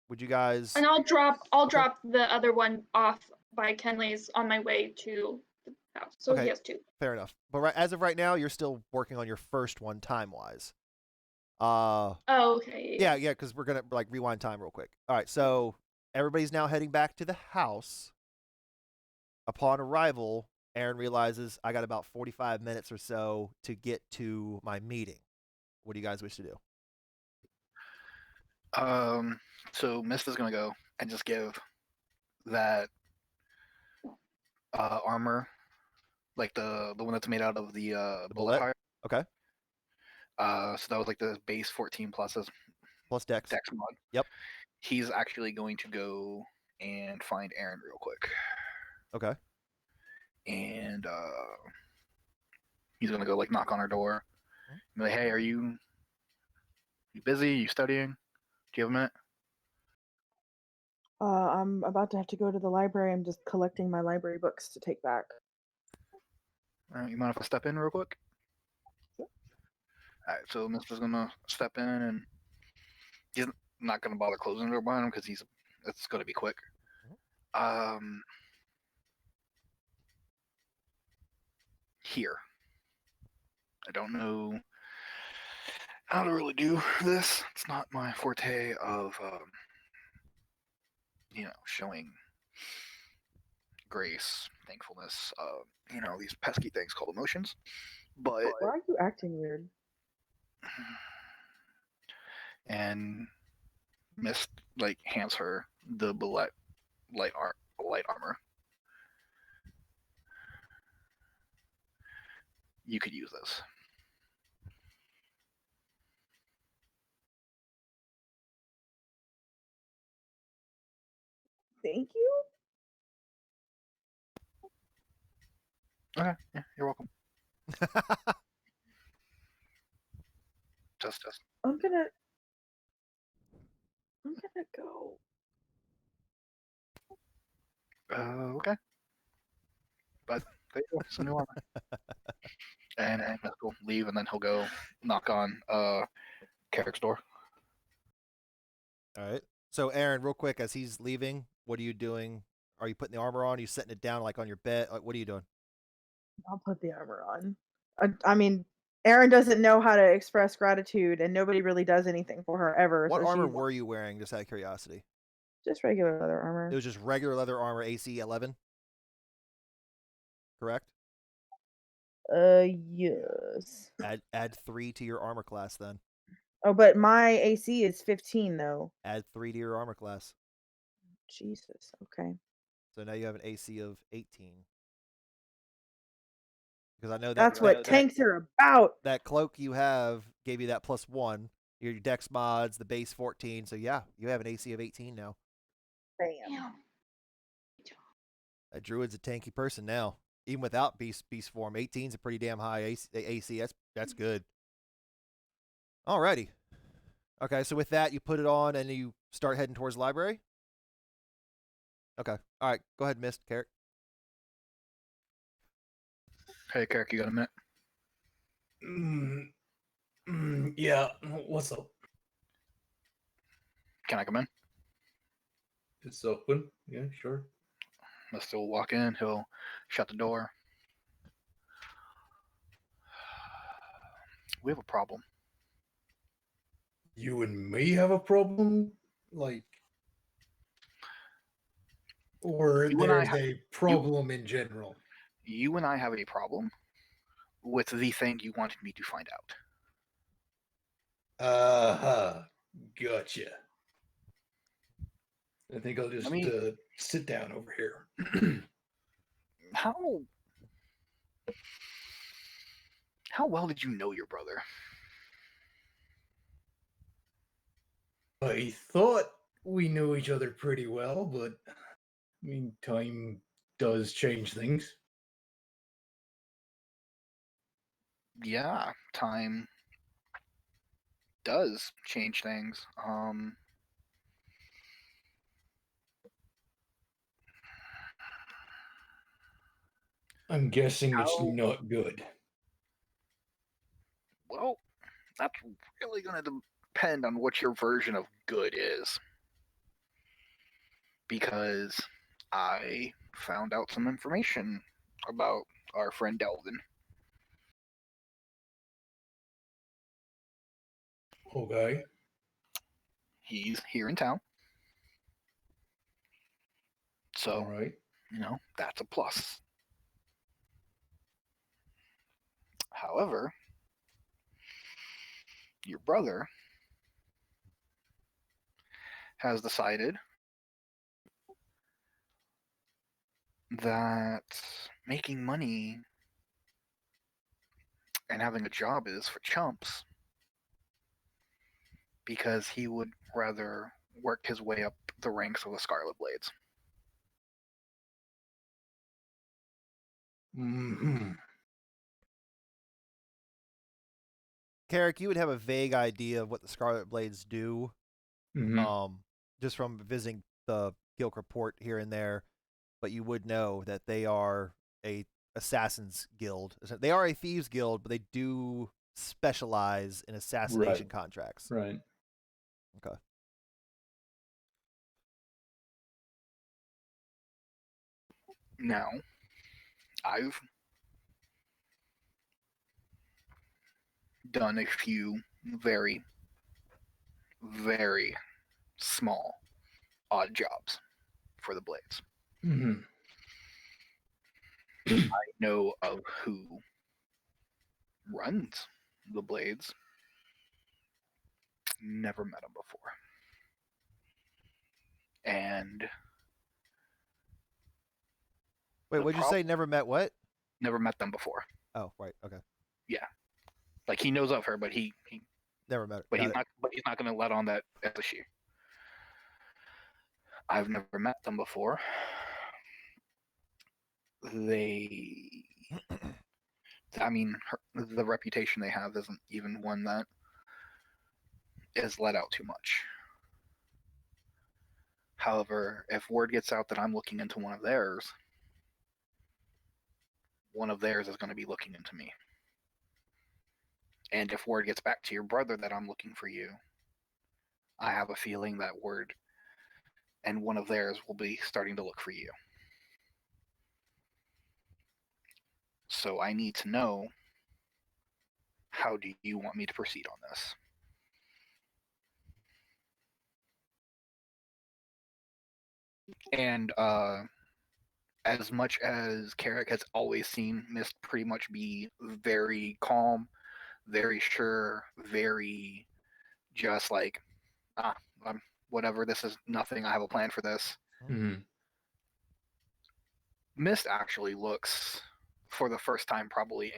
would you guys... And I'll drop the other one off by Kenley's on my way to the house. So Okay. he has 2. Fair enough. But as of right now, you're still working on your first one time-wise. Oh, okay. Yeah, because we're gonna like rewind time real quick. All right, so everybody's now heading back to the house. Upon arrival, Erin realizes I got about 45 minutes or so to get to my meeting. What do you guys wish to do? So Mista's gonna go and just give that armor, like the one that's made out of the bullet fire. Okay. So that was like the base 14 pluses Plus Dex. Dex mod. Yep. He's actually going to go and find Erin real quick. Okay. And he's gonna go like knock on her door. Be like, hey, are you busy? You studying? Do you have a minute? I'm about to have to go to the library. I'm just collecting my library books to take back. All right, you mind if I step in real quick? Sure. All right, so Mister's gonna step in, and he's not gonna bother closing the door behind him because it's gonna be quick. Here. I don't know how to really do this. It's not my forte of showing grace, thankfulness, these pesky things called emotions. But Why are you acting weird? and Mist hands her the light armor. You could use this. Thank you. Okay, yeah, you're welcome. Just. I'm gonna go. Okay. But there you go, some new armor. And he'll leave, and then he'll go knock on Carrick's door. All right. So Aaron, real quick, as he's leaving, what are you doing? Are you putting the armor on? Are you setting it down like on your bed? What are you doing? I'll put the armor on. I mean, Erin doesn't know how to express gratitude, and nobody really does anything for her ever. What so armor she were you wearing, just out of curiosity? just regular leather It armor. was just regular leather armor, AC 11. Correct. Yes. Add 3 to your armor class then. Oh, but my AC is 15 though. Add 3 to your armor class. Jesus. Okay. So now you have an AC of 18. Because I know That's what that tanks are about. that cloak you have gave you that +1. Your dex mods, the base 14. So yeah, you have an AC of 18 now. Bam. Damn. That druid's a tanky person now. Even without beast form, 18 is a pretty damn high AC. That's good. Alrighty. Okay, so with that, you put it on and you start heading towards the library. Okay. All right. Go ahead, Mist, Carrick. Hey, Carrick, you got a minute? Yeah. What's up? Can I come in? It's open. Yeah, sure. Must will walk in. He'll shut the door. We have a problem. You and me have a problem, like, or You and I there's a problem in general. You and I have a problem with the thing you wanted me to find out. Gotcha. I think I'll just sit down over here. How well did you know your brother? I thought we knew each other pretty well, but I mean, time does change things. Yeah, time does change things. I'm guessing it's not good. Well, that's really going to depend on what your version of good is. Because I found out some information about our friend Delvin. Okay. He's here in town. So, all right. That's a plus. However, your brother has decided that making money and having a job is for chumps, because he would rather work his way up the ranks of the Scarlet Blades. Mm-hmm. Carrick, you would have a vague idea of what the Scarlet Blades do, Mm-hmm. just from visiting the Guild report here and there, but you would know that they are a assassins guild. They are a thieves guild, but they do specialize in assassination contracts. Right. Okay. Now, I've done a few very, very small odd jobs for the Blades. Mm-hmm. I know of who runs the Blades. Never met him before. And Wait, what'd you say? Never met what? Never met them before. Oh, right. Okay. Yeah. Like, he knows of her, but he never met her. But he's not going to let on that as a she. I've never met them before. they, I mean, the reputation they have isn't even one that is let out too much. However, if word gets out that I'm looking into one of theirs is going to be looking into me. And if word gets back to your brother that I'm looking for you, I have a feeling that word and one of theirs will be starting to look for you. So I need to know, how do you want me to proceed on this? And as much as Carrick has always seen Mist pretty much be very calm, very sure, very just like, whatever, this is nothing, I have a plan for this. Mhm. Mist actually looks, for the first time probably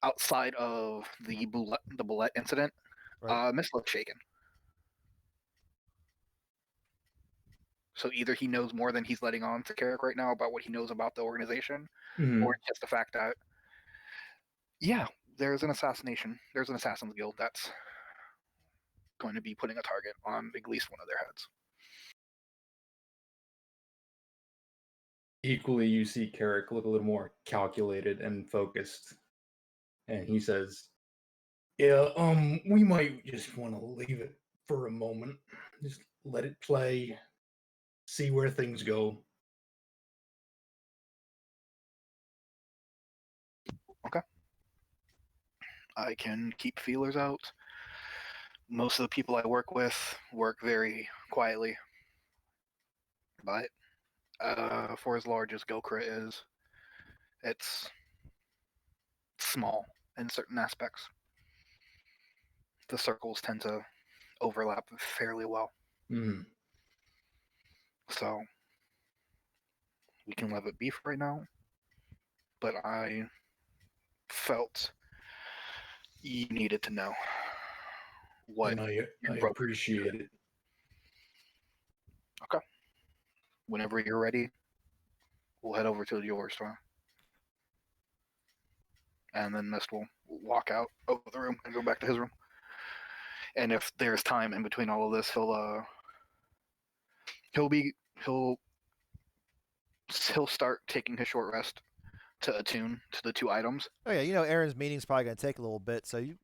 outside of the bullet incident, Right. Mist looks shaken. So either he knows more than he's letting on to Carrick right now about what he knows about the organization, Mhm. or it's just the fact that, yeah, there's an assassin's guild that's going to be putting a target on at least one of their heads. Equally, you see Carrick look a little more calculated and focused, and he says, "Yeah, we might just want to leave it for a moment. Just let it play, see where things go." Okay. I can keep feelers out. Most of the people I work with work very quietly, but for as large as Gokra is, it's small in certain aspects. The circles tend to overlap fairly well. Mhm. So we can let it be for right now. But I felt you needed to know what And I your brother is appreciate doing. it. Okay. Whenever you're ready, we'll head over to the jewelry store. And then Mist will walk out of the room and go back to his room. And if there's time in between all of this, he'll start taking his short rest to attune to the two items. Oh yeah, Aaron's meeting's probably gonna take a little bit, so you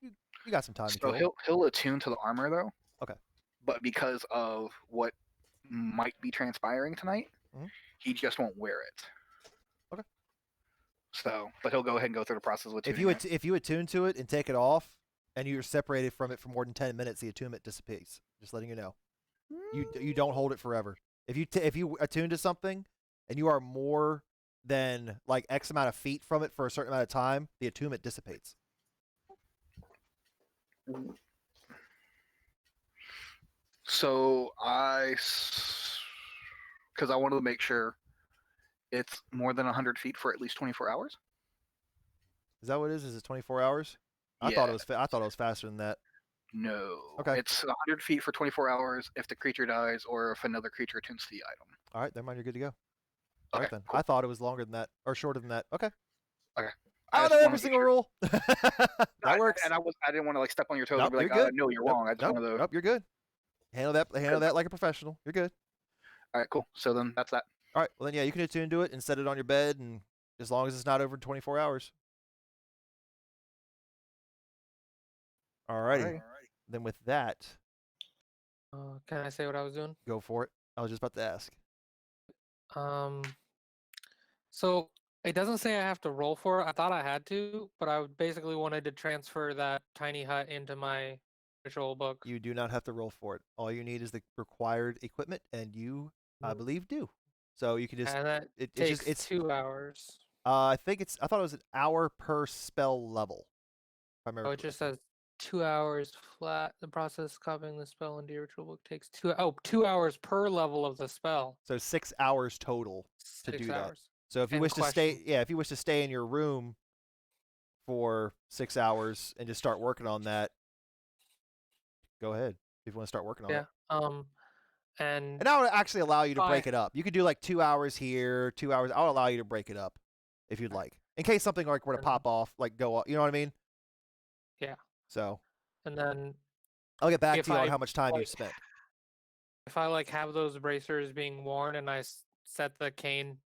got some time to So kill. he'll attune to the armor though. Okay. But because of what might be transpiring tonight, he just won't wear it. Okay. So, but he'll go ahead and go through the process with If tuning you if you attune to it and take it off, and you're separated from it for more than 10 minutes, the attunement dissipates. Just letting you know. You don't hold it forever. If you attune to something, and you are more than like X amount of feet from it for a certain amount of time, the attunement dissipates. So because I wanted to make sure it's more than 100 feet for at least 24 hours. Is that what it is? Is it 24 hours? I Yeah. thought it was. I thought it was faster than that. No. Okay. It's 100 feet for 24 hours if the creature dies or if another creature attunes to the item. All right, never mind. You're good to go. Okay. All right then. Cool. I thought it was longer than that or shorter than that. Okay. Okay. I don't just know wanted every to single sure. rule. That works. And I didn't want to like step on your toes Nope, and be like, you're good. no, you're wrong. I just wanted to. Nope, you're good. Handle that like a professional. You're good. All right, cool. So then that's that. All right. Well then, yeah, you can attune to it and set it on your bed, and as long as it's not over 24 hours. Alrighty. Alrighty. Then with that, Can I say what I was doing? go for it. I was just about to ask. So it doesn't say I have to roll for it. I thought I had to, but I basically wanted to transfer that tiny hut into my ritual book. You do not have to roll for it. All you need is the required equipment, and you, I believe, do. So you can just. And that It's takes 2 hours. I thought it was an hour per spell level. If I remember. Oh, it just says 2 hours flat. The process copying the spell into your ritual book takes 2 hours per level of the spell. So 6 hours total to 6 do hours. that. So if you And wish to question. if you wish to stay in your room for 6 hours and just start working on that, go ahead. If you want to start working on it. Yeah. And And I would actually allow you to Bye. break it up. You could do like 2 hours here, 2 hours. I'll allow you to break it up if you'd like, in case something like were to And- pop off, like go off. You know what I mean? Yeah. So and then I'll get back if to you on I, how much time you've like, spent. if I like have those bracers being worn and I set the cane,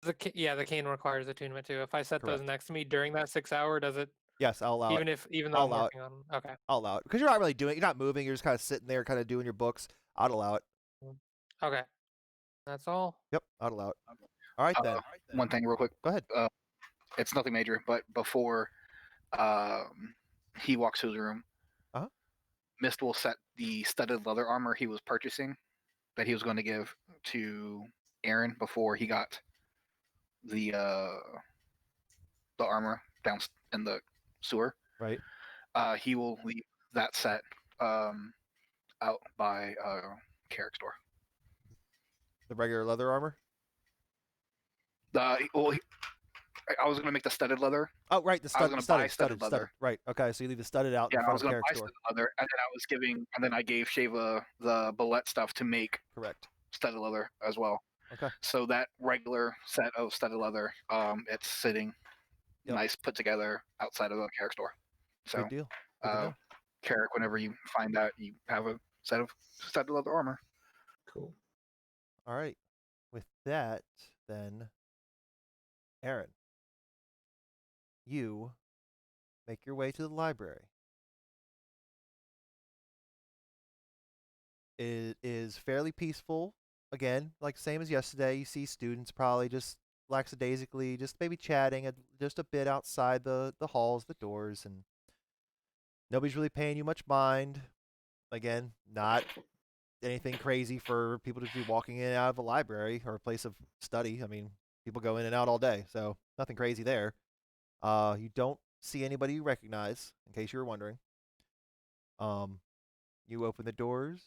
the cane requires attunement too. If I set those Correct. next to me during that 6 hour, does it Yes, I'll allow it. even though I'll I'm allow it. working on them? Okay. I'll allow it because you're not really doing. You're not moving. You're just kind of sitting there, kind of doing your books. I'd allow it. Okay. That's all. Yep, I'd allow it. All right then. One thing, real quick. Go ahead. It's nothing major, but before he walks through the room, Uh-huh. Mist will set the studded leather armor he was purchasing that he was going to give to Aaron before he got the armor down in the sewer. Right. He will leave that set out by Carrick's door. The regular leather armor. I was going to make the studded leather. Oh, right. The I was gonna buy studded studded. leather. Right. Okay. So you leave the studded out Yeah, in I front was of going to buy Carrick's door. studded leather, and then I gave Shava the bullet stuff to make Correct. studded leather as well. Okay. So that regular set of studded leather, it's sitting nice, put together outside of the Carrick's door. So, Good deal. Good to know. Carrick, whenever you find that, you have a set of studded leather armor. Cool. All right. With that, then, Aaron, you make your way to the library. It is fairly peaceful. Again, like same as yesterday. You see students probably just lackadaisically, just maybe chatting just a bit outside the halls, the doors, and nobody's really paying you much mind. Again, not anything crazy for people to be walking in and out of a library or a place of study. I mean, people go in and out all day, so nothing crazy there. You don't see anybody you recognize, in case you were wondering. You open the doors.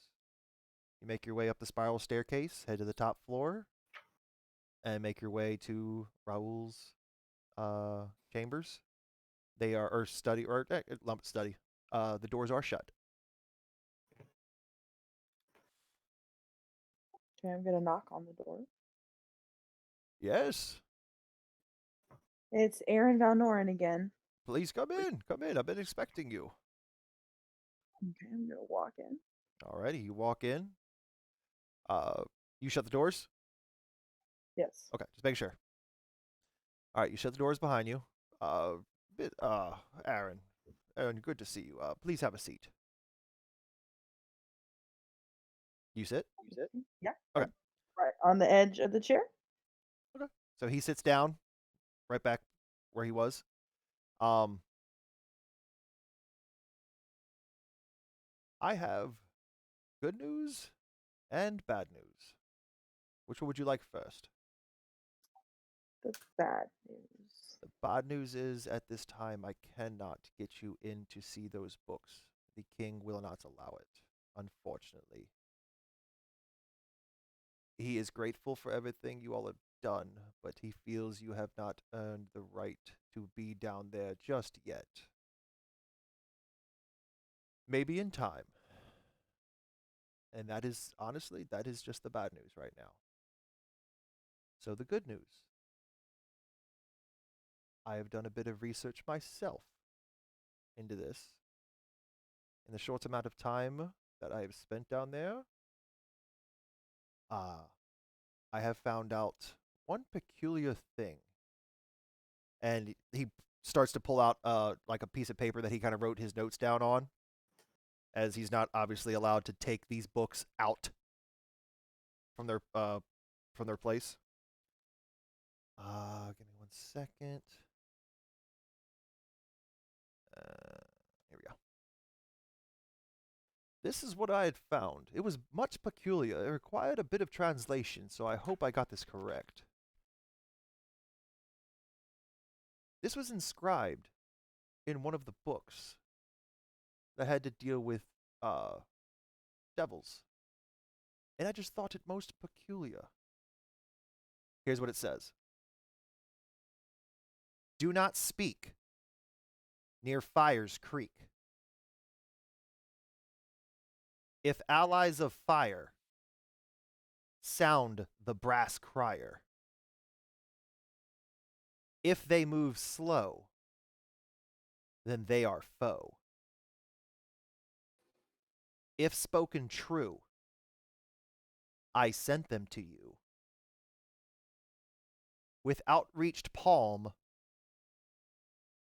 You make your way up the spiral staircase, head to the top floor, and make your way to Raoul's chambers. They are, or study, or lump study. The doors are shut. Okay, I'm gonna knock on the door. Yes. It's Aaron Van Noren again. Please come in. Come in. I've been expecting you. Okay, I'm gonna walk in. Alrighty, you walk in. You shut the doors? Yes. Okay, just make sure. Alright, you shut the doors behind you. Aaron. Aaron, good to see you. Please have a seat. You sit? Yeah. Okay. Right on the edge of the chair. So he sits down, right back where he was. I have good news and bad news. Which one would you like first? The bad news. The bad news is, at this time, I cannot get you in to see those books. The king will not allow it, unfortunately. He is grateful for everything you all have done, but he feels you have not earned the right to be down there just yet. Maybe in time. And that is, honestly, that is just the bad news right now. So the good news. I have done a bit of research myself into this. In the short amount of time that I have spent down there, I have found out one peculiar thing. And he starts to pull out like a piece of paper that he kind of wrote his notes down on, as he's not obviously allowed to take these books out from their place. Give me 1 second. Here we go. This is what I had found. It was much peculiar. It required a bit of translation, so I hope I got this correct. This was inscribed in one of the books that had to deal with devils. And I just thought it most peculiar. Here's what it says. Do not speak near Fire's Creek. If allies of fire sound the brass crier. If they move slow, then they are foe. If spoken true, I sent them to you. With outreached palm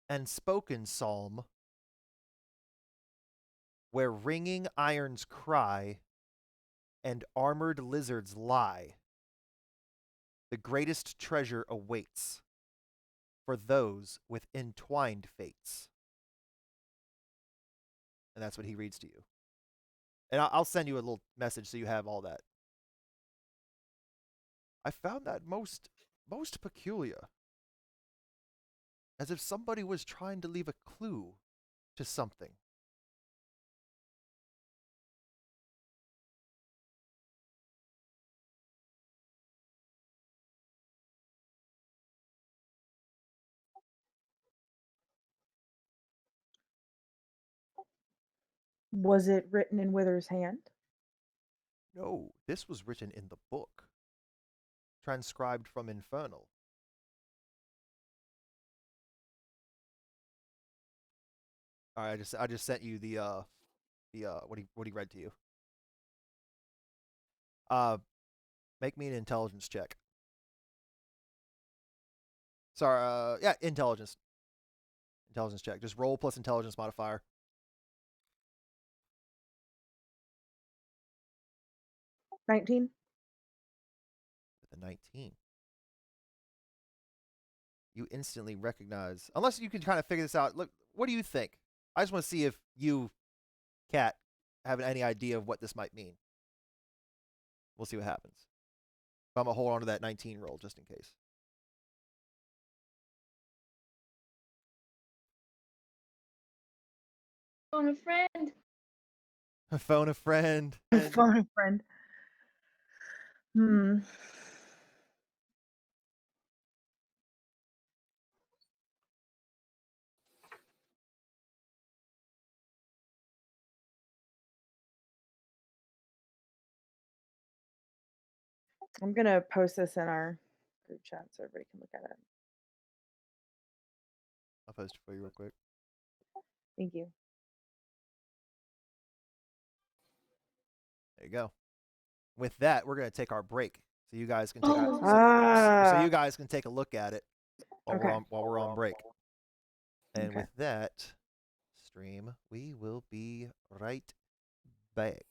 and spoken psalm, where ringing irons cry and armored lizards lie, the greatest treasure awaits for those with entwined fates. And that's what he reads to you. And I'll send you a little message so you have all that. I found that most peculiar. As if somebody was trying to leave a clue to something. Was it written in Wither's hand? No, this was written in the book. Transcribed from Infernal. All right, I just sent you the what he read to you. Make me an intelligence check. Sorry, yeah, intelligence. Intelligence check. Just roll plus intelligence modifier. 19. With a 19. You instantly recognize, unless you can kind of figure this out. Look, what do you think? I just want to see if you, Kat, have any idea of what this might mean. We'll see what happens. But I'm going to hold on to that 19 roll just in case. Phone a friend. Phone a friend. Phone a friend. Hmm. I'm gonna post this in our group chat so everybody can look at it. I'll post it for you real quick. Thank you. There you go. With that, we're going to take our break, so you guys can take Oh. so you guys can take a look at it while Okay. we're on break. And Okay. with that stream, we will be right back.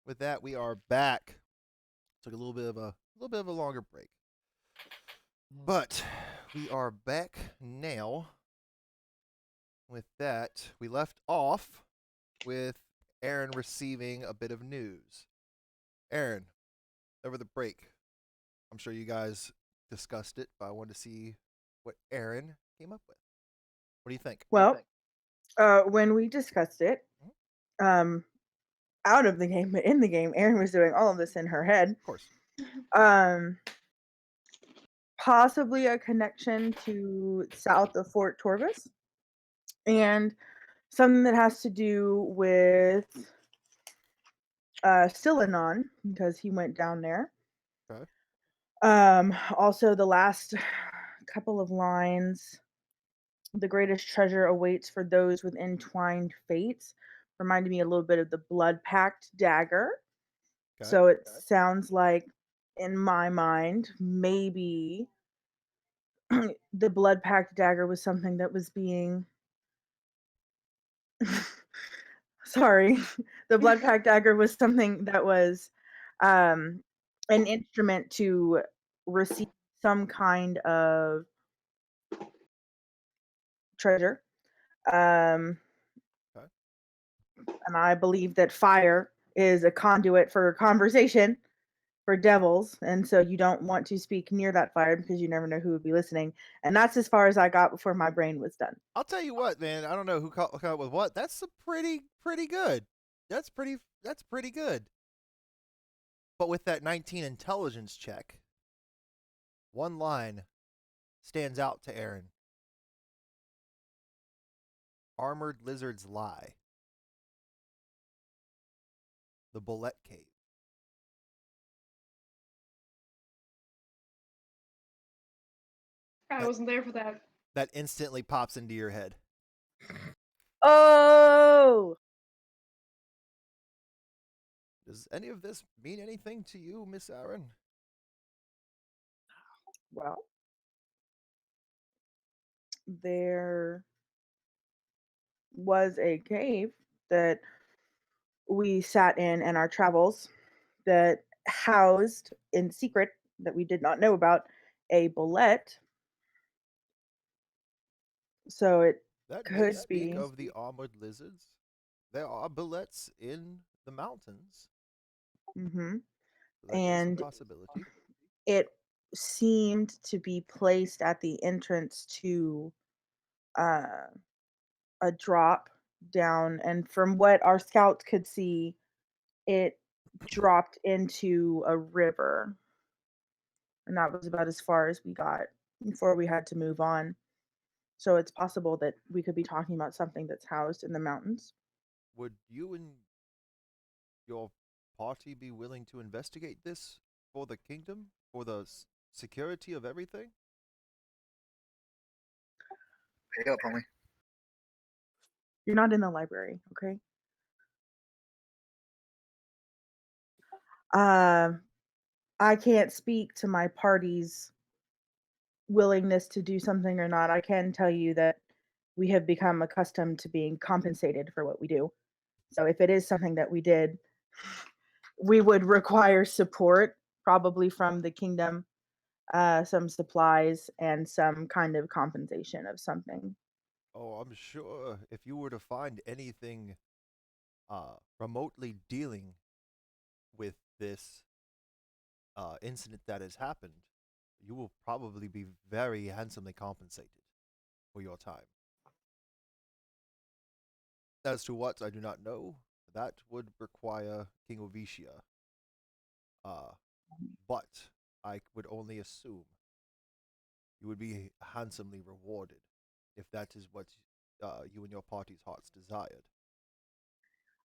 With that, we are back. Took a little bit of a longer break, but we are back now. With that, we left off with Aaron receiving a bit of news. Aaron, over the break, I'm sure you guys discussed it, but I wanted to see what Aaron came up with. What do you think? Well, when we discussed it, um, out of the game, but in the game, Erin was doing all of this in her head. Of course. Um, possibly a connection to south of Fort Torvis, and something that has to do with Silanon, because he went down there. Okay. Also, the last couple of lines, the greatest treasure awaits for those with entwined fates, reminded me a little bit of the blood pact dagger. Okay. So it sounds like, in my mind, maybe the blood pact dagger was something that was being sorry, the blood pact dagger was something that was an instrument to receive some kind of treasure. Um, Okay. and I believe that fire is a conduit for conversation for devils, and so you don't want to speak near that fire because you never know who would be listening. And that's as far as I got before my brain was done. I'll tell you what, man. I don't know who came up with what. That's pretty good. That's pretty good. But with that 19 intelligence check, one line stands out to Aaron. Armored lizards lie. The Bullet Cave. I wasn't there for that. That instantly pops into your head. Oh, Does any of this mean anything to you, Miss Aaron? well, there was a cave that we sat in our travels that housed in secret that we did not know about a bullet. So it That could makes speak be. of the armored lizards. There are bullets in the mountains. Mm-hmm. So that is a And possibility. it seemed to be placed at the entrance to uh, a drop down. And from what our scouts could see, it dropped into a river. And that was about as far as we got before we had to move on. So it's possible that we could be talking about something that's housed in the mountains. Would you and your party be willing to investigate this for the kingdom? For the security of everything? Pay up, homie. You're not in the library, okay? I can't speak to my party's willingness to do something or not. I can tell you that we have become accustomed to being compensated for what we do. So if it is something that we did, we would require support, probably from the kingdom, some supplies, and some kind of compensation of something. Oh, I'm sure if you were to find anything remotely dealing with this incident that has happened, you will probably be very handsomely compensated for your time. As to what, I do not know. That would require King Ovicia. But I would only assume you would be handsomely rewarded if that is what you and your party's hearts desired.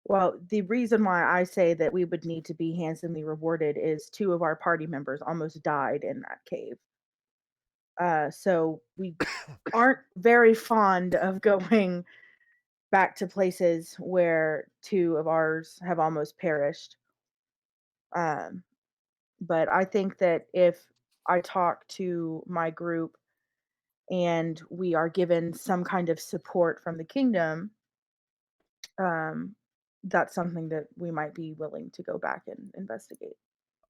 Well, the reason why I say that we would need to be handsomely rewarded is two of our party members almost died in that cave. So we aren't very fond of going back to places where two of ours have almost perished. Um, but I think that if I talk to my group and we are given some kind of support from the kingdom, that's something that we might be willing to go back and investigate.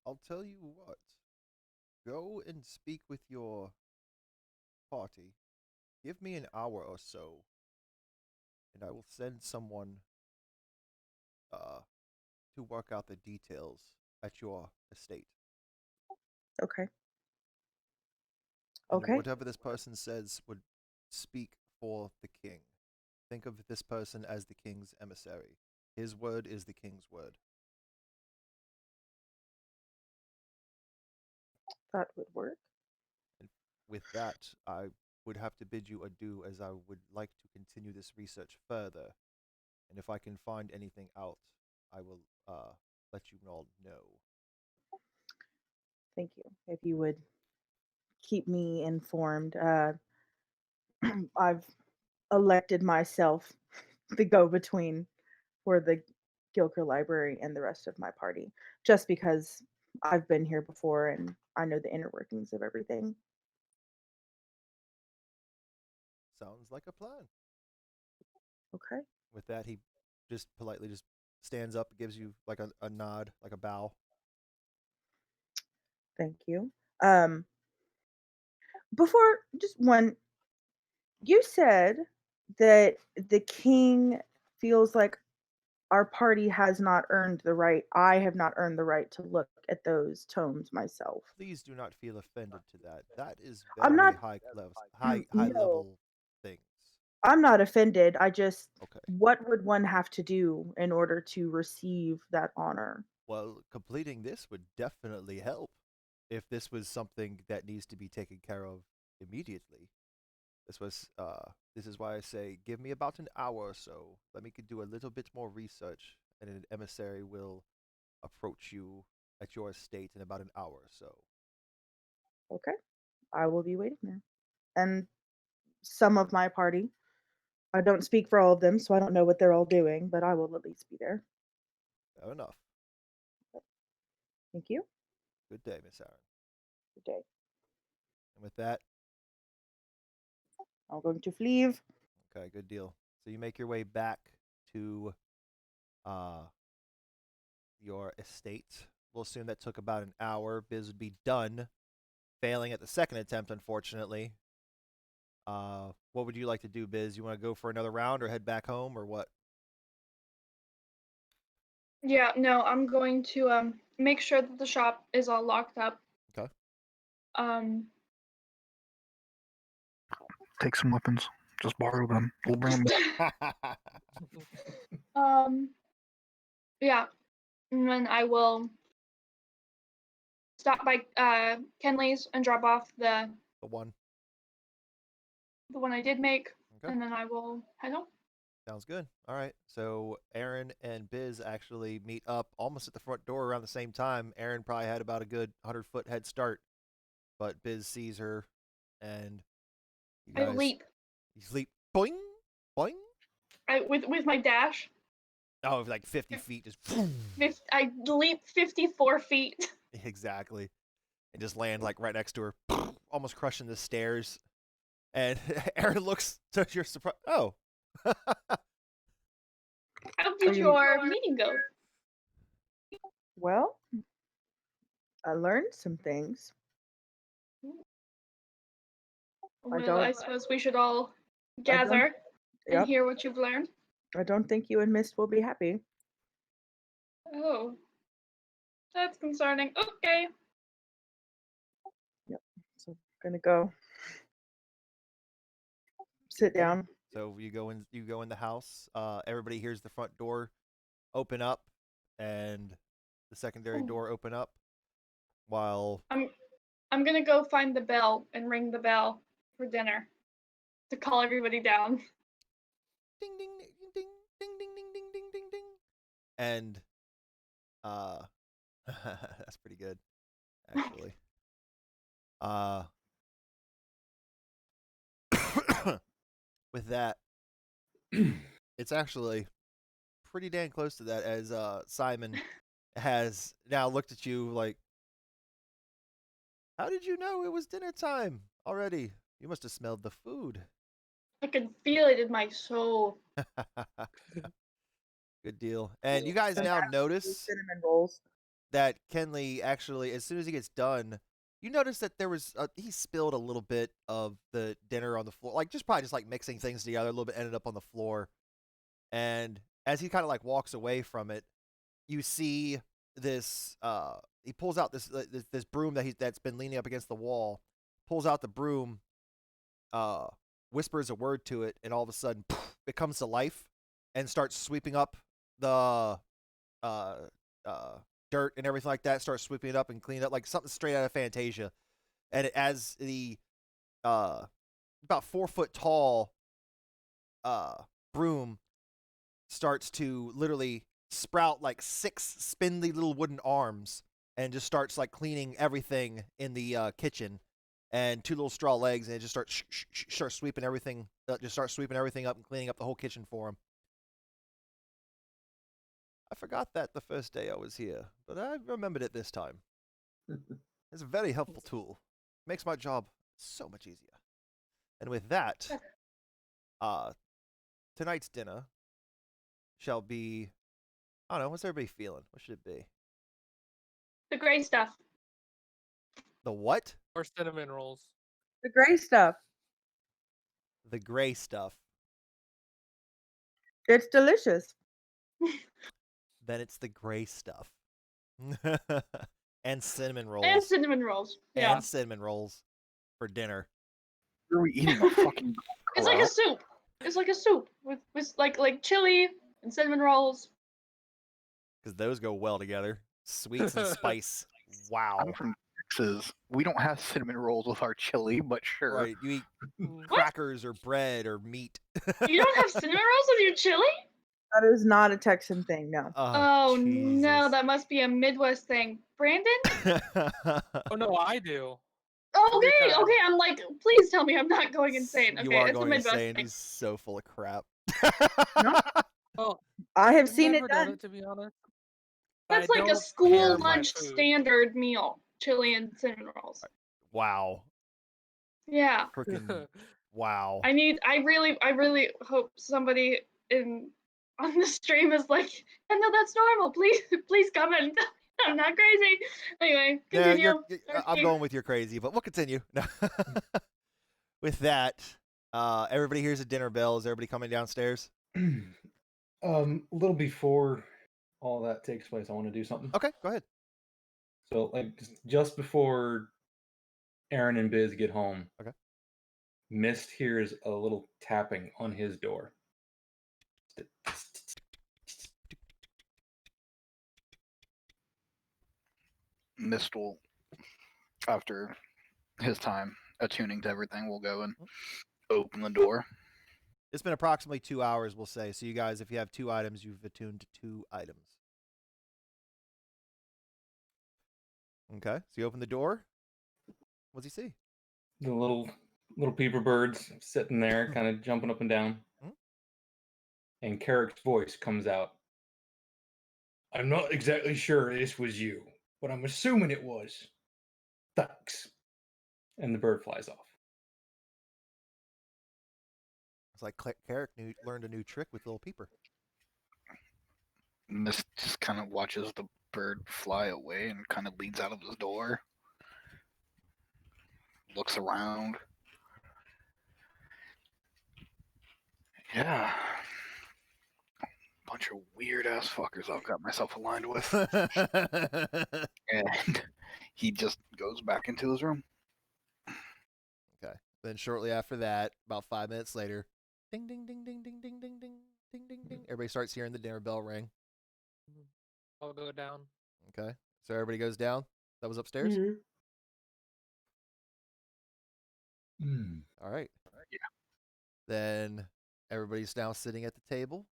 I'll tell you what. Go and speak with your party. Give me an hour or so, and I will send someone to work out the details at your estate. Okay. And Okay. whatever this person says would speak for the king. Think of this person as the king's emissary. His word is the king's word. That would work. And with that, I would have to bid you adieu, as I would like to continue this research further. And if I can find anything out, I will let you all know. Thank you. If you would keep me informed. I've elected myself the go-between for the Gilker Library and the rest of my party, just because I've been here before and I know the inner workings of everything. Sounds like a plan. Okay. With that, he just politely just stands up, gives you like a nod, like a bow. Thank you. Before just one, you said that the king feels like our party has not earned the right. I have not earned the right to look at those tomes myself. Please do not feel offended to that. That is I'm very not. high No, level things. I'm not offended. I just, Okay. what would one have to do in order to receive that honor? Well, completing this would definitely help if this was something that needs to be taken care of immediately. This is why I say give me about an hour or so. Let me do a little bit more research, and an emissary will approach you at your estate in about an hour or so. Okay, I will be waiting there. And some of my party, I don't speak for all of them, so I don't know what they're all doing, but I will at least be there. Fair enough. Thank you. Good day, Miss Aaron. Good day. And with that, I'm going to leave. okay, good deal. So you make your way back to your estate. We'll assume that took about an hour. Biz would be done, failing at the second attempt, unfortunately. What would you like to do, Biz? You want to go for another round or head back home or what? Yeah, no, I'm going to make sure that the shop is all locked up. Okay. Um Take some weapons. Just borrow them. We'll bring them back. um yeah, and then I will stop by Kenley's and drop off the The one. one I did make, Okay. and then I will head home. Sounds good. All right. So Aaron and Biz actually meet up almost at the front door around the same time. Aaron probably had about a good 100-foot head start, but Biz sees her, and you I guys. leap. You leap. Boing, boing. With my dash. Oh, like 50 feet, just. I leap 54 feet. Exactly, and just land like right next to her, almost crushing the stairs. And Aaron looks to your surprise. Oh. How did your meeting go? Well, I learned some things. Well, I suppose we should all gather and Yep. hear what you've learned. I don't think you and Mist will be happy. Oh, that's concerning. Okay. Yep. So I'm gonna go sit down. So you go in the house. Everybody hears the front door open up and the secondary door open up while I'm gonna go find the bell and ring the bell for dinner to call everybody down. ding ding ding ding ding ding ding ding ding ding ding. And that's pretty good, actually. With that, it's actually pretty damn close to that, as Simon has now looked at you like, how did you know it was dinner time already? You must have smelled the food. I could feel it in my soul. Good deal. And you Cool. guys So now that's the notice cinnamon rolls. that Kenley actually, as soon as he gets done, you notice that there was he spilled a little bit of the dinner on the floor, like just probably just like mixing things together. A little bit ended up on the floor, and as he kind of like walks away from it, you see this. He pulls out this broom that's been leaning up against the wall. Pulls out the broom, whispers a word to it, and all of a sudden, it comes to life and starts sweeping up the uh, dirt and everything like that. Starts sweeping it up and cleaning it up like something straight out of Fantasia. And as the about 4 foot tall broom starts to literally sprout like 6 spindly little wooden arms and just starts like cleaning everything in the kitchen, and 2 little straw legs, and it just starts sweeping everything, just starts sweeping everything up and cleaning up the whole kitchen for him. I forgot that the first day I was here, but I remembered it this time. It's a very helpful tool. Makes my job so much easier. And with that, tonight's dinner shall be, I don't know, what's everybody feeling? What should it be? The gray stuff. The what? Or cinnamon rolls. The gray stuff. The gray stuff. It's delicious. Then it's the gray stuff. And cinnamon rolls. And cinnamon rolls. Yeah. And cinnamon rolls for dinner. Are we eating a fucking It's like a soup. It's like a soup with like chili and cinnamon rolls. Because those go well together. Sweets and spice. Wow. I'm from Texas. We don't have cinnamon rolls with our chili, but sure. Right. You eat Mm. crackers or bread or meat. You don't have cinnamon rolls with your chili? That is not a Texan thing, no. Oh no, Jesus. that must be a Midwest thing. Brandon? Oh no, I do. Okay, Every time. okay. I'm like, please tell me I'm not going insane. You Okay, are it's a going Midwest insane. thing. He's so full of crap. No. Well, I have I've seen it never done done. it, to be honest. That's I like a don't school pair my lunch food. standard meal. Chili and cinnamon rolls. Wow. Yeah. Freaking wow. I really hope somebody on the stream is like, yeah, no, that's normal. Please comment. I'm not crazy. Anyway, Yeah, continue. I'm going with you're crazy, but we'll continue. With that, everybody hears a dinner bell. Is everybody coming downstairs? A little before all that takes place, I want to do something. Okay, go ahead. So, like, just before Aaron and Biz get home, Okay. Mist hears a little tapping on his door. Mist will, after his time attuning to everything, will go and open the door. It's been approximately 2 hours, we'll say. So you guys, if you have 2 items, you've attuned to 2 items. Okay, so you open the door. What's he see? The little peeper birds sitting there, kind of jumping up and down. Mhm. And Carrick's voice comes out. I'm not exactly sure this was you, but I'm assuming it was. Thanks. And the bird flies off. It's like Carrick learned a new trick with Little Peeper. Mist just kind of watches the bird fly away and kind of leads out of the door. Looks around. Yeah. Bunch of weird ass fuckers I've got myself aligned with. And he just goes back into his room. Okay. Then shortly after that, about 5 minutes later, ding ding ding ding ding ding ding ding ding ding ding. Everybody starts hearing the dinner bell ring. I'll go down. Okay. So everybody goes down. That was upstairs? All right. Yeah. Then everybody's now sitting at the table.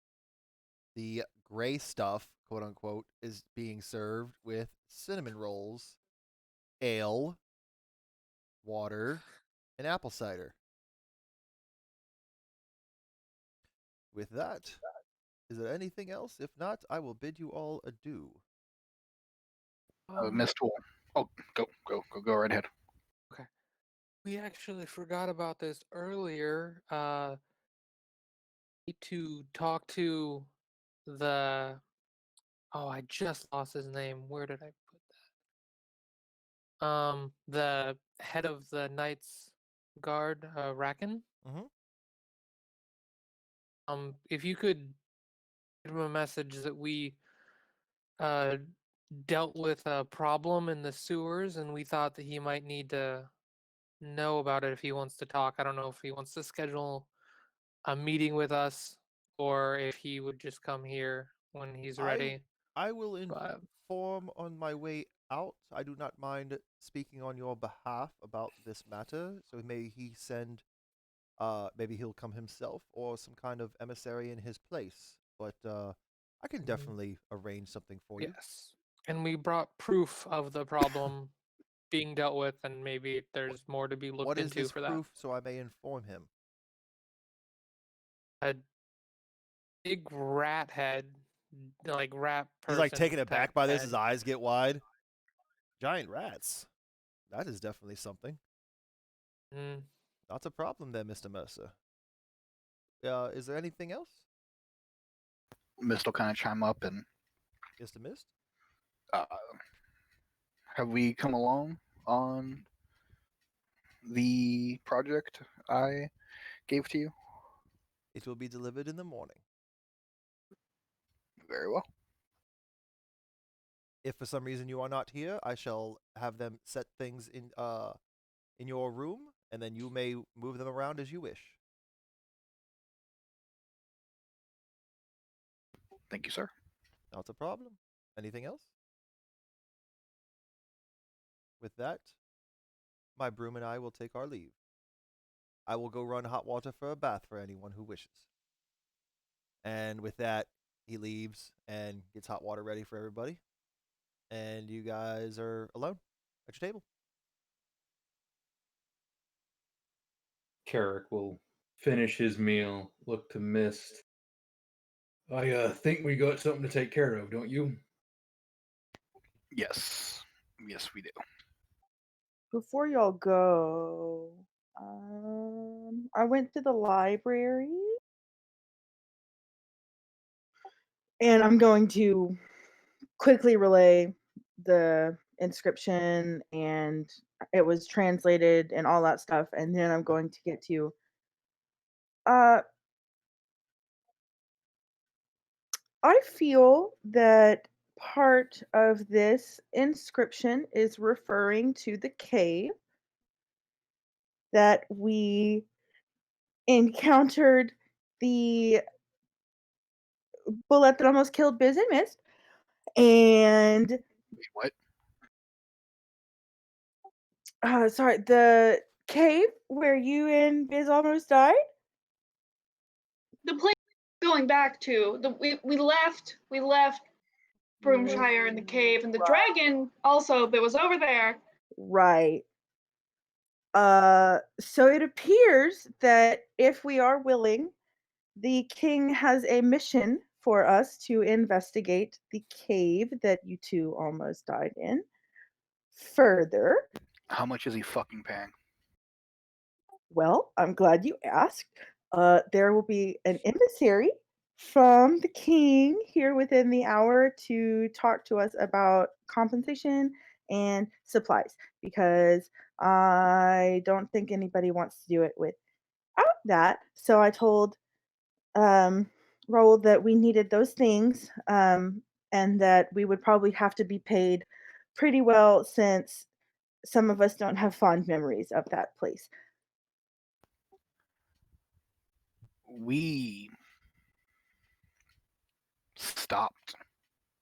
The gray stuff, quote unquote, is being served with cinnamon rolls, ale, water, and apple cider. With that, is there anything else? If not, I will bid you all adieu. Mist will. Oh, go right ahead. We actually forgot about this earlier. Need to talk to the I just lost his name. Where did I put that? The head of the Knights Guard, Racken. Mhm. If you could give him a message that we dealt with a problem in the sewers, and we thought that he might need to know about it if he wants to talk. I don't know if he wants to schedule a meeting with us or if he would just come here when he's ready. I will But inform on my way out. I do not mind speaking on your behalf about this matter. So may he send, maybe he'll come himself or some kind of emissary in his place. But I can definitely arrange something for you. yes. And we brought proof of the problem being dealt with, and maybe there's more to be looked What is into this for that. proof, so I may inform him? A big rat head, like rat person. He's like taken type aback by this. head. His eyes get wide. Giant rats. That is definitely something. Mm, Not a problem there, Mr. Mercer. Is there anything else? Mist will kind of chime up and Mr. Mist? have we come along on the project I gave to you? It will be delivered in the morning. Very well. If for some reason you are not here, I shall have them set things in your room, and then you may move them around as you wish. Thank you, sir. Not a problem. Anything else? With that, my broom and I will take our leave. I will go run hot water for a bath for anyone who wishes. And with that, he leaves and gets hot water ready for everybody. And you guys are alone at your table. Carrick will finish his meal, look to Mist. I think we got something to take care of, don't you? Yes. Yes, we do. Before y'all go, I went to the library and I'm going to quickly relay the inscription, and it was translated and all that stuff, and then I'm going to get to I feel that part of this inscription is referring to the cave that we encountered the bullet that almost killed Biz and Mist. And Wait, what? sorry, the cave where you and Biz almost died? The place going back to we left Broomshire in the cave, and the dragon also that was over there. Right. So it appears that if we are willing, the king has a mission for us to investigate the cave that you two almost died in further. How much is he fucking paying? Well, I'm glad you asked. There will be an emissary from the king here within the hour to talk to us about compensation and supplies, because I don't think anybody wants to do it without that. So I told Raoul that we needed those things, and that we would probably have to be paid pretty well since some of us don't have fond memories of that place. We stopped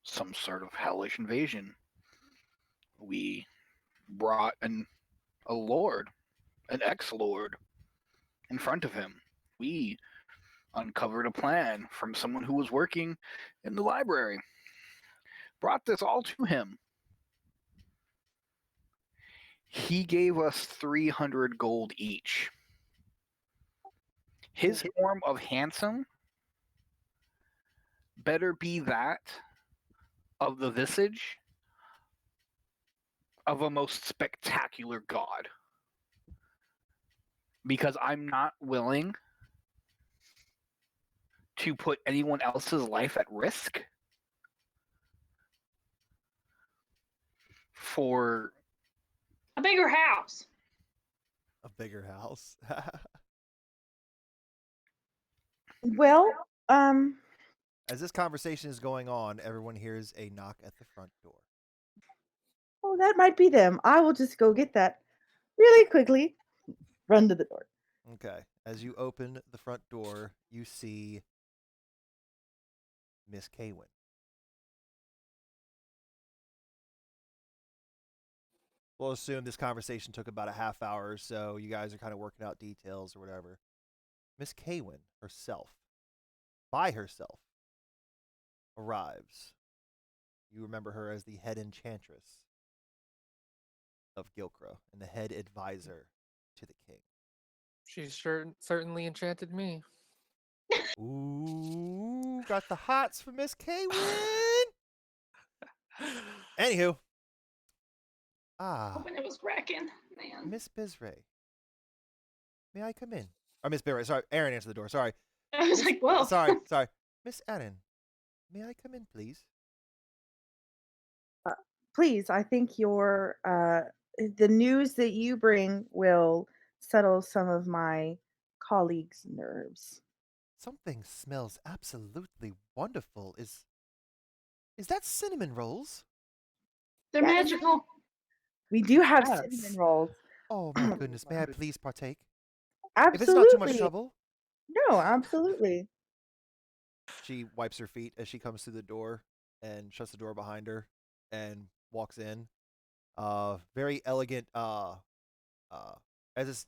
some sort of hellish invasion. We brought a lord, an ex-lord, in front of him. We uncovered a plan from someone who was working in the library. Brought this all to him. He gave us 300 gold each. His form of handsome better be that of the visage of a most spectacular god. Because I'm not willing to put anyone else's life at risk for A bigger house. A bigger house. Well, As this conversation is going on, everyone hears a knock at the front door. oh, that might be them. I will just go get that really quickly. Run to the door. Okay. As you open the front door, you see Miss Kaywin. We'll assume this conversation took about a half hour or so. You guys are kind of working out details or whatever. Miss Kaywin herself, by herself, arrives. You remember her as the head enchantress of Gilcro and the head advisor to the king. She certainly enchanted me. Ooh, got the hots for Miss Kaywin. Anywho. Hoping it was Kraken, man. Miss Bizray. May I come in? Or Miss Bizray, sorry, Aaron answered the door. Sorry. I was like, whoa. Sorry. Miss Aaron, may I come in, please? Please, I think the news that you bring will settle some of my colleagues' nerves. Something smells absolutely wonderful. Is that cinnamon rolls? They're Yes. magical. We do have Yes. cinnamon rolls. Oh my goodness, may I please partake? Absolutely. If it's not too much trouble. No, absolutely. She wipes her feet as she comes through the door and shuts the door behind her and walks in. Very elegant, as it's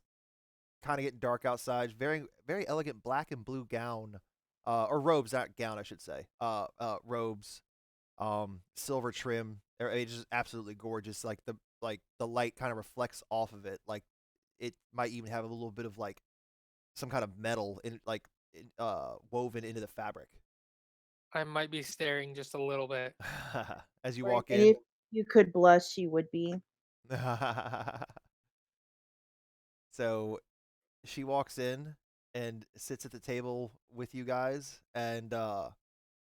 kind of getting dark outside, very, very elegant black and blue gown, or robes, not gown, I should say. Robes, silver trim. It's just absolutely gorgeous. Like the light kind of reflects off of it. Like it might even have a little bit of like some kind of metal woven into the fabric. I might be staring just a little bit. As you Right, walk and in. if you could blush, she would be. So she walks in and sits at the table with you guys and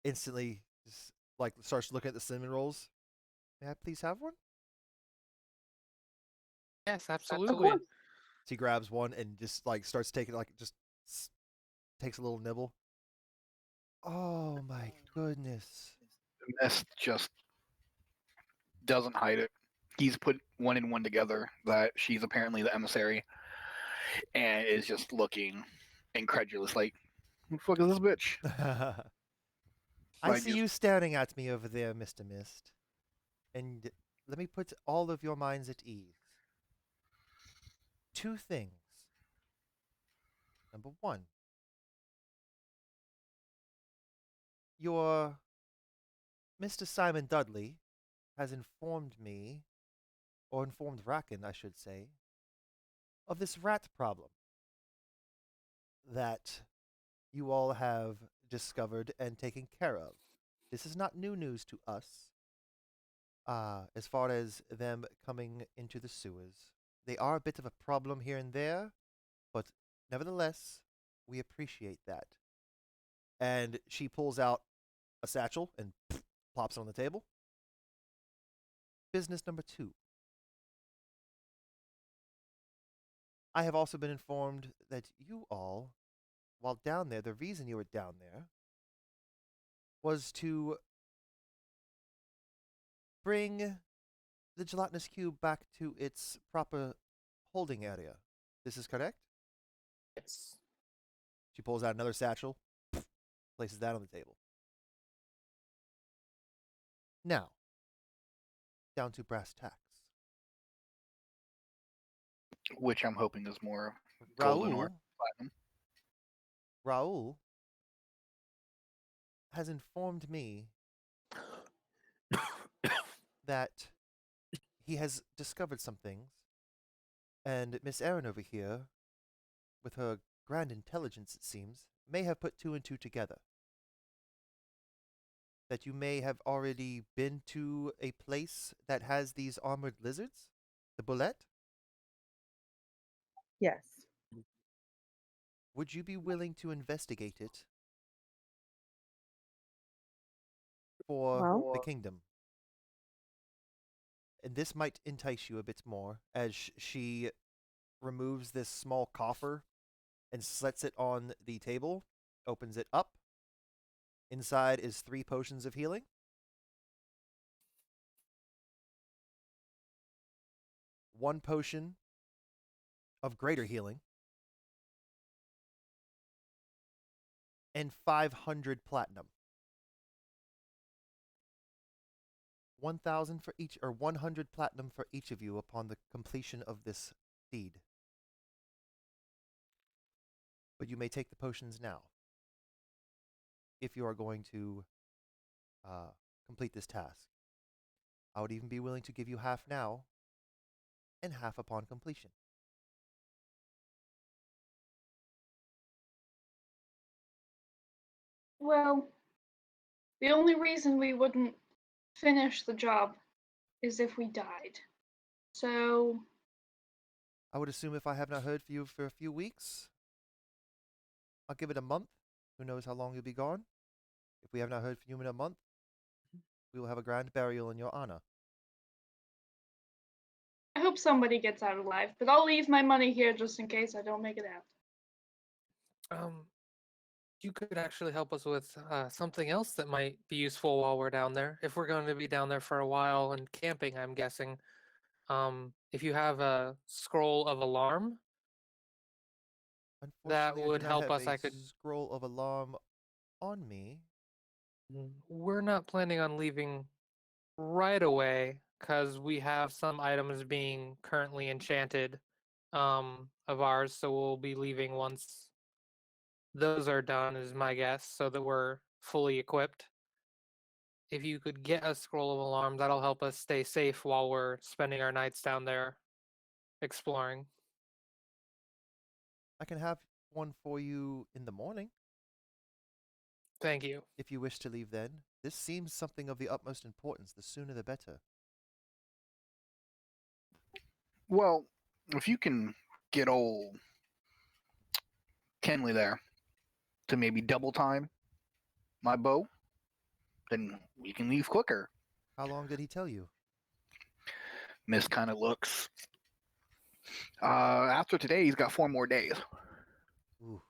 instantly just, like starts looking at the cinnamon rolls. May I please have one? Yes, Of absolutely. course. So he grabs one and just like starts taking takes a little nibble. Oh my goodness. Mist just doesn't hide it. He's put one and one together that she's apparently the emissary and is just looking incredulous, like, who the fuck is this bitch? I see you staring at me over there, Mr. Mist. And let me put all of your minds at ease. Two things. Number one, your Mr. Simon Dudley has informed me, or informed Racken, I should say, of this rat problem that you all have discovered and taken care of. This is not new news to us. As far as them coming into the sewers, they are a bit of a problem here and there, but nevertheless, we appreciate that. And she pulls out a satchel and plops it on the table. Business number two. I have also been informed that you all, while down there, the reason you were down there was to bring the gelatinous cube back to its proper holding area. This is correct? Yes. She pulls out another satchel, places that on the table. Now, down to brass tacks. Which I'm hoping is more golden or platinum. Raul has informed me that he has discovered some things, and Miss Erin over here, with her grand intelligence, it seems, may have put two and two together. That you may have already been to a place that has these armored lizards? The Bullet? Yes. Would you be willing to investigate it for Well? the kingdom. And this might entice you a bit more as she removes this small coffer and sets it on the table, opens it up. Inside is 3 potions of healing. 1 potion of greater healing. And 500 platinum. 1,000 for each, or 100 platinum for each of you upon the completion of this deed. But you may take the potions now, if you are going to complete this task. I would even be willing to give you half now, and half upon completion. Well, the only reason we wouldn't finish the job is if we died. So, I would assume if I have not heard from you for a few weeks, I'll give it a month. Who knows how long you'll be gone? If we have not heard from you in a month, we will have a grand burial in your honor. I hope somebody gets out alive, but I'll leave my money here just in case I don't make it out. You could actually help us with something else that might be useful while we're down there. If we're going to be down there for a while and camping, I'm guessing. If you have a scroll of alarm, that Unfortunately, I would do not help have us. a I could. scroll of alarm on me. We're not planning on leaving right away because we have some items being currently enchanted of ours, so we'll be leaving once those are done, is my guess, so that we're fully equipped. If you could get a scroll of alarm, that'll help us stay safe while we're spending our nights down there exploring. I can have one for you in the morning, Thank you. if you wish to leave then. This seems something of the utmost importance. The sooner the better. Well, if you can get old Kenley there to maybe double time my bow, then we can leave quicker. How long did he tell you? Miss kind of looks. After today, he's got 4 more days. Ooh.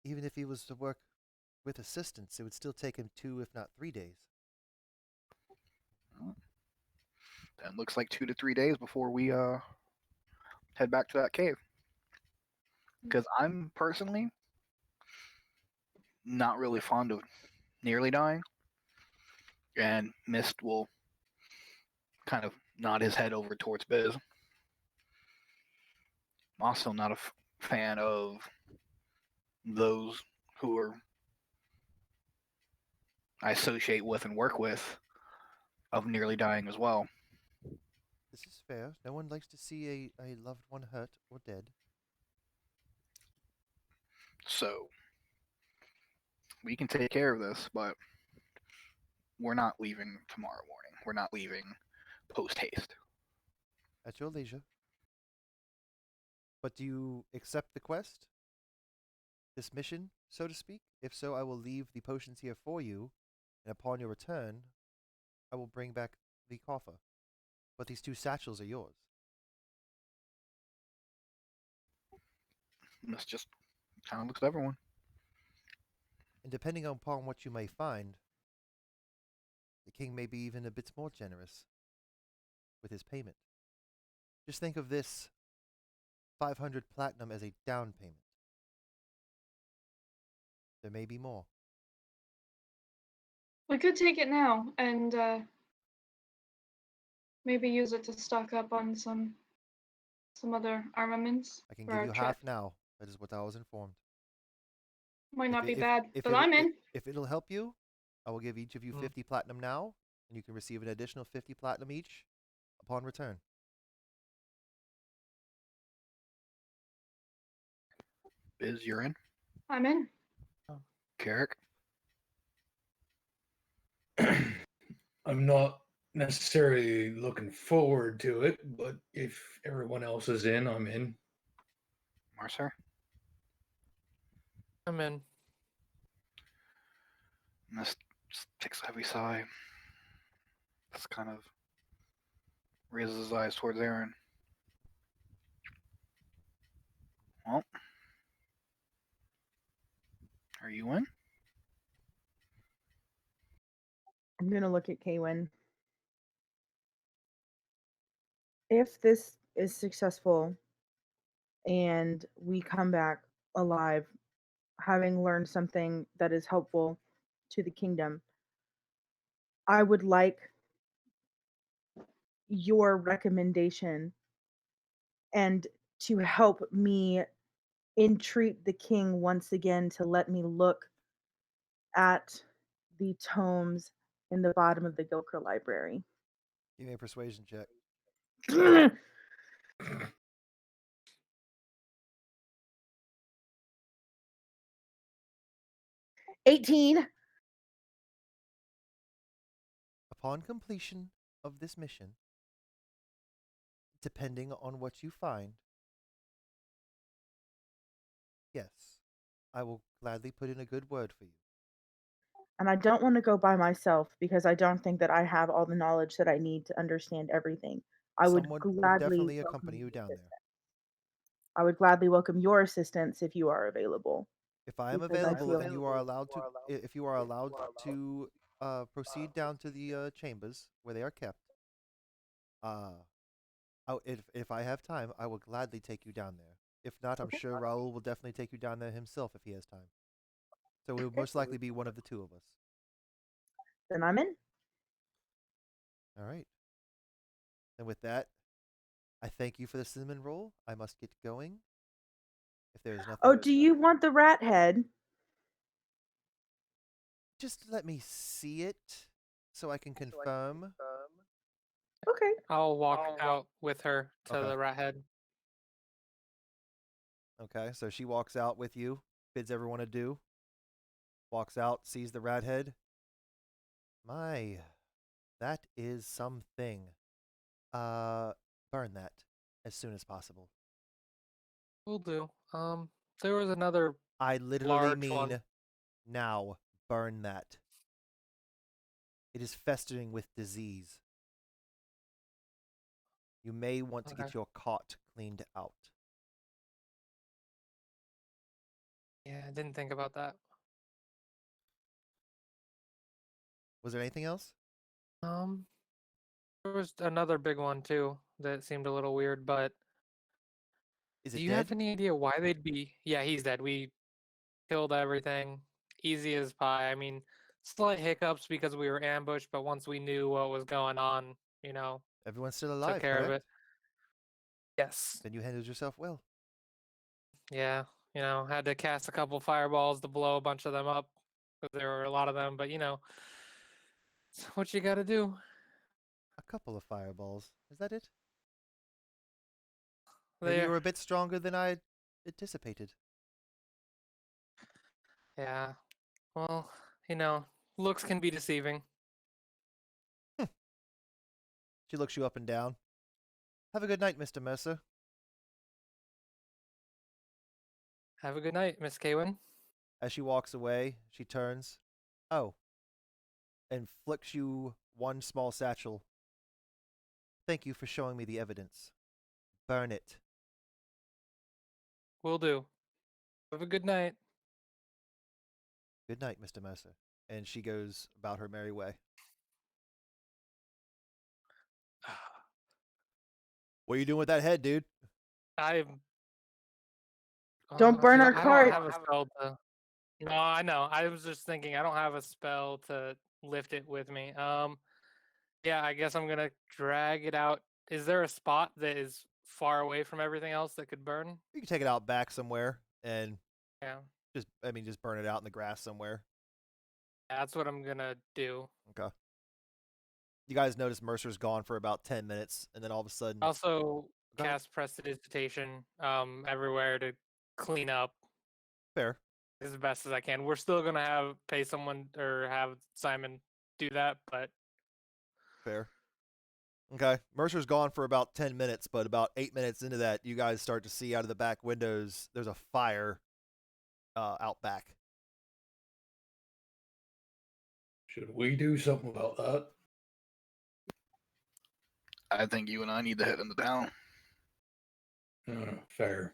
Even if he was to work with assistance, it would still take him 2, if not 3 days. Then looks like 2 to 3 days before we head back to that cave. Because I'm personally not really fond of nearly dying, and Mist will kind of nod his head over towards Biz. I'm also not a fan of those who are I associate with and work with of nearly dying as well. This is fair. No one likes to see a loved one hurt or dead. So we can take care of this, but we're not leaving tomorrow morning. We're not leaving post haste. At your leisure. But do you accept the quest? This mission, so to speak? If so, I will leave the potions here for you, and upon your return, I will bring back the coffer. But these 2 satchels are yours. Mist just kind of looks at everyone. And depending upon what you may find, the king may be even a bit more generous with his payment. Just think of this 500 platinum as a down payment. There may be more. We could take it now and maybe use it to stock up on some other armaments I can for give our you trip. half now. That is what I was informed. Might not be If bad, but I'm in. If it'll help you, I will give each of you 50 platinum now, and you can receive an additional 50 platinum each upon return. Biz, you're in. I'm in. Carrick. I'm not necessarily looking forward to it, but if everyone else is in, I'm in. Mercer. I'm in. Mist just takes a heavy sigh. Just kind of raises his eyes towards Aaron. Well, are you in? I'm going to look at Kaywin. If this is successful and we come back alive, having learned something that is helpful to the kingdom, I would like your recommendation and to help me entreat the king once again to let me look at the tomes in the bottom of the Gilker library. Give me a persuasion check. 18. Upon completion of this mission, depending on what you find, yes, I will gladly put in a good word for you. And I don't want to go by myself because I don't think that I have all the knowledge that I need to understand everything. I would Someone would gladly definitely welcome accompany you your down there. assistance. I would gladly welcome your assistance if you are available. If I am Because I available feel and you are allowed to, if you are allowed to proceed down to the chambers where they are kept, if I have time, I will gladly take you down there. If not, I'm Okay. sure Raul will definitely take you down there himself if he has time. So it will Okay. most likely be one of the two of us. Then I'm in. All right. And with that, I thank you for the cinnamon roll. I must get going. If there is nothing, Oh, do you want the rat head? just let me see it so I can confirm. Okay. I'll walk out with her to Okay. the rat head. Okay, so she walks out with you, bids everyone adieu, walks out, sees the rat head. My, that is something. Burn that as soon as possible. Will do. There was another I literally large mean one. now. Burn that. It is festering with disease. You may want to Okay. get your cot cleaned out. Yeah, I didn't think about that. Was there anything else? There was another big one too that seemed a little weird, but Is do it you have dead? any idea why they'd be? Yeah, he's dead. We killed everything, easy as pie. I mean, slight hiccups because we were ambushed, but once we knew what was going on, Everyone's still took alive, care of correct? it. Yes. Then you handled yourself well. Yeah, had to cast a couple fireballs to blow a bunch of them up because there were a lot of them, but it's what you got to do. A couple of fireballs. Is that it? Maybe you There. were a bit stronger than I anticipated. Yeah. Well, looks can be deceiving. She looks you up and down. Have a good night, Mr. Mercer. Have a good night, Miss Kaywin. As she walks away, she turns. Oh. And flicks you one small satchel. Thank you for showing me the evidence. Burn it. Will do. Have a good night. Good night, Mr. Mercer. And she goes about her merry way. What are you doing with that head, dude? I'm. Don't burn our I don't cart. have a spell to. No, I know. I was just thinking. I don't have a spell to lift it with me. Yeah, I guess I'm gonna drag it out. Is there a spot that is far away from everything else that could burn? You can take it out back somewhere and Yeah, just burn it out in the grass somewhere. that's what I'm gonna do. Okay. You guys notice Mercer's gone for about 10 minutes, and then all of a sudden, Also, Go ahead. cast prestidigitation everywhere to clean up Fair. as best as I can. We're still gonna pay someone or have Simon do that, but Fair. Okay. Mercer's gone for about 10 minutes, but about 8 minutes into that, you guys start to see out of the back windows there's a fire out back. Should we do something about that? I think you and I need to head into town. Fair.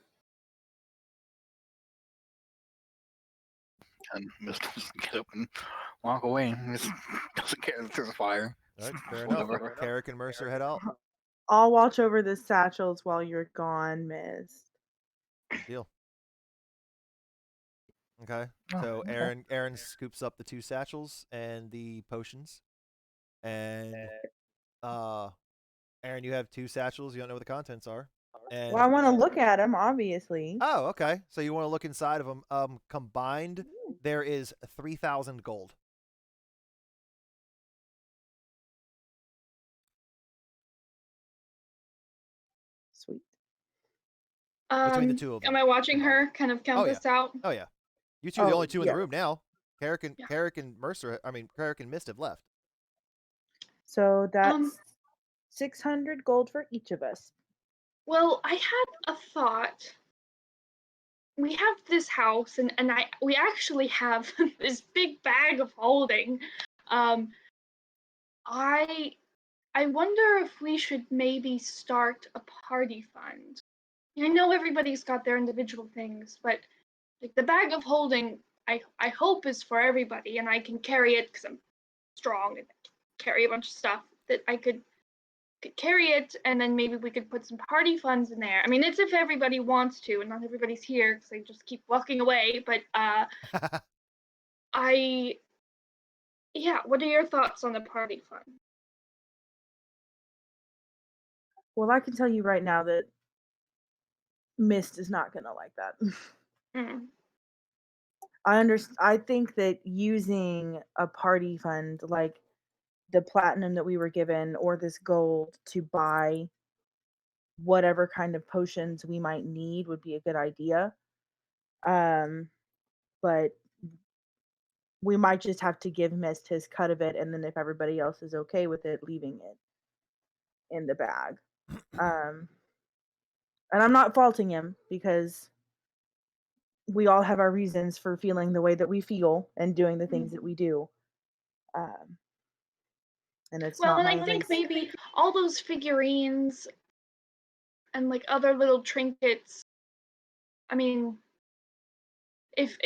And Mist just get up and walk away. Mist doesn't care if there's a fire. All right, fair enough. Whatever. Carrick and Mercer head out. I'll watch over the satchels while you're gone, Miss. Deal. Okay. Oh, So okay. Aaron scoops up the 2 satchels and the potions. And Aaron, you have 2 satchels. You don't know what the contents are. And Well, I want to look at them, obviously. oh, okay. So you want to look inside of them. Combined, there is 3,000 gold. Sweet. Between the 2 of them. Am I watching her kind of count Oh, yeah. this out? Oh yeah. You 2 are the Oh, only 2 in the yeah. room now. Carrick and Yeah. Carrick and Mercer. I mean, Carrick and Mist have left. So that's 600 gold for each of us. Well, I had a thought. We have this house, and we actually have this big bag of holding. I wonder if we should maybe start a party fund. I know everybody's got their individual things, but like the bag of holding, I hope is for everybody, and I can carry it because I'm strong and carry a bunch of stuff that I could carry it, and then maybe we could put some party funds in there. I mean, it's if everybody wants to, and not everybody's here because they just keep walking away. But what are your thoughts on the party fund? Well, I can tell you right now that Mist is not gonna like that. Mm. I think that using a party fund like the platinum that we were given or this gold to buy whatever kind of potions we might need would be a good idea. But we might just have to give Mist his cut of it, and then if everybody else is okay with it, leaving it in the bag. And I'm not faulting him because we all have our reasons for feeling the way that we feel and doing the things that we do. And it's Well, not and my I think place. maybe all those figurines and like other little trinkets. I mean, if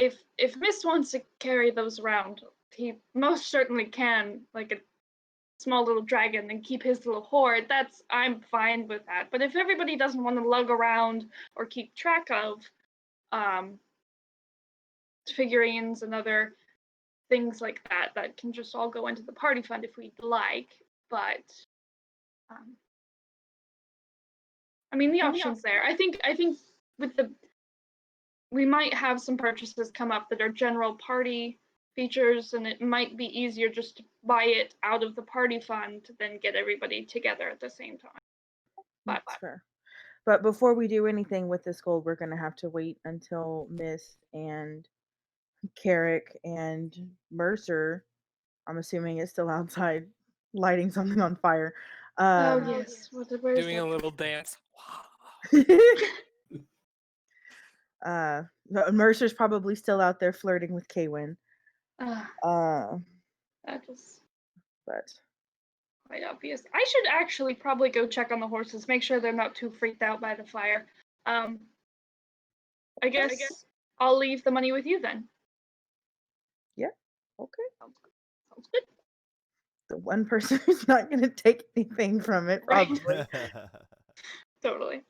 Mist wants to carry those around, he most certainly can, like a small little dragon, and keep his little hoard. I'm fine with that. But if everybody doesn't want to lug around or keep track of figurines and other things like that can just all go into the party fund if we'd like. But I mean, the option's there. I think with we might have some purchases come up that are general party features, and it might be easier just to buy it out of the party fund than get everybody together at the same time. But That's fair. But before we do anything with this gold, we're going to have to wait until Miss and Carrick and Mercer, I'm assuming, is still outside lighting something on fire. oh yes, where's Doing a that? little dance. Mercer's probably still out there flirting with Kaywin. That was But quite obvious. I should actually probably go check on the horses, make sure they're not too freaked out by the fire. I guess I'll leave the money with you then. yeah, okay. Sounds good. The one person who's not going to take anything from it, Right. probably. Totally.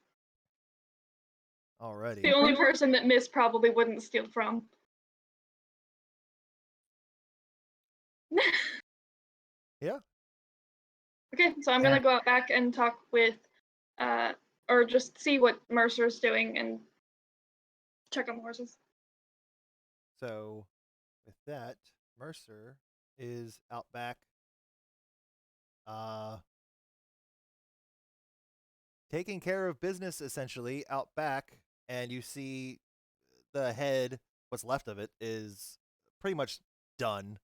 Alrighty. The only person that Miss probably wouldn't steal from. Yeah. Okay, so I'm gonna go out back and talk with, or just see what Mercer's doing and check on the horses. So, with that, Mercer is out back, taking care of business essentially out back, and you see the head, what's left of it, is pretty much done,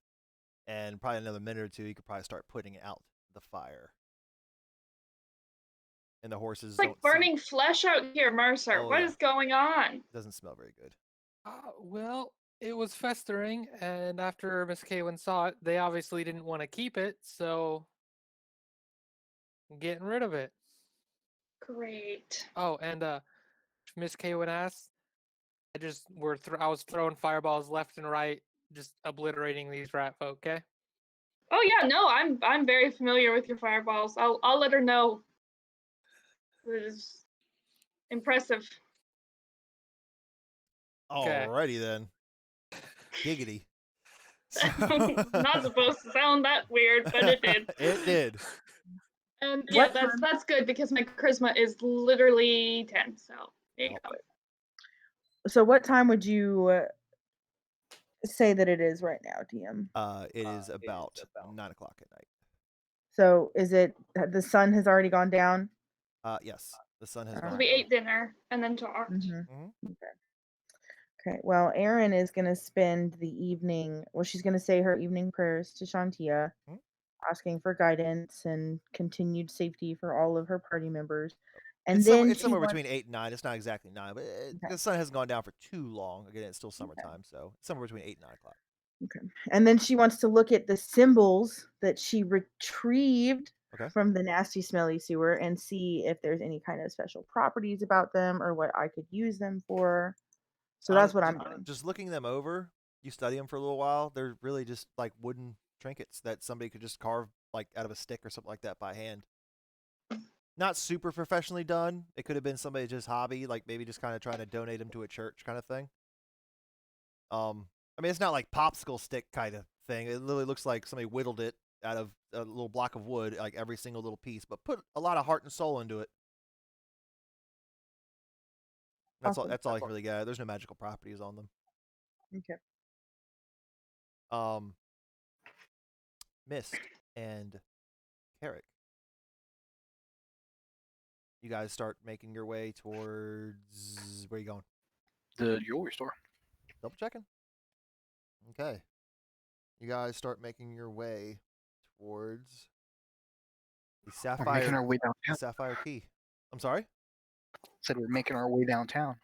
and probably another minute or two, you could probably start putting it out the fire. And the horses It's like don't burning flesh out here, Mercer. Oh, What yeah. is going on? Doesn't smell very good. Well, It was festering, and after Miss Kaylin saw it, they obviously didn't want to keep it, so I'm getting rid of it. Great. Oh, and Miss Kaylin asked, I was throwing fireballs left and right, just obliterating these rat folk. Okay. Oh yeah, no, I'm very familiar with your fireballs. I'll let her know. It is impressive. Okay. Alrighty then. Giggity. So Not supposed to sound that weird, but it did. It did. And yeah, What that's good because my charisma is literally 10. So there you go. So what time would you say that it is right now, DM? It is about 9 o'clock at night. So is it the sun has already gone down? Yes, the sun has So gone So we down. ate dinner and then talked. Mm-hmm. Okay. Well, Erin is going to spend the evening. Well, she's going to say her evening prayers to Shantia, Mhm. asking for guidance and continued safety for all of her party members. And It's then somewhere between 8 and 9. It's not exactly 9, but Okay. the sun hasn't gone down for too long. Again, it's still summertime, so it's somewhere between 8 and 9 o'clock. Okay. And then she wants to look at the symbols that she retrieved Okay. from the nasty, smelly sewer and see if there's any kind of special properties about them or what I could use them for. So that's what I'm doing. Just looking them over, you study them for a little while. They're really just like wooden trinkets that somebody could just carve like out of a stick or something like that by hand. Not super professionally done. It could have been somebody just hobby, like maybe just kind of trying to donate them to a church kind of thing. I mean, it's not like popsicle stick kind of thing. It literally looks like somebody whittled it out of a little block of wood, like every single little piece, but put a lot of heart and soul into it. That's all. Awesome. That's all I can really get. There's no magical properties on them. Okay. Mist and Carrick. You guys start making your way towards where are you going? The jewelry store. Double checking. Okay. You guys start making your way towards the We're making our way downtown. Sapphire Key. I'm sorry? Said we're making our way downtown.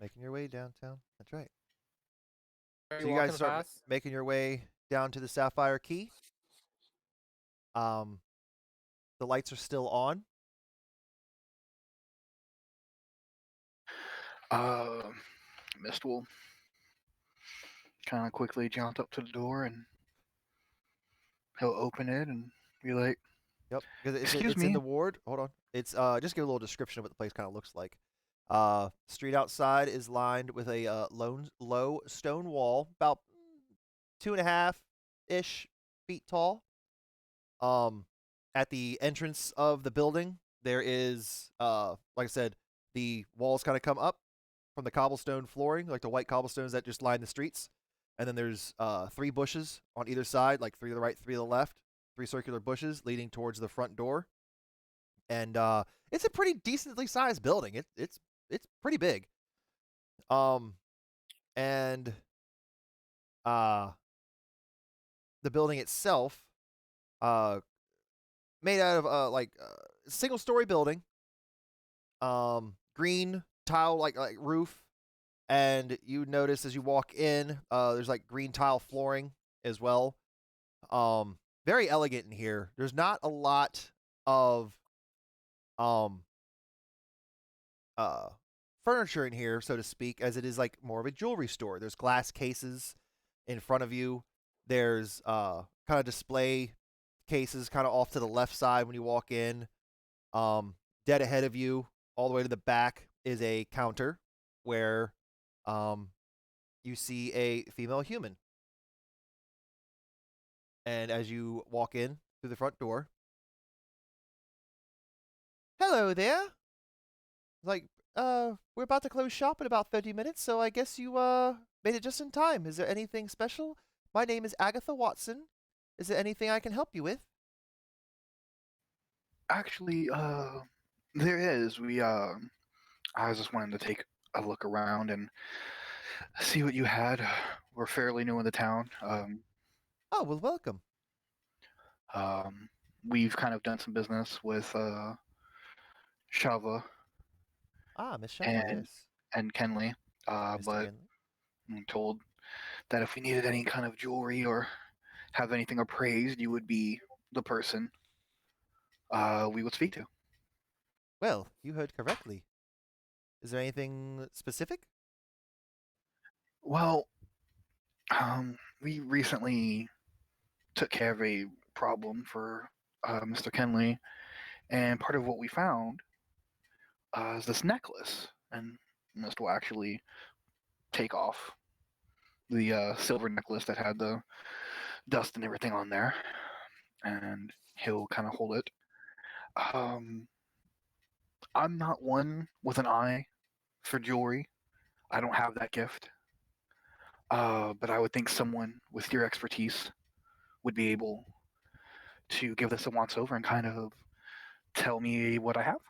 Making your way downtown. That's right. Are So you you guys walking start fast? making your way down to the Sapphire Key. The lights are still on. Mist will kind of quickly jaunt up to the door and he'll open it and be like, Yep, because Excuse it's in me. the ward. Hold on. It's just give a little description of what the place kind of looks like. Street outside is lined with a low stone wall, about 2.5 ish feet tall. At the entrance of the building, there is like I said, the walls kind of come up from the cobblestone flooring, like the white cobblestones that just line the streets. And then there's 3 bushes on either side, like 3 to the right, 3 to the left, 3 circular bushes leading towards the front door. And it's a pretty decently sized building. It's pretty big. And the building itself, made out of like single story building, green tile like roof, and you notice as you walk in, there's like green tile flooring as well. Very elegant in here. There's not a lot of furniture in here, so to speak, as it is like more of a jewelry store. There's glass cases in front of you. There's kind of display cases kind of off to the left side when you walk in. Dead ahead of you, all the way to the back, is a counter where you see a female human. And as you walk in through the front door, hello there. Like, we're about to close shop in about 30 minutes, so I guess you made it just in time. Is there anything special? My name is Agatha Watson. Is there anything I can help you with? Actually, there is. I was just wanting to take a look around and see what you had. We're fairly new in the town. Oh, well, welcome. We've kind of done some business with Shava Ah, Miss Shava, yes. and Kenley, Mr. but Kinley. I'm told that if we needed any kind of jewelry or have anything appraised, you would be the person we would speak to. Well, you heard correctly. Is there anything specific? Well, we recently took care of a problem for Mr. Kenley, and part of what we found is this necklace, and Mist will actually take off the silver necklace that had the dust and everything on there, and he'll kind of hold it. Um, I'm not one with an eye for jewelry. I don't have that gift. But I would think someone with your expertise would be able to give this a once over and kind of tell me what I have.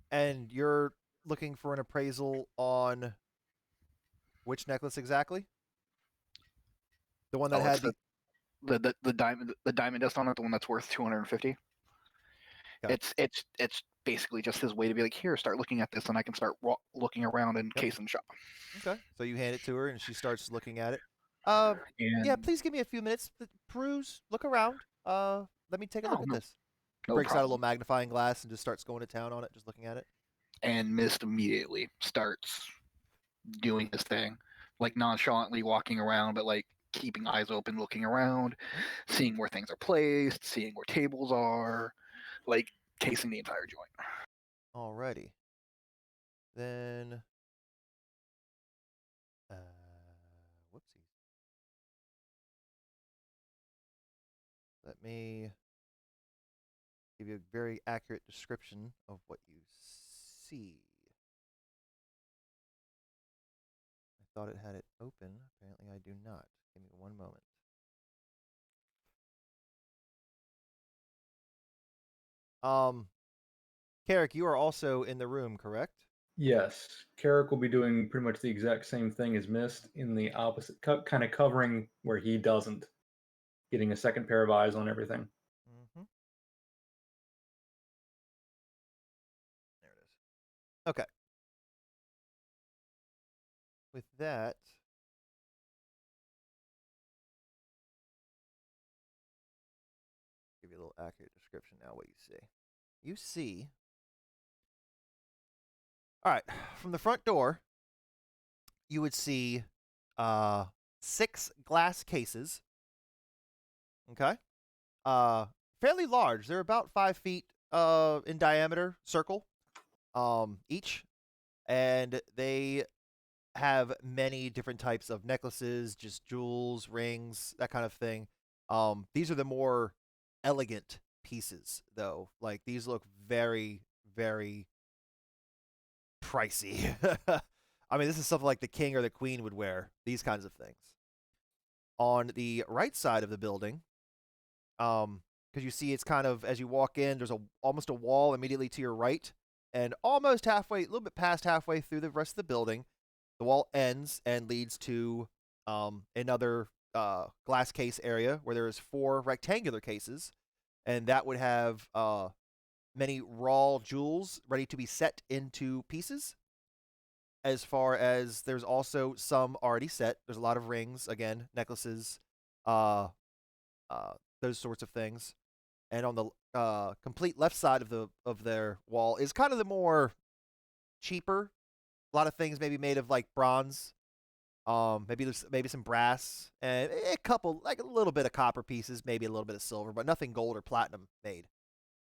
And you're looking for an appraisal on which necklace exactly? The one that Oh, had it's the diamond dust on it, the one that's worth 250. Okay. It's basically just his way to be like, here, start looking at this, and I can start looking around in case and shop. Okay. So you hand it to her, and she starts looking at it. And Yeah. Please give me a few minutes to peruse, look around. Let me take a look at no, this. no Breaks out a problem. little magnifying glass and just starts going to town on it, just looking at it. And Mist immediately starts doing his thing, like nonchalantly walking around, but like keeping eyes open, looking around, seeing where things are placed, seeing where tables are, like casing the entire joint. Alrighty. Then, whoopsies. Let me give you a very accurate description of what you see. I thought it had it open. Apparently, I do not. Give me one moment. Carrick, you are also in the room, correct? Yes, Carrick will be doing pretty much the exact same thing as Mist in the opposite, kind of covering where he doesn't, getting a second pair of eyes on everything. Mm-hmm. There it is. Okay. With that, give you a little accurate description now. What you see? You see. All right, from the front door, you would see 6 glass cases. Okay. Fairly large. They're about 5 feet in diameter, circle, each, and they have many different types of necklaces, just jewels, rings, that kind of thing. These are the more elegant pieces, though. Like these look very, very pricey. I mean, this is something like the king or the queen would wear. These kinds of things. On the right side of the building, because you see it's kind of as you walk in, there's almost a wall immediately to your right, and almost halfway, a little bit past halfway through the rest of the building, the wall ends and leads to another glass case area where there's 4 rectangular cases, and that would have many raw jewels ready to be set into pieces. As far as there's also some already set. There's a lot of rings, again, necklaces, uh, those sorts of things. And on the complete left side of their wall is kind of the more cheaper. A lot of things maybe made of like bronze. Maybe some brass and a couple, like a little bit of copper pieces, maybe a little bit of silver, but nothing gold or platinum made.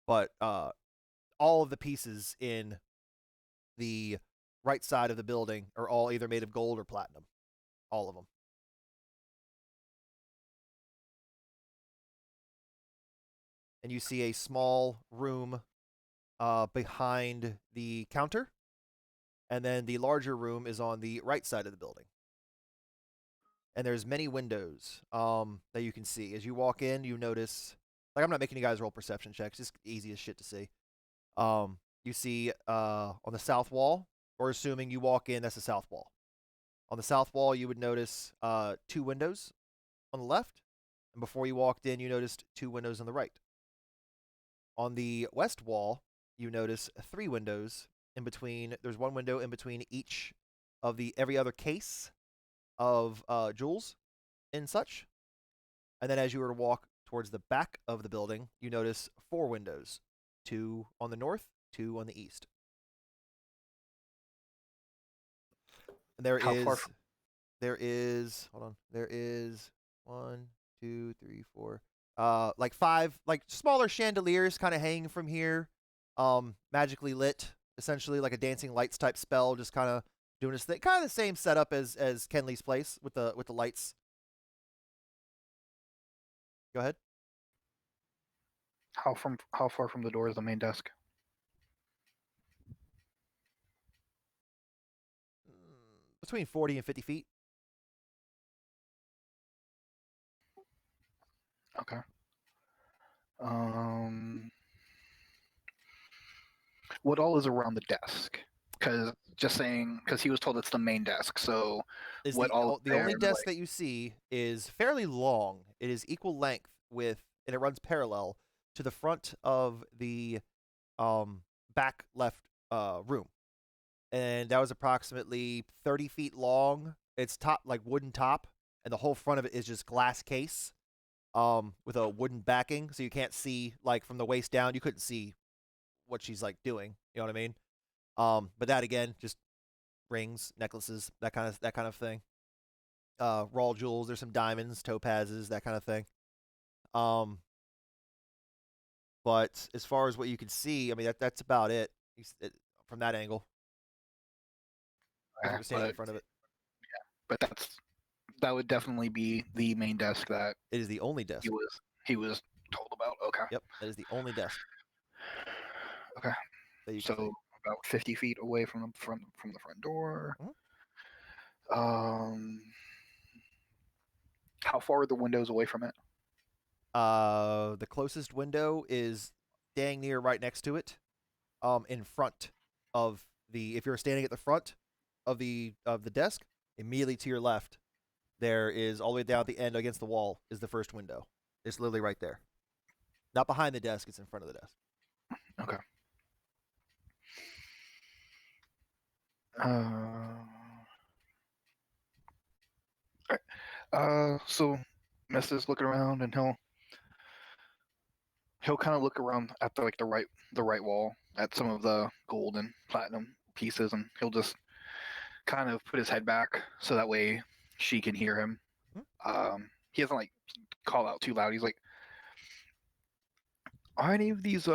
But all of the pieces in the right side of the building are all either made of gold or platinum. All of them. And you see a small room behind the counter, and then the larger room is on the right side of the building. And there's many windows that you can see. As you walk in, you notice, like I'm not making you guys roll perception checks, just easy as shit to see. You see on the south wall, or assuming you walk in, that's the south wall. On the south wall, you would notice 2 windows on the left, and before you walked in, you noticed 2 windows on the right. On the west wall, you notice 3 windows in between. There's 1 window in between each of every other case, of jewels and such. And then as you were to walk towards the back of the building, you notice 4 windows, 2 on the north, 2 on the east. And there How far is hold on. There is 1, 2, 3, 4 like 5 like smaller chandeliers kind of hanging from here, magically lit, essentially like a dancing lights type spell, just kind of doing its thing. Kind of the same setup as Kenley's place with the lights. Go ahead. How far from the door is the main desk? Between 40 and 50 feet. Okay. What all is around the desk? Because he was told it's the main desk. So Is what all is the there, only desk like- that you see is fairly long. It is equal length with, and it runs parallel to the front of the back left room, and that was approximately 30 feet long. It's top like wooden top, and the whole front of it is just glass case, with a wooden backing, so you can't see like from the waist down. You couldn't see what she's like doing. You know what I mean? But that again, just rings, necklaces, that kind of thing. Raw jewels. There's some diamonds, topazes, that kind of thing. But as far as what you can see, I mean that's about it, from that angle. As Okay, you're standing in front of it. but that would definitely be the main desk that It is the only desk. he was told about. Okay. Yep, that is the only desk. Okay. That you can see. So about 50 feet away from the front door. Mhm. How far are the windows away from it? The closest window is dang near right next to it. In front of if you're standing at the front of the desk, immediately to your left, there is all the way down at the end against the wall is the first window. It's literally right there. Not behind the desk, it's in front of the desk. Okay. So Mister's looking around, and he'll kind of look around at the right wall at some of the gold and platinum pieces, and he'll just kind of put his head back so that way she can hear him. He doesn't like call out too loud. He's like, "Are any of these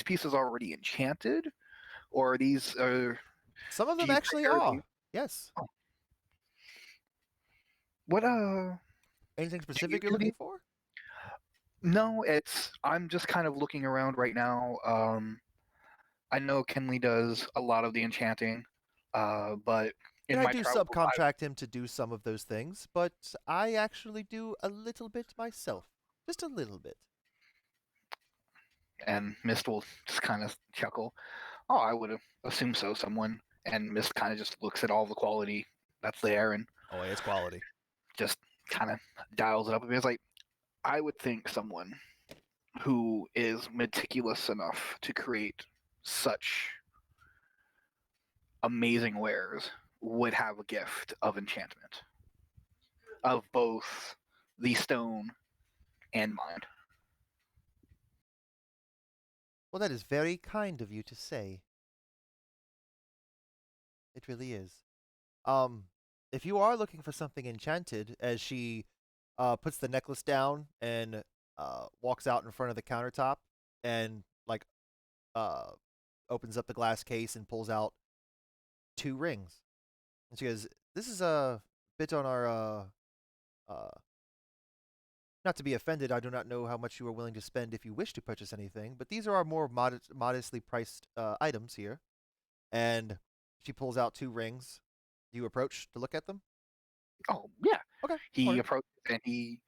pieces already enchanted, or are these Some of do them you actually think are. Yes. what Anything specific do you're looking these- for? No, I'm just kind of looking around right now. I know Kenley does a lot of the enchanting, but in And I my do travels, subcontract him to do some of those things, but I actually do a little bit myself. Just a little bit. and Mist will just kind of chuckle. Oh, I would assume so. Someone, and Mist kind of just looks at all the quality that's there and Oh, it's quality. just kind of dials it up a bit. It's like, I would think someone who is meticulous enough to create such amazing wares would have a gift of enchantment of both the stone and mind. Well, that is very kind of you to say. It really is. If you are looking for something enchanted, as she puts the necklace down and walks out in front of the countertop and like uh opens up the glass case and pulls out 2 rings. And she goes, "This is a bit on our uh not to be offended, I do not know how much you are willing to spend if you wish to purchase anything, but these are our more modestly priced items here." And she pulls out 2 rings. Do you approach to look at them? Oh yeah. Okay. He alright. approaches and he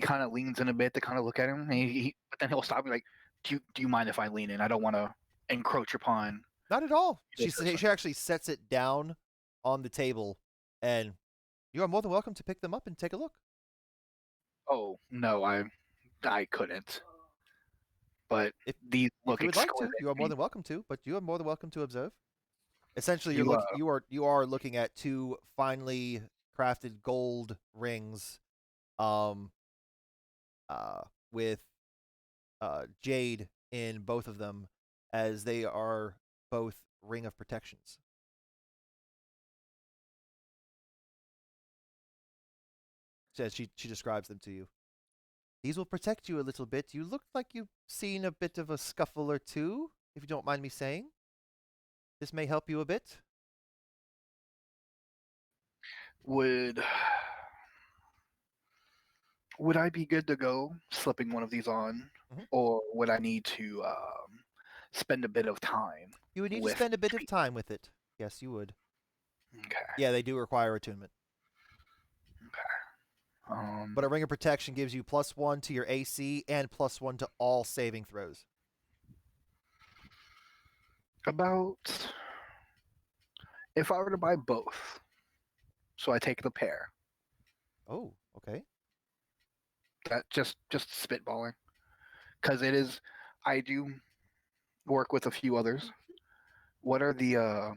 kind of leans in a bit to kind of look at him. And but then he'll stop me like, do you mind if I lean in? I don't want to encroach upon. Not at all. Yes, that's She actually sets it down on the table, and you are more than welcome to pick them up and take a look. Oh no, I couldn't. But If these look if you would like exquisite. to, you are more than welcome to, but you are more than welcome to observe. Essentially, You, you are looking at 2 finely crafted gold rings, with jade in both of them, as they are both ring of protections. Says she describes them to you. These will protect you a little bit. You look like you've seen a bit of a scuffle or two, if you don't mind me saying. This may help you a bit. Would I be good to go slipping one of these on, Mhm. or would I need to spend a bit of time? You would need to with spend a bit of time with it. Yes, you would. Okay. Yeah, they do require attunement. But a ring of protection gives you +1 to your AC and +1 to all saving throws. About if I were to buy both, so I take the pair. Oh, okay. That just spitballing, because it is. I do work with a few others. What are the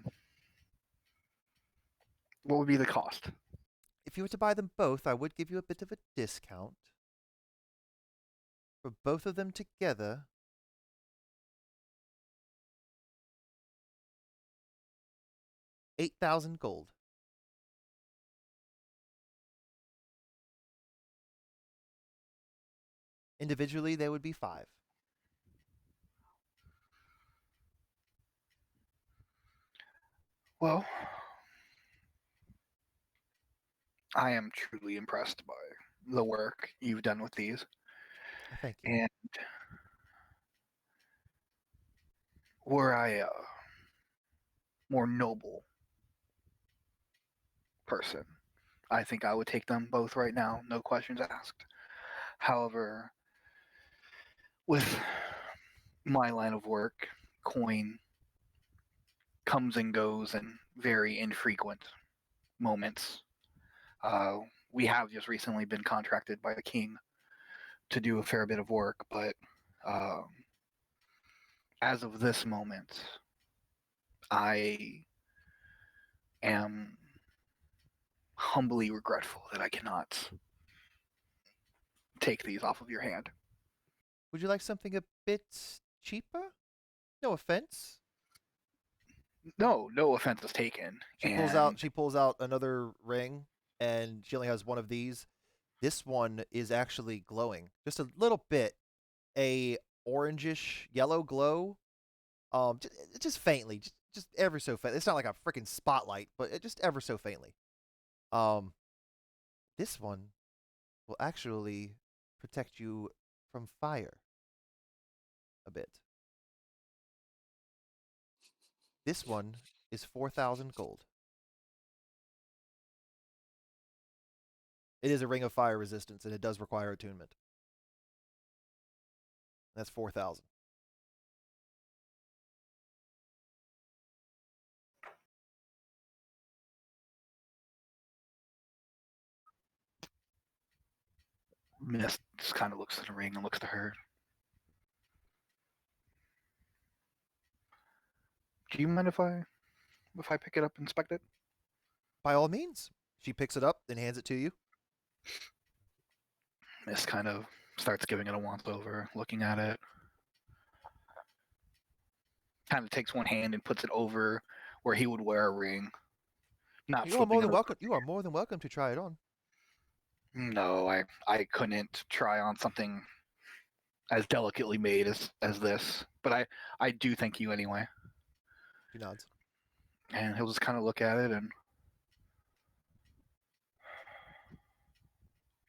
what would be the cost? If you were to buy them both, I would give you a bit of a discount. For both of them together, 8,000 gold. Individually, they would be 5. Well, I am truly impressed by the work you've done with these, Thank you. and were I a more noble person, I think I would take them both right now, no questions asked. However, with my line of work, coin comes and goes in very infrequent moments. We have just recently been contracted by the king to do a fair bit of work, but um, as of this moment, I am humbly regretful that I cannot take these off of your hand. Would you like something a bit cheaper? No offense. No offense is taken. She pulls out another ring, and she only has one of these. This one is actually glowing just a little bit, a orangish yellow glow. Just faintly, just ever so faint. It's not like a freaking spotlight, but it just ever so faintly. This one will actually protect you from fire a bit. This one is 4,000 gold. It is a ring of fire resistance, and it does require attunement. That's 4,000. Mist just kind of looks at the ring and looks to her. Do you mind if I pick it up and inspect it? By all means. She picks it up and hands it to you. Mist kind of starts giving it a once over, looking at it. Kind of takes one hand and puts it over where he would wear a ring. Not You are flipping more it than over. welcome. You are more than welcome to try it on. No, I couldn't try on something as delicately made as this, but I do thank you anyway. She nods. And he'll just kind of look at it and,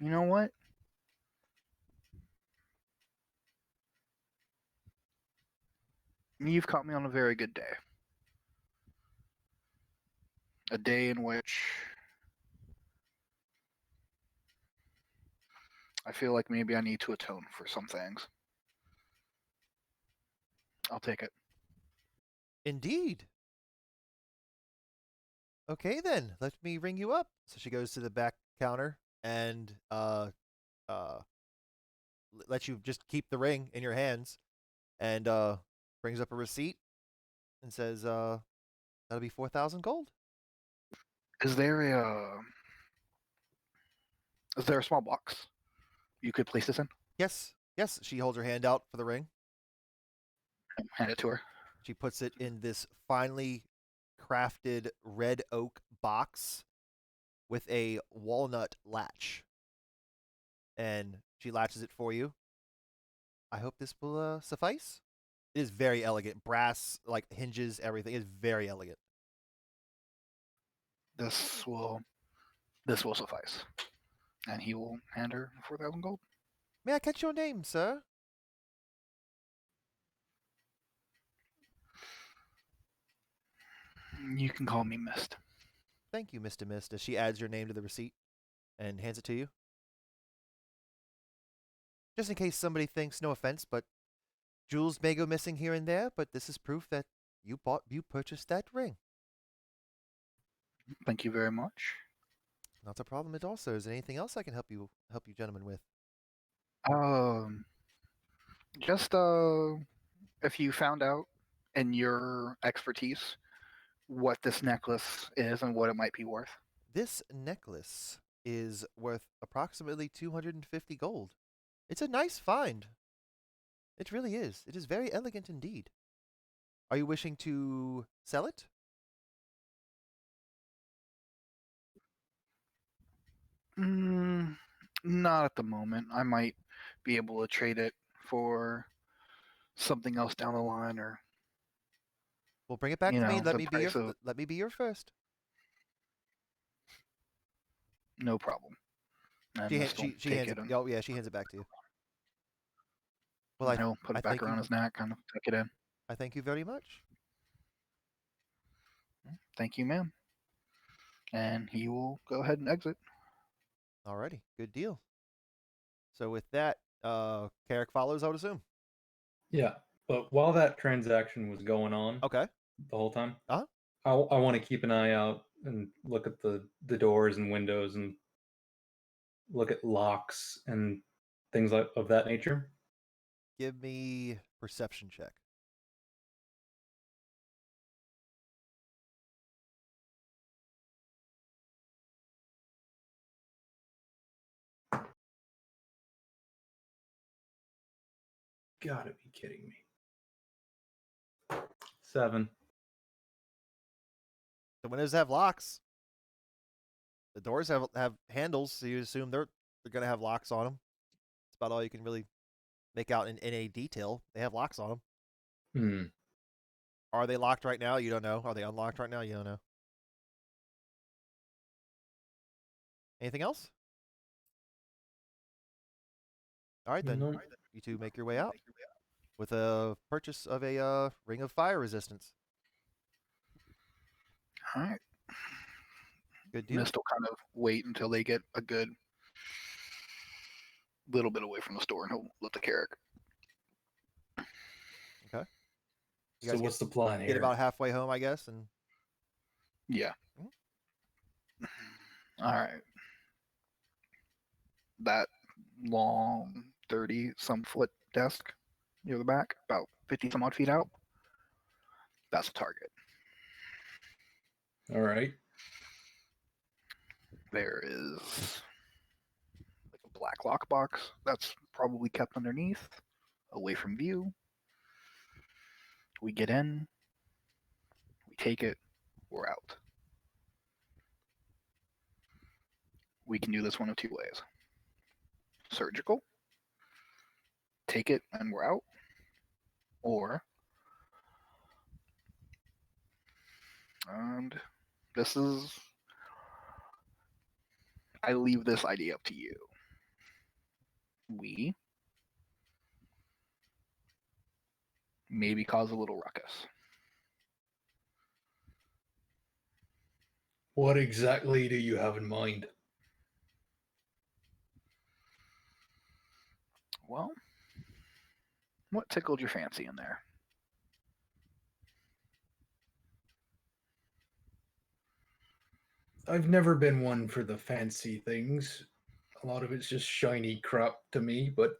you know what? You've caught me on a very good day. A day in which I feel like maybe I need to atone for some things. I'll take it. Indeed. Okay then, let me ring you up. So she goes to the back counter and lets you just keep the ring in your hands, and brings up a receipt and says that'll be 4,000 gold. Is there Is there a small box you could place this in? Yes, yes. She holds her hand out for the ring. Hand it to her. She puts it in this finely crafted red oak box with a walnut latch. And she latches it for you. I hope this will suffice. It is very elegant. Brass, like hinges, everything. It is very elegant. This will suffice. And he will hand her 4,000 gold. May I catch your name, sir? You can call me Mist. Thank you, Mr. Mist, as she adds your name to the receipt and hands it to you. Just in case somebody thinks, no offense, but jewels may go missing here and there, but this is proof that you purchased that ring. Thank you very much. Not a problem at all, sir. Is there anything else I can help you gentlemen with? Just if you found out in your expertise what this necklace is and what it might be worth. This necklace is worth approximately 250 gold. It's a nice find. It really is. It is very elegant indeed. Are you wishing to sell it? Not at the moment. I might be able to trade it for something else down the line, or Well, bring it back you to me. know, Let the me be your price of- let me be your first. no problem. And She Mist will she take hands it it. and Oh yeah, she hands it back to you. Well, he'll put I it back thank around you. his neck, kind of tuck it in. I thank you very much. Thank you, ma'am. And he will go ahead and exit. Alrighty, good deal. So with that, Carrick follows, I would assume. Yeah, but while that transaction was going on Okay. the whole time, Uh-huh. I want to keep an eye out and look at the doors and windows and look at locks and things like of that nature. Give me perception check. Gotta be kidding me. 7. The windows have locks. The doors have handles, so you assume they're gonna have locks on them. That's about all you can really make out in any detail. They have locks on them. Hmm. Are they locked right now? You don't know. Are they unlocked right now? You don't know. Anything else? All right then. No. You two make your way out with a purchase of a ring of fire resistance. All right. Good deal. Mist will kind of wait until they get a good little bit away from the store, and he'll let the Carrick. Okay. You So guys what's the plan get here? about halfway home, I guess, and Yeah. Mhm. All right. That long 30-some foot desk near the back, about 50 some odd feet out, that's the target. All right. There is like a black lockbox that's probably kept underneath, away from view. We get in, we take it, we're out. We can do this one of two ways. Surgical, take it and we're out, or, and this is, I leave this idea up to you. We maybe cause a little ruckus. What exactly do you have in mind? Well, what tickled your fancy in there? I've never been one for the fancy things. A lot of it's just shiny crap to me, but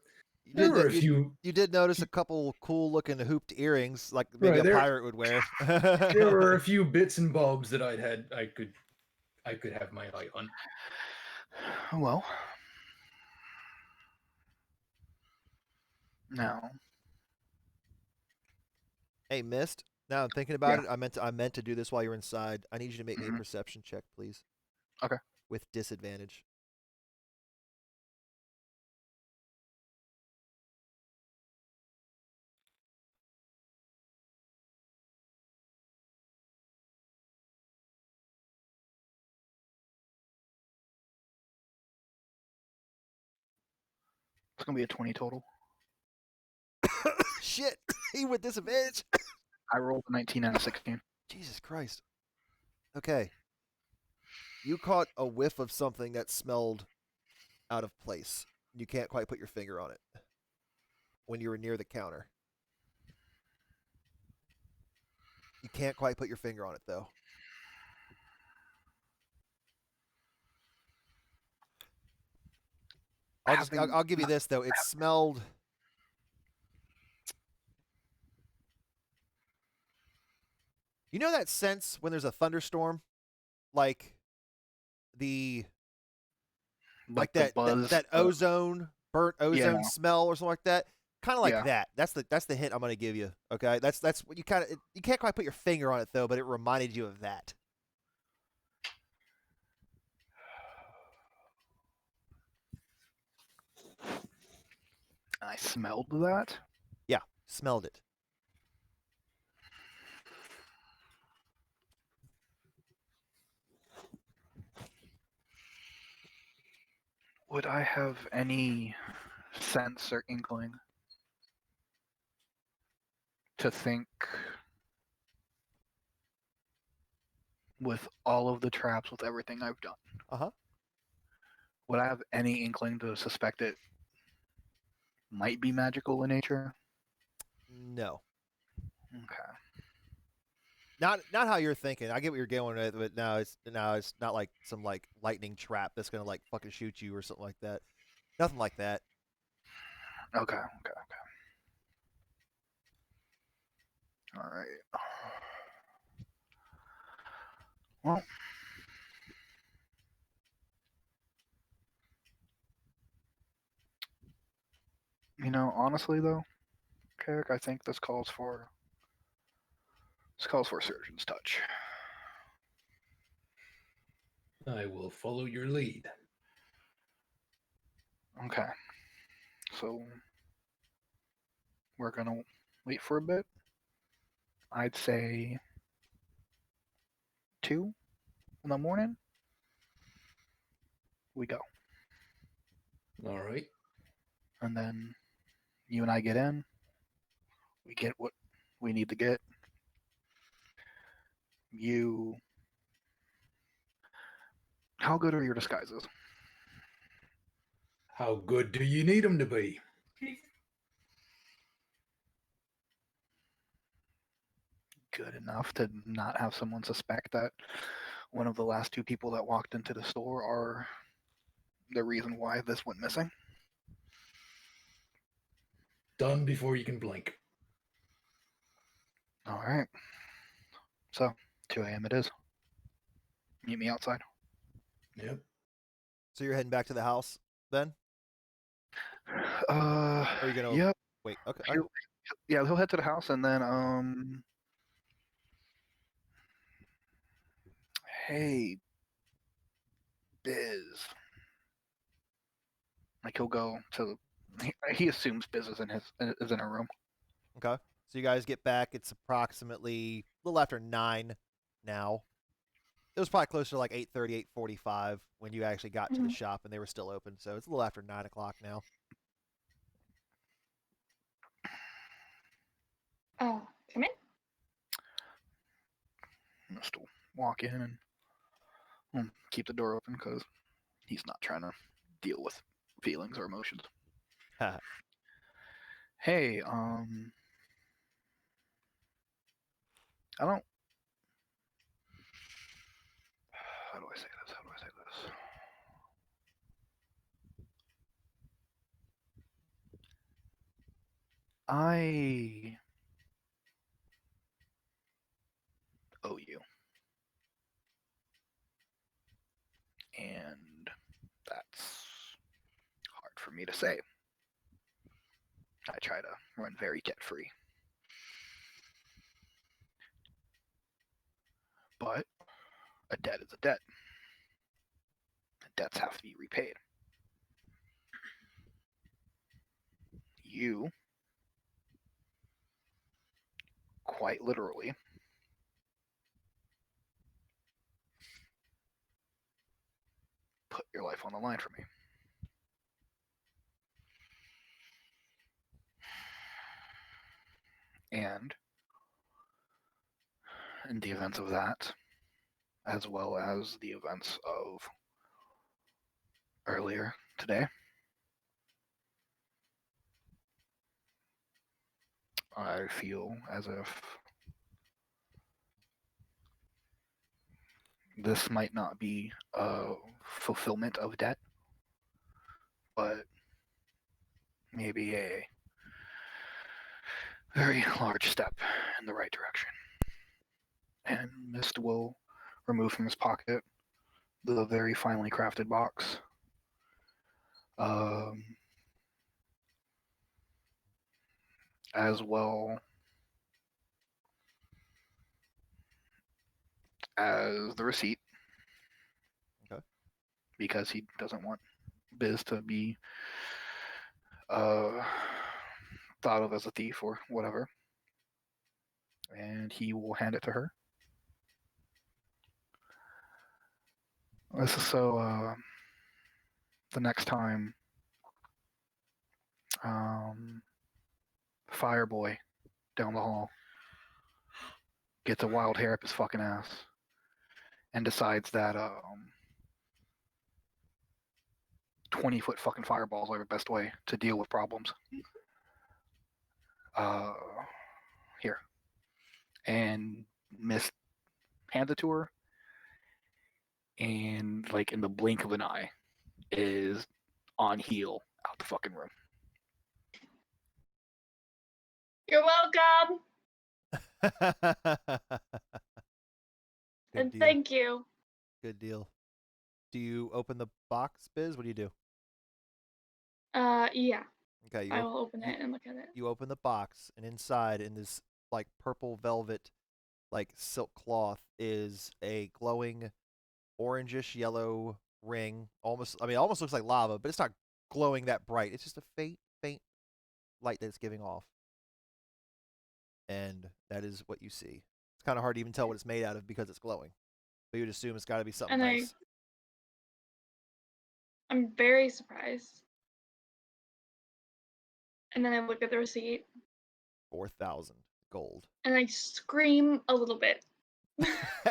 there were a few. You did notice a couple cool looking hooped earrings, like maybe Right, a pirate would wear. There were a few bits and bobs that I could have my eye on. Well, No. Hey, Mist. Now I'm thinking about it. I meant to do this while you're inside. I need you to make me a perception check, please. Okay. With disadvantage. It's gonna be a 20 total. Shit! Even with disadvantage. I rolled a 19 and a 16. Jesus Christ. Okay. You caught a whiff of something that smelled out of place. You can't quite put your finger on it when you were near the counter. You can't quite put your finger on it, though. I'll give you this, though. It smelled... You know that sense when there's a thunderstorm? Like the... Like the buzz, that ozone, burnt ozone smell or something like that. Kind of like that. That's the hint I'm going to give you. Okay, that's what you kind of you can't quite put your finger on it though, but it reminded you of that. I smelled that. Yeah, smelled it. Would I have any sense or inkling to think with all of the traps, with everything I've done? Uh-huh. Would I have any inkling to suspect it might be magical in nature? No. Okay. Not how you're thinking. I get what you're going with, but now it's not like some like lightning trap that's gonna like fucking shoot you or something like that. Nothing like that. Okay. All right. Well, honestly though, Carrick, I think this calls for surgeon's touch. I will follow your lead. Okay. So we're gonna wait for a bit. I'd say 2 in the morning. We go. All right. And then you and I get in. We get what we need to get. How good are your disguises? How good do you need them to be? Good enough to not have someone suspect that one of the last 2 people that walked into the store are the reason why this went missing. Done before you can blink. All right. So 2 a.m. it is. Meet me outside. Yep. So you're heading back to the house then? Or are you gonna Yep. wait? Okay. Yeah, he'll head to the house and then hey, Biz. Like he'll go to. He assumes Biz is in her room. Okay. So you guys get back. It's approximately a little after 9 now. It was probably closer to like 8:30, 8:45 when you actually got to the shop and they were still open. So it's a little after 9 o'clock now. Come in. Just walk in and keep the door open because he's not trying to deal with feelings or emotions. Hey, I don't. How do I say this? I owe you. And that's hard for me to say. I try to run very debt-free. But a debt is a debt. Debts have to be repaid. You, quite literally, put your life on the line for me. And in the events of that, as well as the events of earlier today, I feel as if this might not be a fulfillment of debt, but maybe a very large step in the right direction. And Mist will remove from his pocket the very finely crafted box. As well as the receipt. Okay. Because he doesn't want Biz to be thought of as a thief or whatever. And he will hand it to her. This is so the next time Fireboy down the hall gets a wild hair up his fucking ass and decides that 20-foot fucking fireballs are the best way to deal with problems. Here. And Miss hands it to her, and like in the blink of an eye is on heel out the fucking room. You're welcome. Good And deal. thank you. Good deal. Do you open the box, Biz? What do you do? Yeah. Okay, you I will open you- it and look at it. you open the box, and inside, in this like purple velvet, like silk cloth, is a glowing orangish yellow ring. Almost, I mean, it almost looks like lava, but it's not glowing that bright. It's just a faint light that it's giving off, and that is what you see. It's kind of hard to even tell what it's made out of because it's glowing, but you'd assume it's got to be something And nice. I'm very surprised. And then I look at the receipt 4,000 gold. and I scream a little bit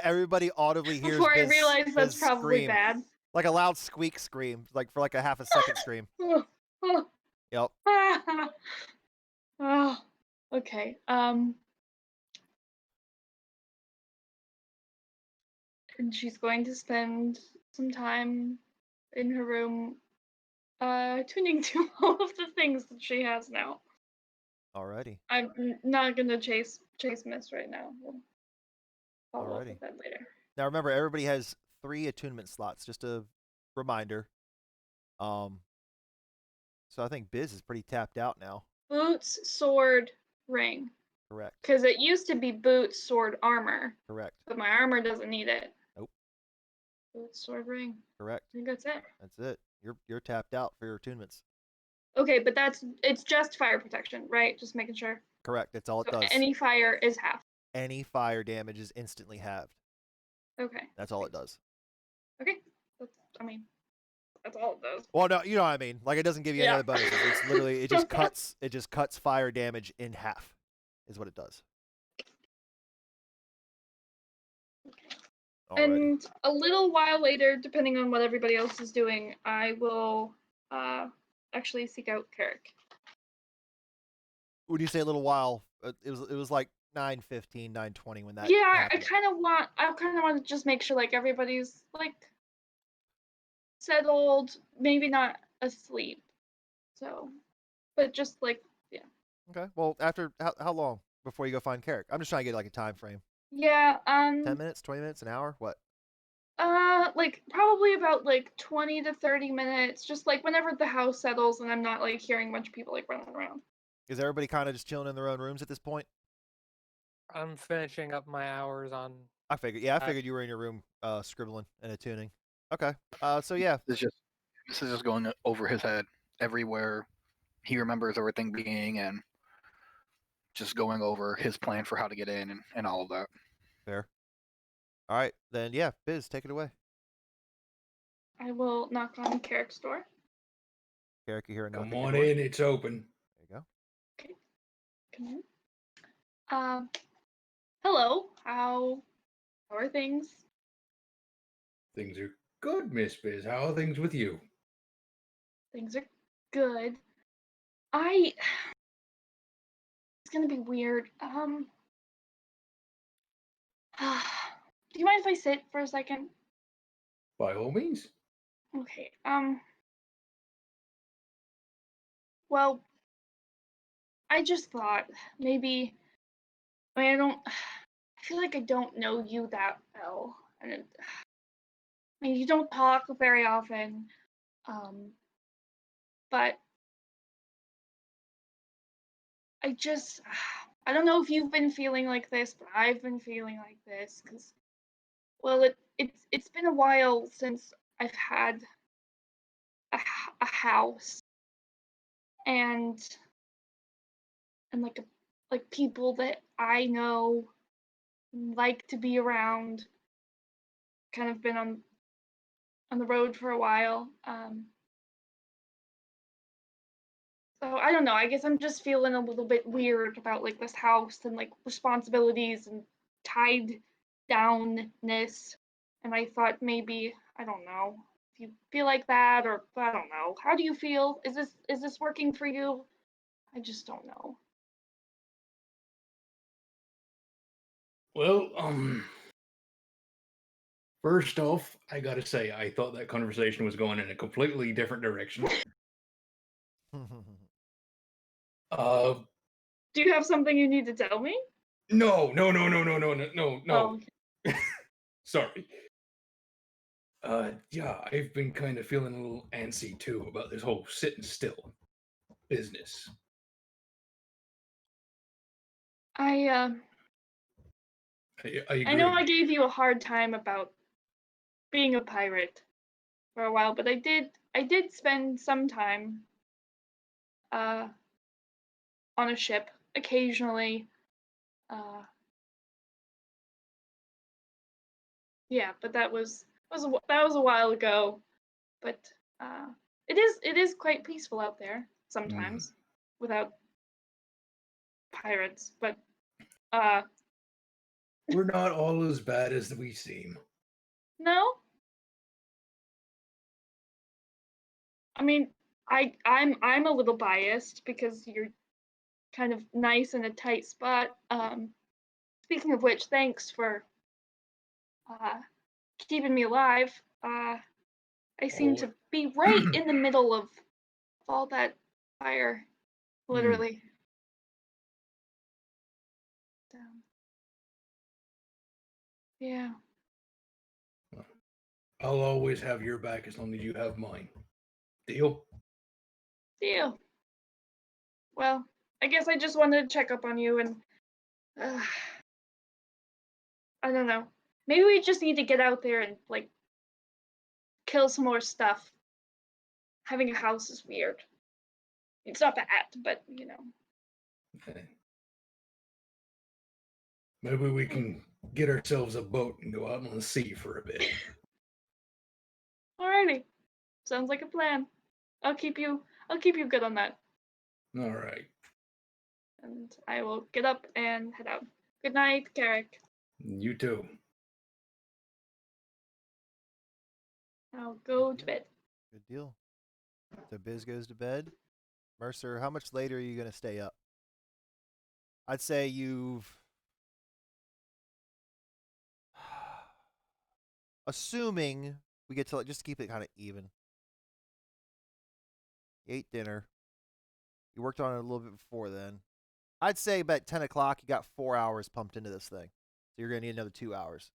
Everybody audibly hears before I Biz, realize that's Biz probably scream, bad. like a loud squeak scream, like for like a half a second scream. Yep. Oh, okay. And she's going to spend some time in her room tuning to all of the things that she has now. Alrighty. I'm not gonna chase Miss right now. We'll follow up Alrighty. with that later. Now remember, everybody has 3 attunement slots. Just a reminder. So I think Biz is pretty tapped out now. Boots, sword, ring. Correct. Because it used to be boots, sword, armor, Correct. but my armor doesn't need it. Nope. Boots, sword, ring. Correct. I think that's it. That's it. You're tapped out for your attunements. Okay, but it's just fire protection, right? Just making sure. Correct. That's all it So does. any fire is half. Any fire damage is instantly halved. Okay. That's all it does. Okay. That's all it does. Well, no, you know what I mean. Like it doesn't give you any Yeah. other bonuses. It's literally it just cuts fire damage in half, is what it does. Alrighty. And a little while later, depending on what everybody else is doing, I will actually seek out Carrick. When you say a little while, it was like 9:15, 9:20 when that Yeah, happened. I kind of want to just make sure like everybody's like settled, maybe not asleep. So, but just like Okay. Well, after how long before you go find Carrick? I'm just trying to get like a time frame. yeah, 10 minutes, 20 minutes, an hour? What? like probably about like 20 to 30 minutes, just like whenever the house settles and I'm not like hearing a bunch of people like running around. Is everybody kind of just chilling in their own rooms at this point? I'm finishing up my hours on. I figured. Yeah, I figured you were in your room scribbling and attuning. Okay. So yeah. This is just going over his head everywhere he remembers everything being, and just going over his plan for how to get in and all of that. Fair. All right, then yeah, Biz, take it away. I will knock on Carrick's door. Carrick, you hear a knock Come at your on door. in, it's open. There you go. Come in. Hello. How are things? Things are good, Miss Biz. How are things with you? Things are good. It's gonna be weird. Do you mind if I sit for a second? By all means. Okay. Well, I just thought maybe. I don't. I feel like I don't know you that well, and I mean, you don't talk very often. But I don't know if you've been feeling like this, but I've been feeling like this because, well, it's been a while since I've had a house and like people that I know like to be around. Kind of been on the road for a while. So I don't know. I guess I'm just feeling a little bit weird about like this house and like responsibilities and tied downness. And I thought maybe, I don't know, if you feel like that, or I don't know. How do you feel? Is this working for you? I just don't know. Well, first off, I gotta say, I thought that conversation was going in a completely different direction. Do you have something you need to tell me? No. Oh, Sorry. Yeah, I've been kind of feeling a little antsy too about this whole sitting still business. I I I know agree. I gave you a hard time about being a pirate for a while, but I did spend some time uh on a ship occasionally. Uh, yeah, but that was a while ago. But uh, it is quite peaceful out there sometimes without pirates. But uh, We're not all as bad as we seem. no, I mean I'm a little biased because you're kind of nice in a tight spot. Speaking of which, thanks for uh, keeping me alive. I seem Oh, to be right in the middle of all that fire, literally. Yeah. I'll always have your back as long as you have mine. Deal? Deal. Well, I guess I just wanted to check up on you and uh, I don't know. Maybe we just need to get out there and like kill some more stuff. Having a house is weird. It's not bad, but you know. Okay. Maybe we can get ourselves a boat and go out on the sea for a bit. Alrighty. Sounds like a plan. I'll keep you good on that. All right. And I will get up and head out. Good night, Carrick. You too. I'll go to bed. Good deal. So Biz goes to bed. Mercer, how much later are you gonna stay up? I'd say you've, assuming we get to just keep it kind of even. You ate dinner. You worked on it a little bit before then. I'd say about 10 o'clock, you got 4 hours pumped into this thing. So you're going to need another 2 hours.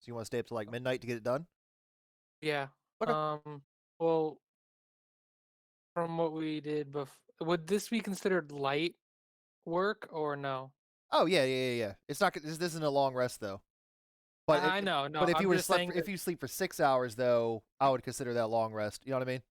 So you want to stay up to like midnight to get it done? Yeah. Okay. Well, from what we did before, would this be considered light work or no? Oh yeah. It's not. This isn't a long rest though. But I know. No, But if I'm you were just saying. if you sleep for 6 hours though, I would consider that a long rest. You know what I mean?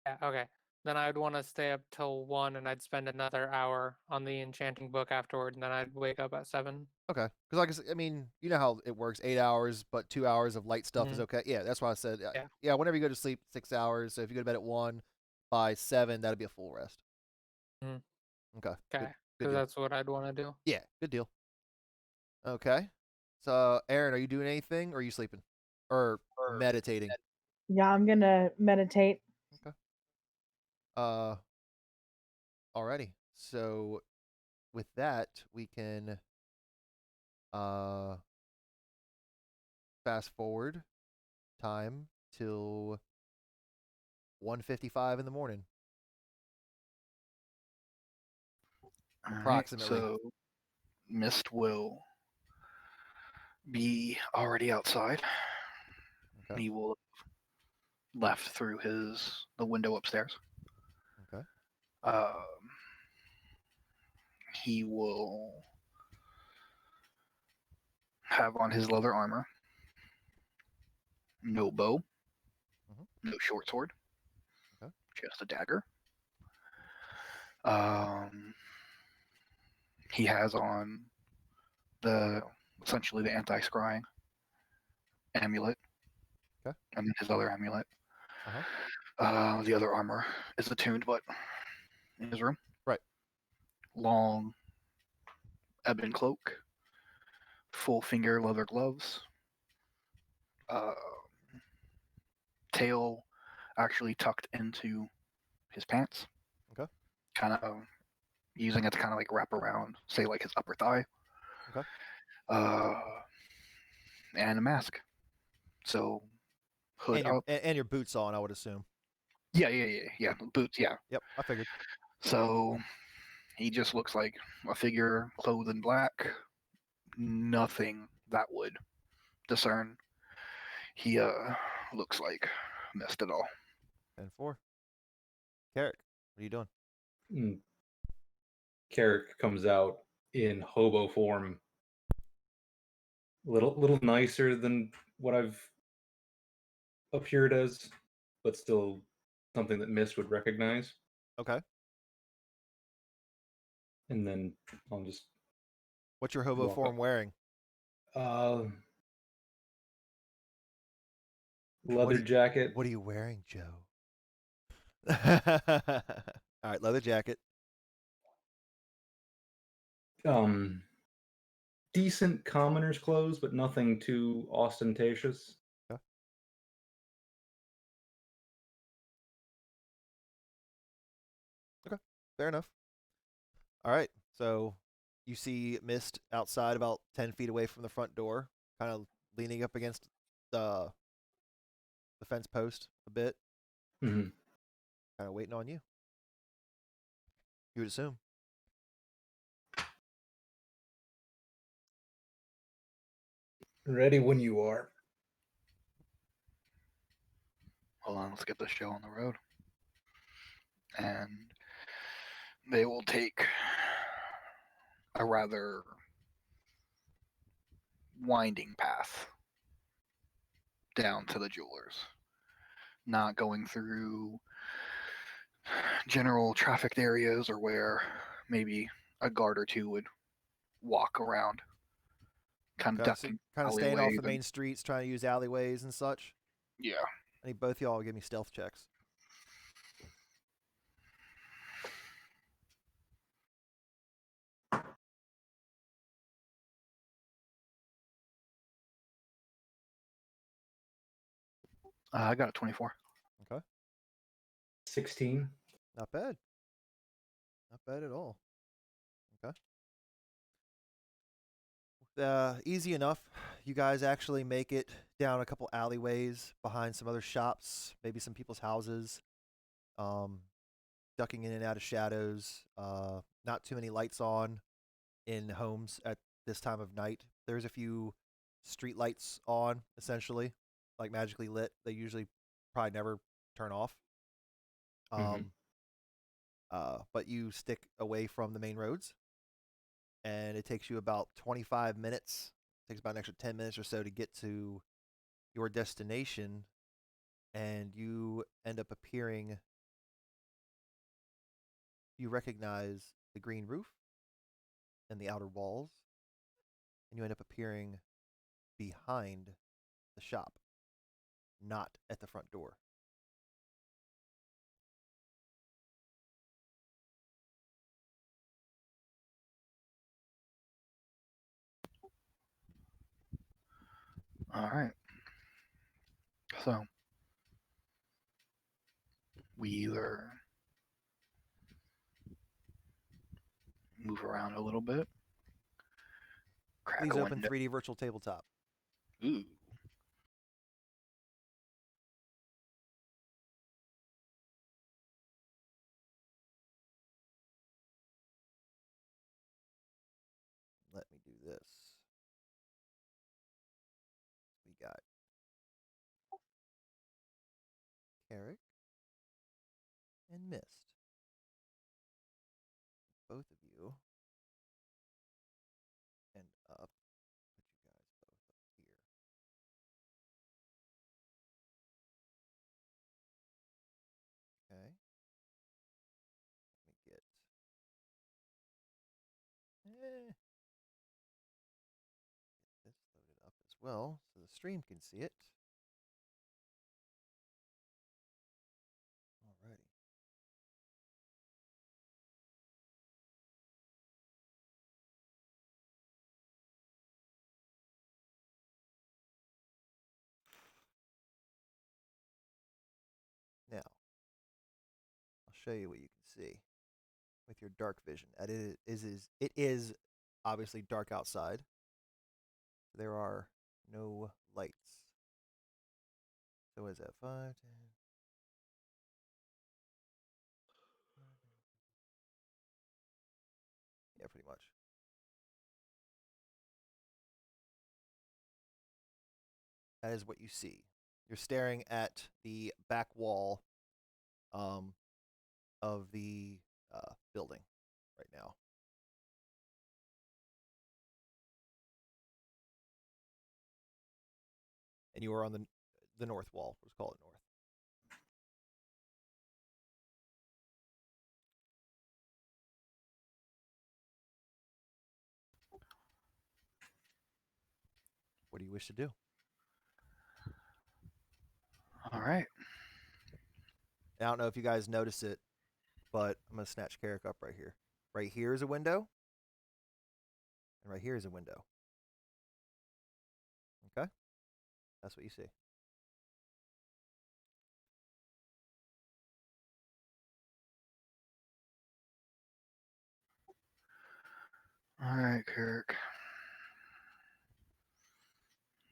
Yeah, okay. Then I'd want to stay up till 1, and I'd spend another hour on the enchanting book afterward, and then I'd wake up at 7. Okay. Because like I mean, you know how it works. 8 hours, but 2 hours of light stuff is Mhm. okay. Yeah, that's why I said. Yeah. Yeah. Whenever you go to sleep, 6 hours. So if you go to bed at 1, by 7, that'd be a full rest. Mhm. Okay. Okay, Good because deal. that's what I'd want to do. Yeah. Good deal. Okay. So Aaron, are you doing anything, or are you sleeping, or meditating? Yeah, I'm gonna meditate. Okay. Alrighty. So with that, we can fast forward time till 1:55 in the morning, All right, approximately. so Mist will be already outside. Okay. He will have left through the window upstairs. Okay. He will have on his leather armor, no bow, Mhm. no short sword, Okay. just a dagger. He has on essentially the anti-scrying amulet, Okay. and then his other amulet. Uh-huh. The other armor is attuned, but in his room. Right. Long ebon cloak, full finger leather gloves, uh, tail actually tucked into his pants. Okay. Kind of using it to kind of like wrap around, say like his upper thigh. Okay. And a mask. So hood up. And your boots on, I would assume. Yeah. Boots, yeah. Yep, I figured. So he just looks like a figure clothed in black. Nothing that would discern he looks like Mist at all. 10-4. Carrick, what are you doing? Mm. Carrick comes out in hobo form, little nicer than what I've appeared as, but still something that Mist would recognize. Okay. And then I'll just What's your hobo walk form wearing? Leather jacket. What are you wearing, Joe? All right, leather jacket. Decent commoner's clothes, but nothing too ostentatious. Okay. Okay, fair enough. All right, so you see Mist outside about 10 feet away from the front door, kind of leaning up against the fence post a bit, Mm-hmm. kind of waiting on you. You would assume. Ready when you are. Hold on, let's get this show on the road. And they will take a rather winding path down to the jewelers. Not going through general trafficked areas or where maybe a guard or two would walk around, kind of ducking Kind of staying off alleyways the main streets, trying to use alleyways and such. yeah. I need both y'all to give me stealth checks. I got a 24. Okay. 16. Not bad. Not bad at all. Okay. Easy enough. You guys actually make it down a couple alleyways behind some other shops, maybe some people's houses. Ducking in and out of shadows. Not too many lights on in homes at this time of night. There's a few street lights on, essentially, like magically lit. They usually probably never turn off. Mhm. But you stick away from the main roads. and it takes you about 25 minutes. It takes about an extra 10 minutes or so to get to your destination, and you end up appearing. You recognize the green roof and the outer walls, and you end up appearing behind the shop, not at the front door. All right. So we either move around a little bit, crack Please a open window. 3D virtual tabletop. Ooh. Let me do this. We got Carrick and Mist. Both of you end up. Put you guys both up here. Okay. Let me get. Get this loaded up as well, so the stream can see it. Alrighty. Now, I'll show you what you can see with your dark vision. It is obviously dark outside. There are no lights. So what is that? 5, 10. Yeah, pretty much. That is what you see. You're staring at the back wall of the building right now. And you are on the north wall. Let's call it north. What do you wish to do? All right. I don't know if you guys notice it, but I'm going to snatch Carrick up right here. Right here is a window. And right here is a window. Okay? That's what you see. All right, Kirk.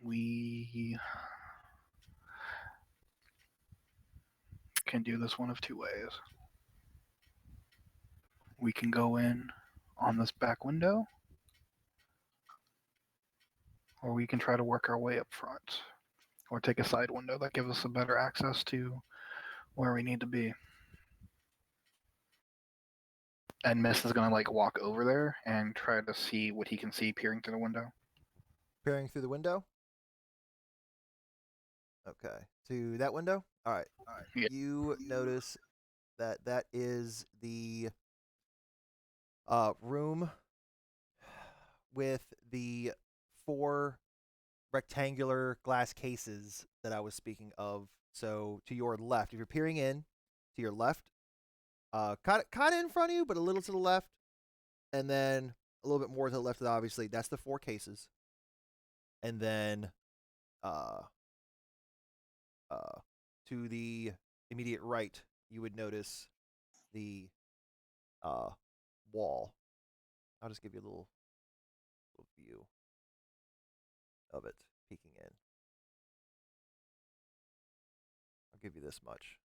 We can do this one of two ways. We can go in on this back window, or we can try to work our way up front, or take a side window that gives us a better access to where we need to be. And Mist is gonna like walk over there and try to see what he can see peering through the window. Peering through the window? Okay. To that window? All right. Yeah. You notice that is the room with the 4 rectangular glass cases that I was speaking of. So to your left, if you're peering in, to your left, kind of in front of you, but a little to the left, and then a little bit more to the left of that, obviously, that's the 4 cases. And then to the immediate right, you would notice the wall. I'll just give you a little view of it peeking in. I'll give you this much.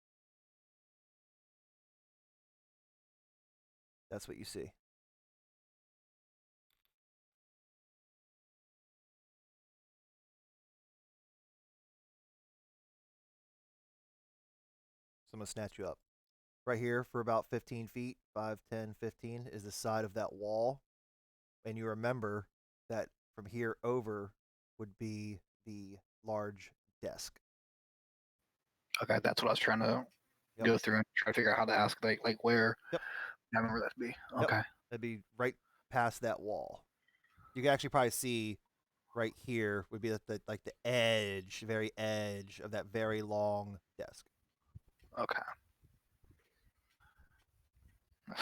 That's what you see. So I'm going to snatch you up. Right here for about 15 feet, 5, 10, 15, is the side of that wall. and you remember that from here over would be the large desk. Okay, that's what I was trying to Yep. go through and try to figure out how to ask, like where. Yep. I remember that to be. Yep. Okay. That'd be right past that wall. You can actually probably see right here would be the like the edge, very edge of that very long desk. Okay.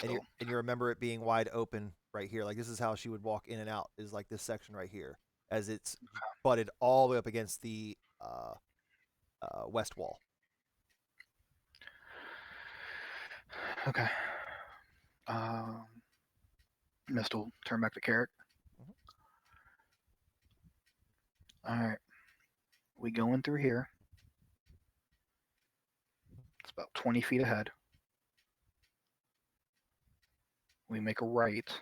And you remember it being wide open right here. Like this is how she would walk in and out. Is like this section right here, as it's butted all the way up against the west wall. Okay. Mist will turn back to Carrick. Mhm. All right. We go in through here. It's about 20 feet ahead. We make a right.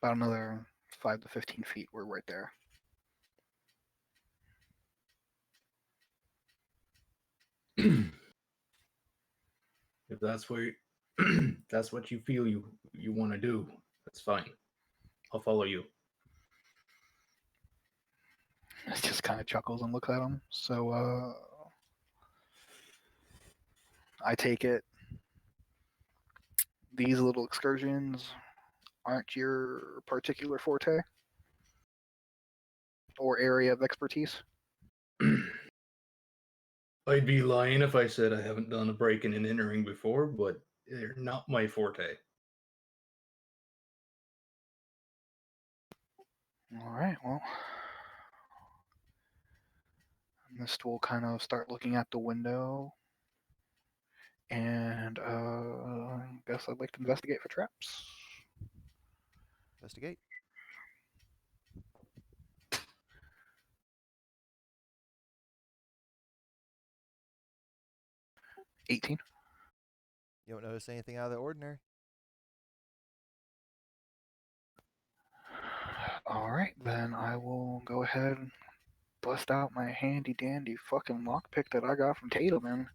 About another 5 to 15 feet. We're right there. If that's what that's what you feel you want to do, that's fine. I'll follow you. It just kind of chuckles and looks at him. So I take it these little excursions aren't your particular forte or area of expertise. I'd be lying if I said I haven't done a breaking and entering before, but they're not my forte. All right, well, Mist will kind of start looking at the window, and I guess I'd like to investigate for traps. Investigate. $18. You don't notice anything out of the ordinary. All right, then I will go ahead and bust out my handy dandy fucking lockpick that I got from Tatum, and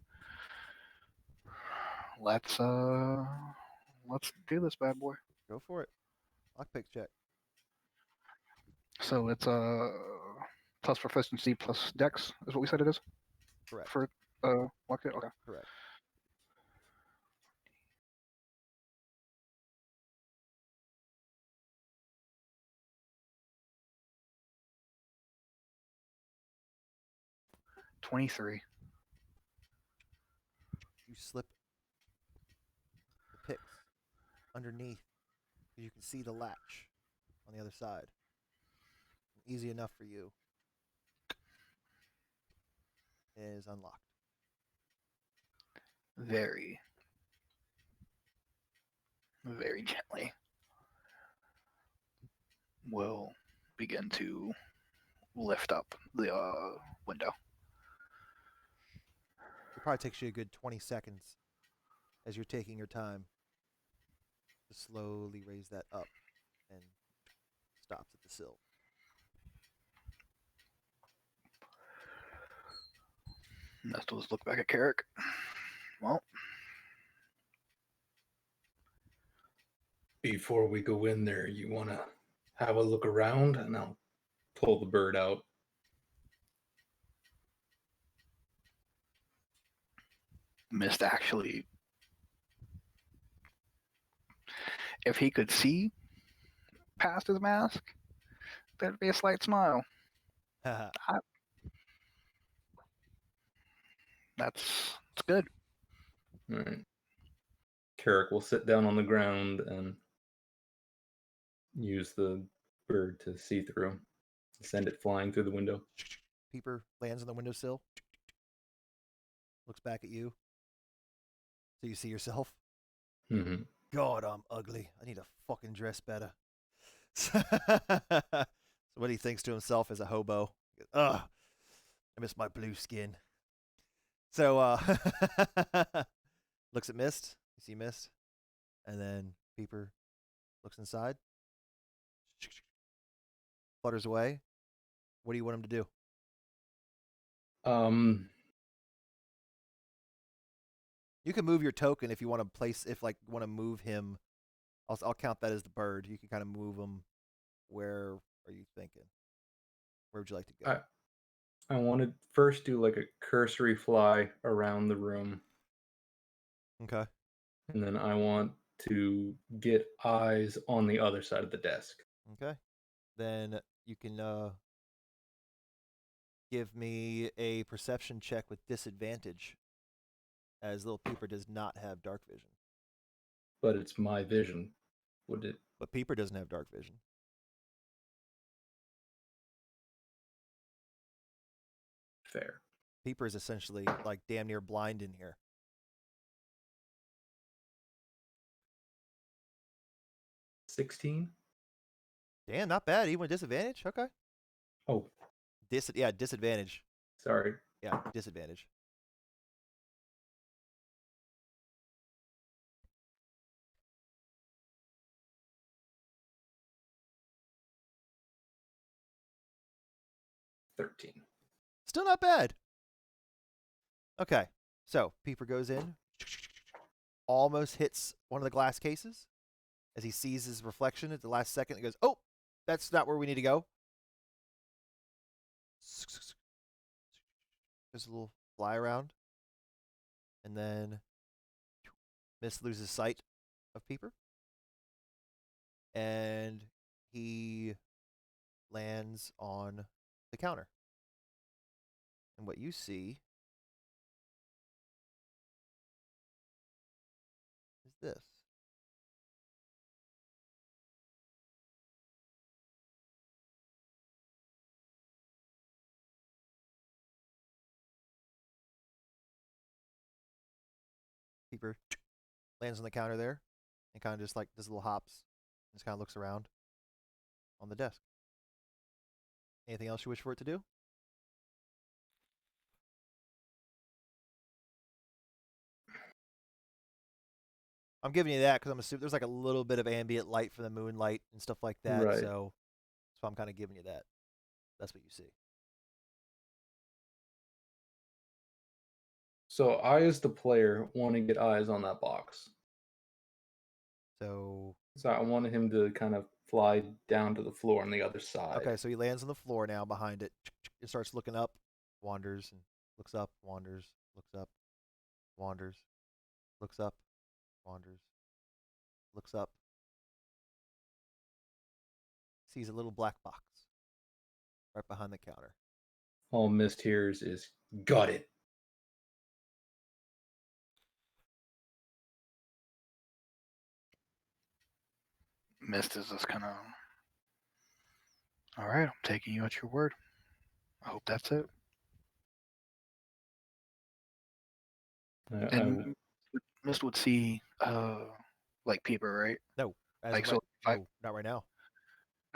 let's do this bad boy. Go for it. Lockpick check. So it's plus proficiency plus dex is what we said it is Correct. for lockpick. Okay. Correct. $23. You slip the picks underneath. You can see the latch on the other side. Easy enough for you. It is unlocked. Very, very gently will begin to lift up the window. It probably takes you a good 20 seconds as you're taking your time to slowly raise that up and stops at the sill. Nest will just look back at Carrick. Well, Before we go in there, you want to have a look around, and I'll pull the bird out. Mist actually, if he could see past his mask, there'd be a slight smile. That's good. All right. Carrick will sit down on the ground and use the bird to see through. Send it flying through the window. Peeper lands on the windowsill. Looks back at you. So you see yourself. Mm-hmm. God, I'm ugly. I need to fucking dress better. So what he thinks to himself as a hobo. Ugh, I miss my blue skin. So looks at Mist. You see Mist. And then Peeper looks inside. Flutters away. What do you want him to do? You can move your token if you want to place. If like you want to move him, I'll count that as the bird. You can kind of move him. Where are you thinking? Where would you like to go? I want to first do like a cursory fly around the room, Okay. and then I want to get eyes on the other side of the desk. Okay. Then you can give me a perception check with disadvantage, as Little Peeper does not have dark vision. But it's my vision. Would it? But Peeper doesn't have dark vision. Fair. Peeper is essentially like damn near blind in here. 16? Damn, not bad. Even with disadvantage. Okay. Oh, Disadvantage. sorry. Yeah, disadvantage. $13. Still not bad. Okay, so Peeper goes in, almost hits one of the glass cases as he sees his reflection at the last second. He goes, "Oh, that's not where we need to go." There's a little fly around, and then Mist loses sight of Peeper, and he lands on the counter. And what you see is this. Peeper lands on the counter there and kind of just like does little hops and just kind of looks around on the desk. Anything else you wish for it to do? I'm giving you that because I'm assuming there's like a little bit of ambient light from the moonlight and stuff like that. Right. So I'm kind of giving you that. That's what you see. So I, as the player, want to get eyes on that box. So So I wanted him to kind of fly down to the floor on the other side. okay, so he lands on the floor now behind it. It starts looking up, wanders and looks up, wanders, looks up, wanders, looks up, wanders, looks up. Sees a little black box right behind the counter. All Mist hears is, got it. Mist is just kind of, all right, I'm taking you at your word. I hope that's it. And Mist would see, like Peeper, right? No, Like, so if I, no, not right now.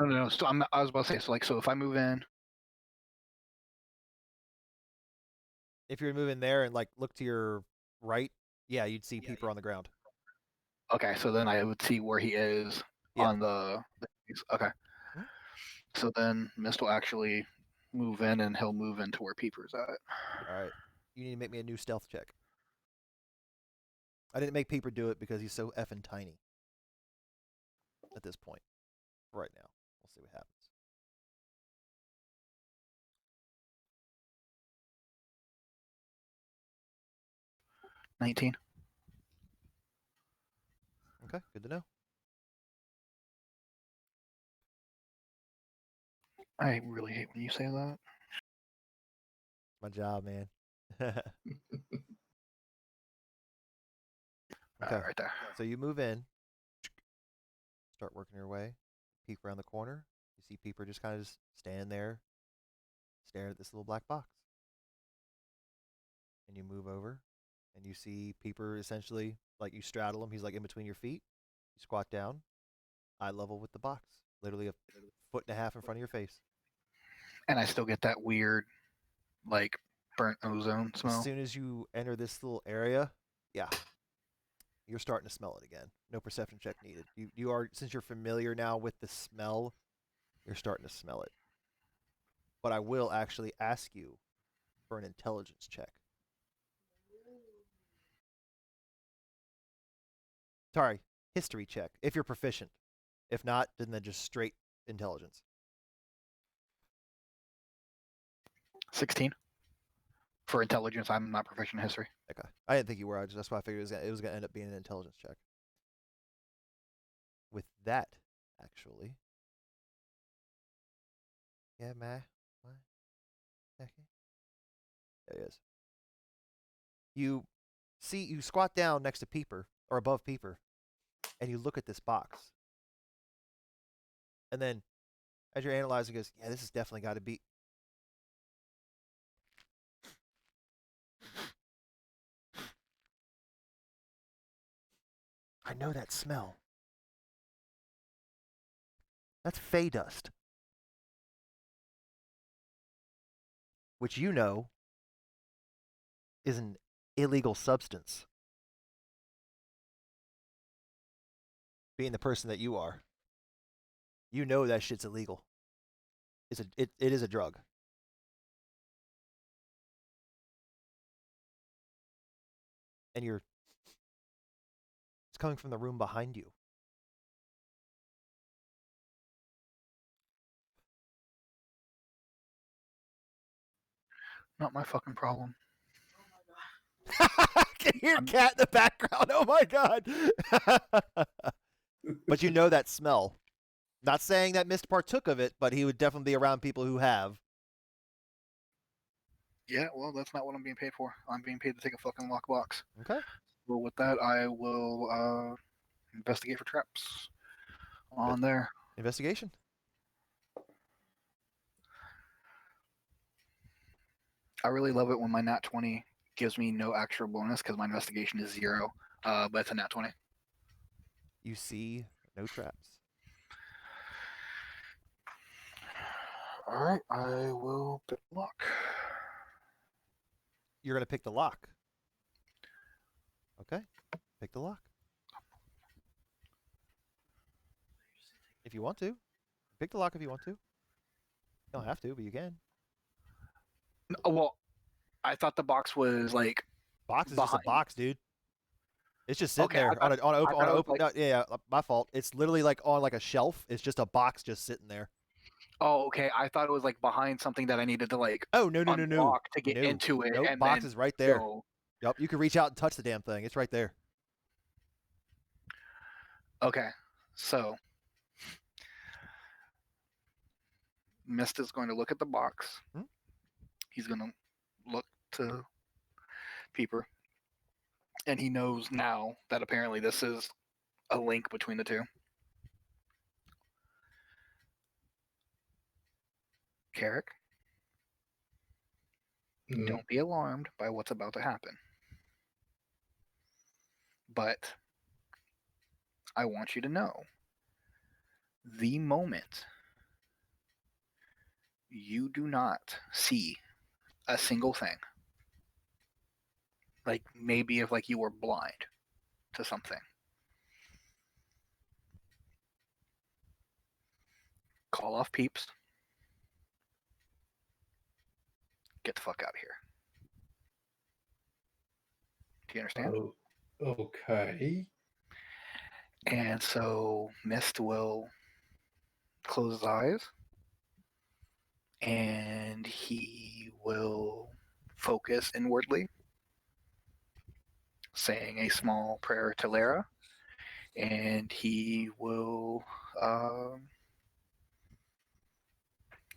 no. So I was about to say, so like, so if I move in, If you're moving there and like look to your right, yeah, you'd see Peeper on the ground. okay, so then I would see where he is Yeah. on the okay. Mhm. So then Mist will actually move in, and he'll move into where Peeper's at. All right. You need to make me a new stealth check. I didn't make Peeper do it because he's so effing tiny at this point. Right now. We'll see what happens. $19. Okay, good to know. I really hate when you say that. My job, man. Okay. Okay. Right there. So you move in, start working your way, peek around the corner. You see Peeper just kind of just standing there, staring at this little black box. And you move over, and you see Peeper essentially, like you straddle him. He's like in between your feet. You squat down, eye level with the box, literally a foot and a half in front of your face. And I still get that weird, like, burnt ozone smell. As soon as you enter this little area, yeah, you're starting to smell it again. No perception check needed. You are, since you're familiar now with the smell, you're starting to smell it. But I will actually ask you for an intelligence check. Sorry, history check if you're proficient. If not, then just straight intelligence. 16. For intelligence, I'm not proficient in history. Okay, I didn't think you were. That's why I figured it was gonna end up being an intelligence check. With that, actually, yeah, what? Second. There he is. You squat down next to Peeper or above Peeper, and you look at this box. And then, as you're analyzing, goes, yeah, this has definitely got to be. I know that smell. That's fey dust. Which you know is an illegal substance. Being the person that you are. You know that shit's illegal. It is a drug. And it's coming from the room behind you. Not my fucking problem. I can hear cat in the background. Oh my god. But you know that smell. Not saying that Mist partook of it, but he would definitely be around people who have. Yeah, well, that's not what I'm being paid for. I'm being paid to take a fucking lockbox. Okay. Well, with that, I will investigate for traps on there. Investigation. I really love it when my nat 20 gives me no extra bonus because my investigation is 0, but it's a nat 20. You see no traps. All right, I will pick lock. You're going to pick the lock. Okay. Pick the lock. If you want to. Pick the lock if you want to. You don't have to, but you can. Well, I thought the box was like Box is just a box, dude. It's just sitting Okay, there I on an open. like- No, yeah, my fault. It's literally like on like a shelf. It's just a box just sitting there. Oh, okay. I thought it was like behind something that I needed to like Oh no unlock to get no. into it. Nope, And box then is right there. go. Yep, you can reach out and touch the damn thing. It's right there. Okay, so Mist is going to look at the box. Hmm? He's going to look to Peeper, and he knows now that apparently this is a link between the two. Carrick, don't be alarmed by what's about to happen. But I want you to know the moment you do not see a single thing, like maybe if like you were blind to something, call off Peeps, get the fuck out of here. Do you understand? Oh, okay. And so Mist will close his eyes and he will focus inwardly, saying a small prayer to Lara, and he will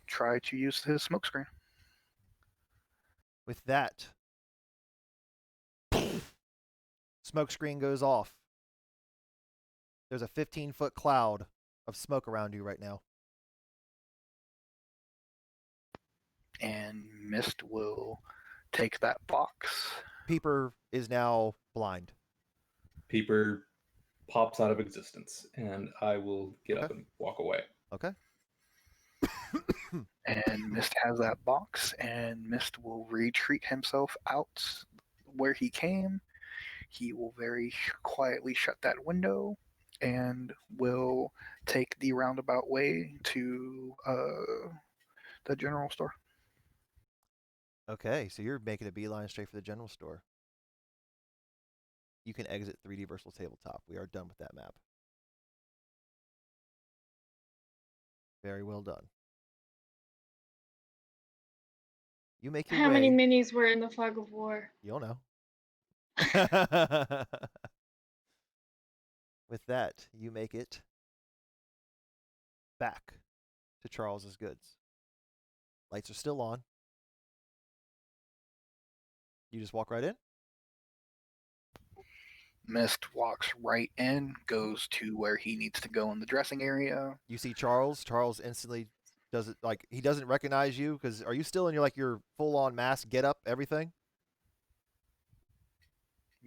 try to use his smoke screen. With that, smoke screen goes off. There's a 15-foot cloud of smoke around you right now. And Mist will take that box. Peeper is now blind. Peeper pops out of existence, and I will get up Okay. and walk away. Okay. And Mist has that box, and Mist will retreat himself out where he came. He will very quietly shut that window and will take the roundabout way to the general store. Okay, so you're making a beeline straight for the general store. you can exit 3D Versatile Tabletop. We are done with that map. Very well done. You make your How way. many minis were in the fog of war? You'll know. With that, you make it back to Charles's goods. Lights are still on. You just walk right in? Mist walks right in, goes to where he needs to go in the dressing area. You see Charles. Charles instantly does it, like, he doesn't recognize you because are you still in your full on mask get up, everything?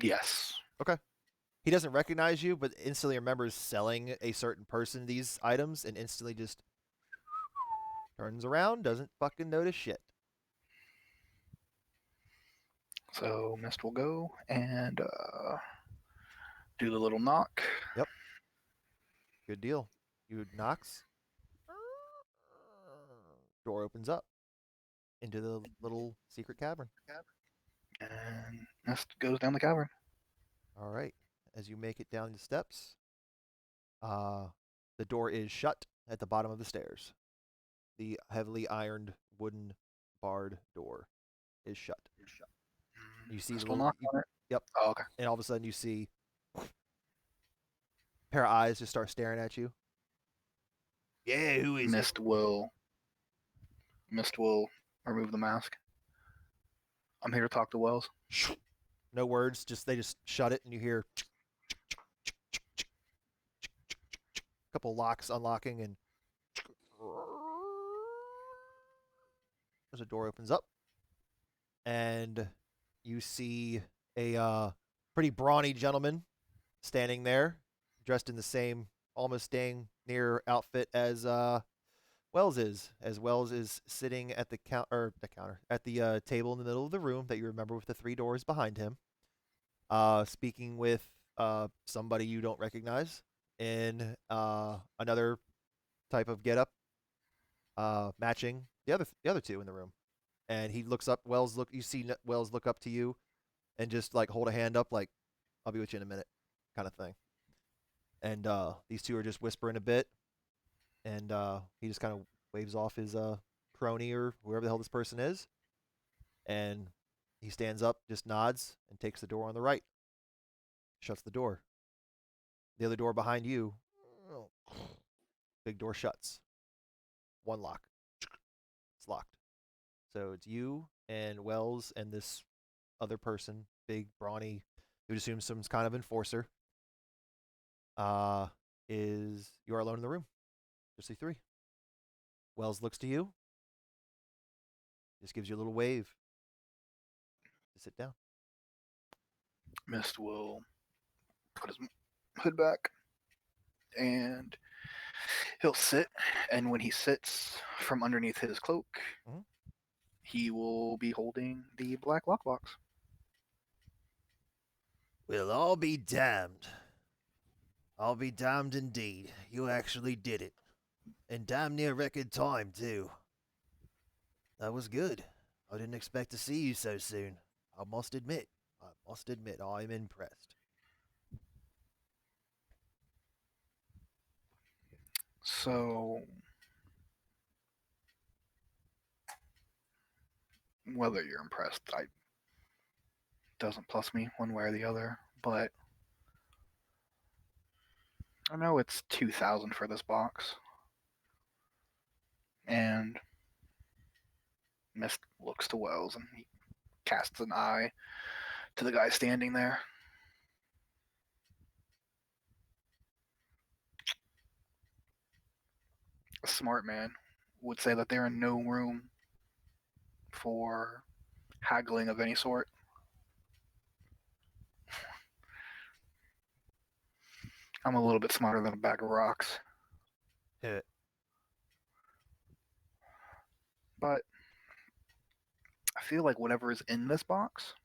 Yes. Okay. He doesn't recognize you, but instantly remembers selling a certain person these items and instantly just turns around, doesn't fucking notice shit. So Mist will go and do the little knock. Yep. Good deal. You knocks. Door opens up into the little secret cavern. And Mist goes down the cavern. All right. As you make it down the steps, the door is shut at the bottom of the stairs. The heavily ironed wooden barred door is shut. You see Mist the will little. knock on it. Yep. Oh, okay. And all of a sudden you see a pair of eyes just start staring at you. Yeah, who is Mist will remove the mask. I'm here to talk to Wells. it? No words, they just shut it, and you hear a couple locks unlocking, and as a door opens up, and you see a pretty brawny gentleman standing there, dressed in the same almost dang near outfit as Wells is. As Wells is sitting at the table in the middle of the room that you remember with the 3 doors behind him, speaking with somebody you don't recognize in another type of getup, matching the other 2 in the room. And he looks up. You see Wells look up to you, and just like hold a hand up, like I'll be with you in a minute, kind of thing. And these 2 are just whispering a bit, and he just kind of waves off his crony or whoever the hell this person is, and he stands up, just nods, and takes the door on the right. Shuts the door. The other door behind you, big door shuts. One lock. It's locked. So it's you and Wells and this other person, big, brawny, you would assume some kind of enforcer. You are alone in the room. Just the 3. Wells looks to you. Just gives you a little wave to sit down. Mist will put his hood back and he'll sit. And when he sits from underneath his cloak, he will be holding the black lockbox. Well, I'll be damned. I'll be damned indeed. You actually did it. In damn near record time, too. That was good. I didn't expect to see you so soon. I must admit, I'm impressed. So, whether you're impressed, doesn't plus me one way or the other, but I know it's 2,000 for this box. And Mist looks to Wells and he casts an eye to the guy standing there. A smart man would say that they're in no room for haggling of any sort. I'm a little bit smarter than a bag of rocks. Yeah. But I feel like whatever is in this box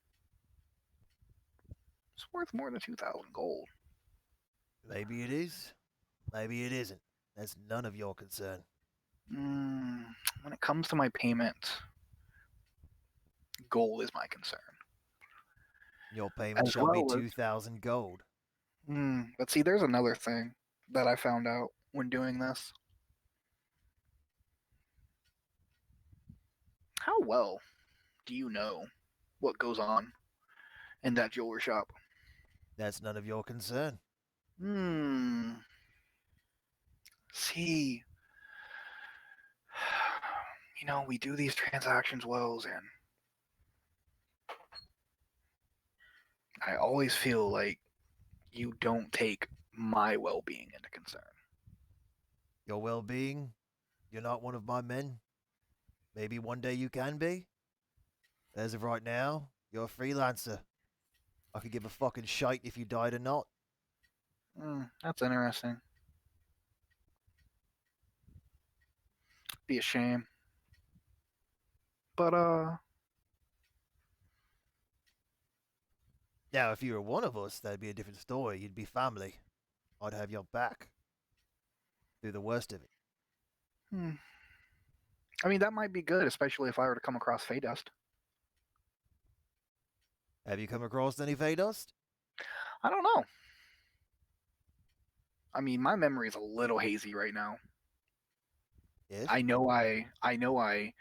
is worth more than 2,000 gold. Maybe it is. Maybe it isn't. That's none of your concern. When it comes to my payment, gold is my concern. Your payment As shall be well as- 2,000 gold. But see, there's another thing that I found out when doing this. How well do you know what goes on in that jewelry shop? That's none of your concern. See, we do these transactions, Wells, and I always feel like you don't take my well-being into concern. Your well being? You're not one of my men? Maybe one day you can be? As of right now, you're a freelancer. I could give a fucking shite if you died or not. That's interesting. Be a shame. But, Now, if you were one of us, that'd be a different story. You'd be family. I'd have your back. Through the worst of it. I mean, that might be good, especially if I were to come across Fey Dust. Have you come across any Fey Dust? I don't know. I mean, my memory is a little hazy right now. Yes? I know I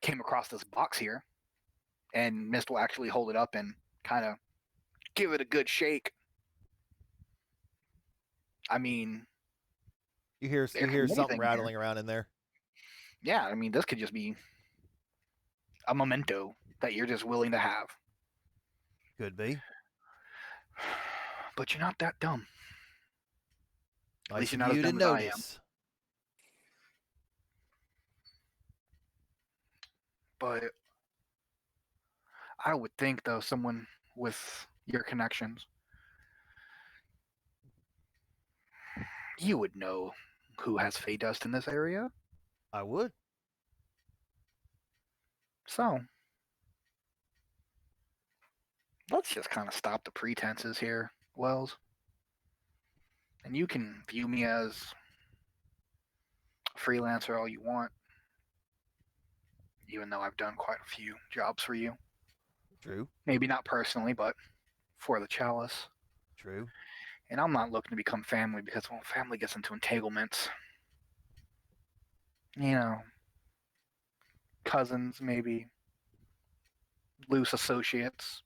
came across this box here, and Mist will actually hold it up and kind of give it a good shake. I mean, You hear there could be something anything rattling around in there. yeah, I mean, this could just be a memento that you're just willing to have. Could be. But you're not that dumb. At Nice least you're of not as you to dumb as I am. notice. But I would think, though, someone with your connections, you would know who has Fey Dust in this area. I would. So, let's just kind of stop the pretenses here, Wells. And you can view me as a freelancer all you want, even though I've done quite a few jobs for you. True. Maybe not personally, but for the Chalice. True. And I'm not looking to become family because when family gets into entanglements, cousins, maybe loose associates,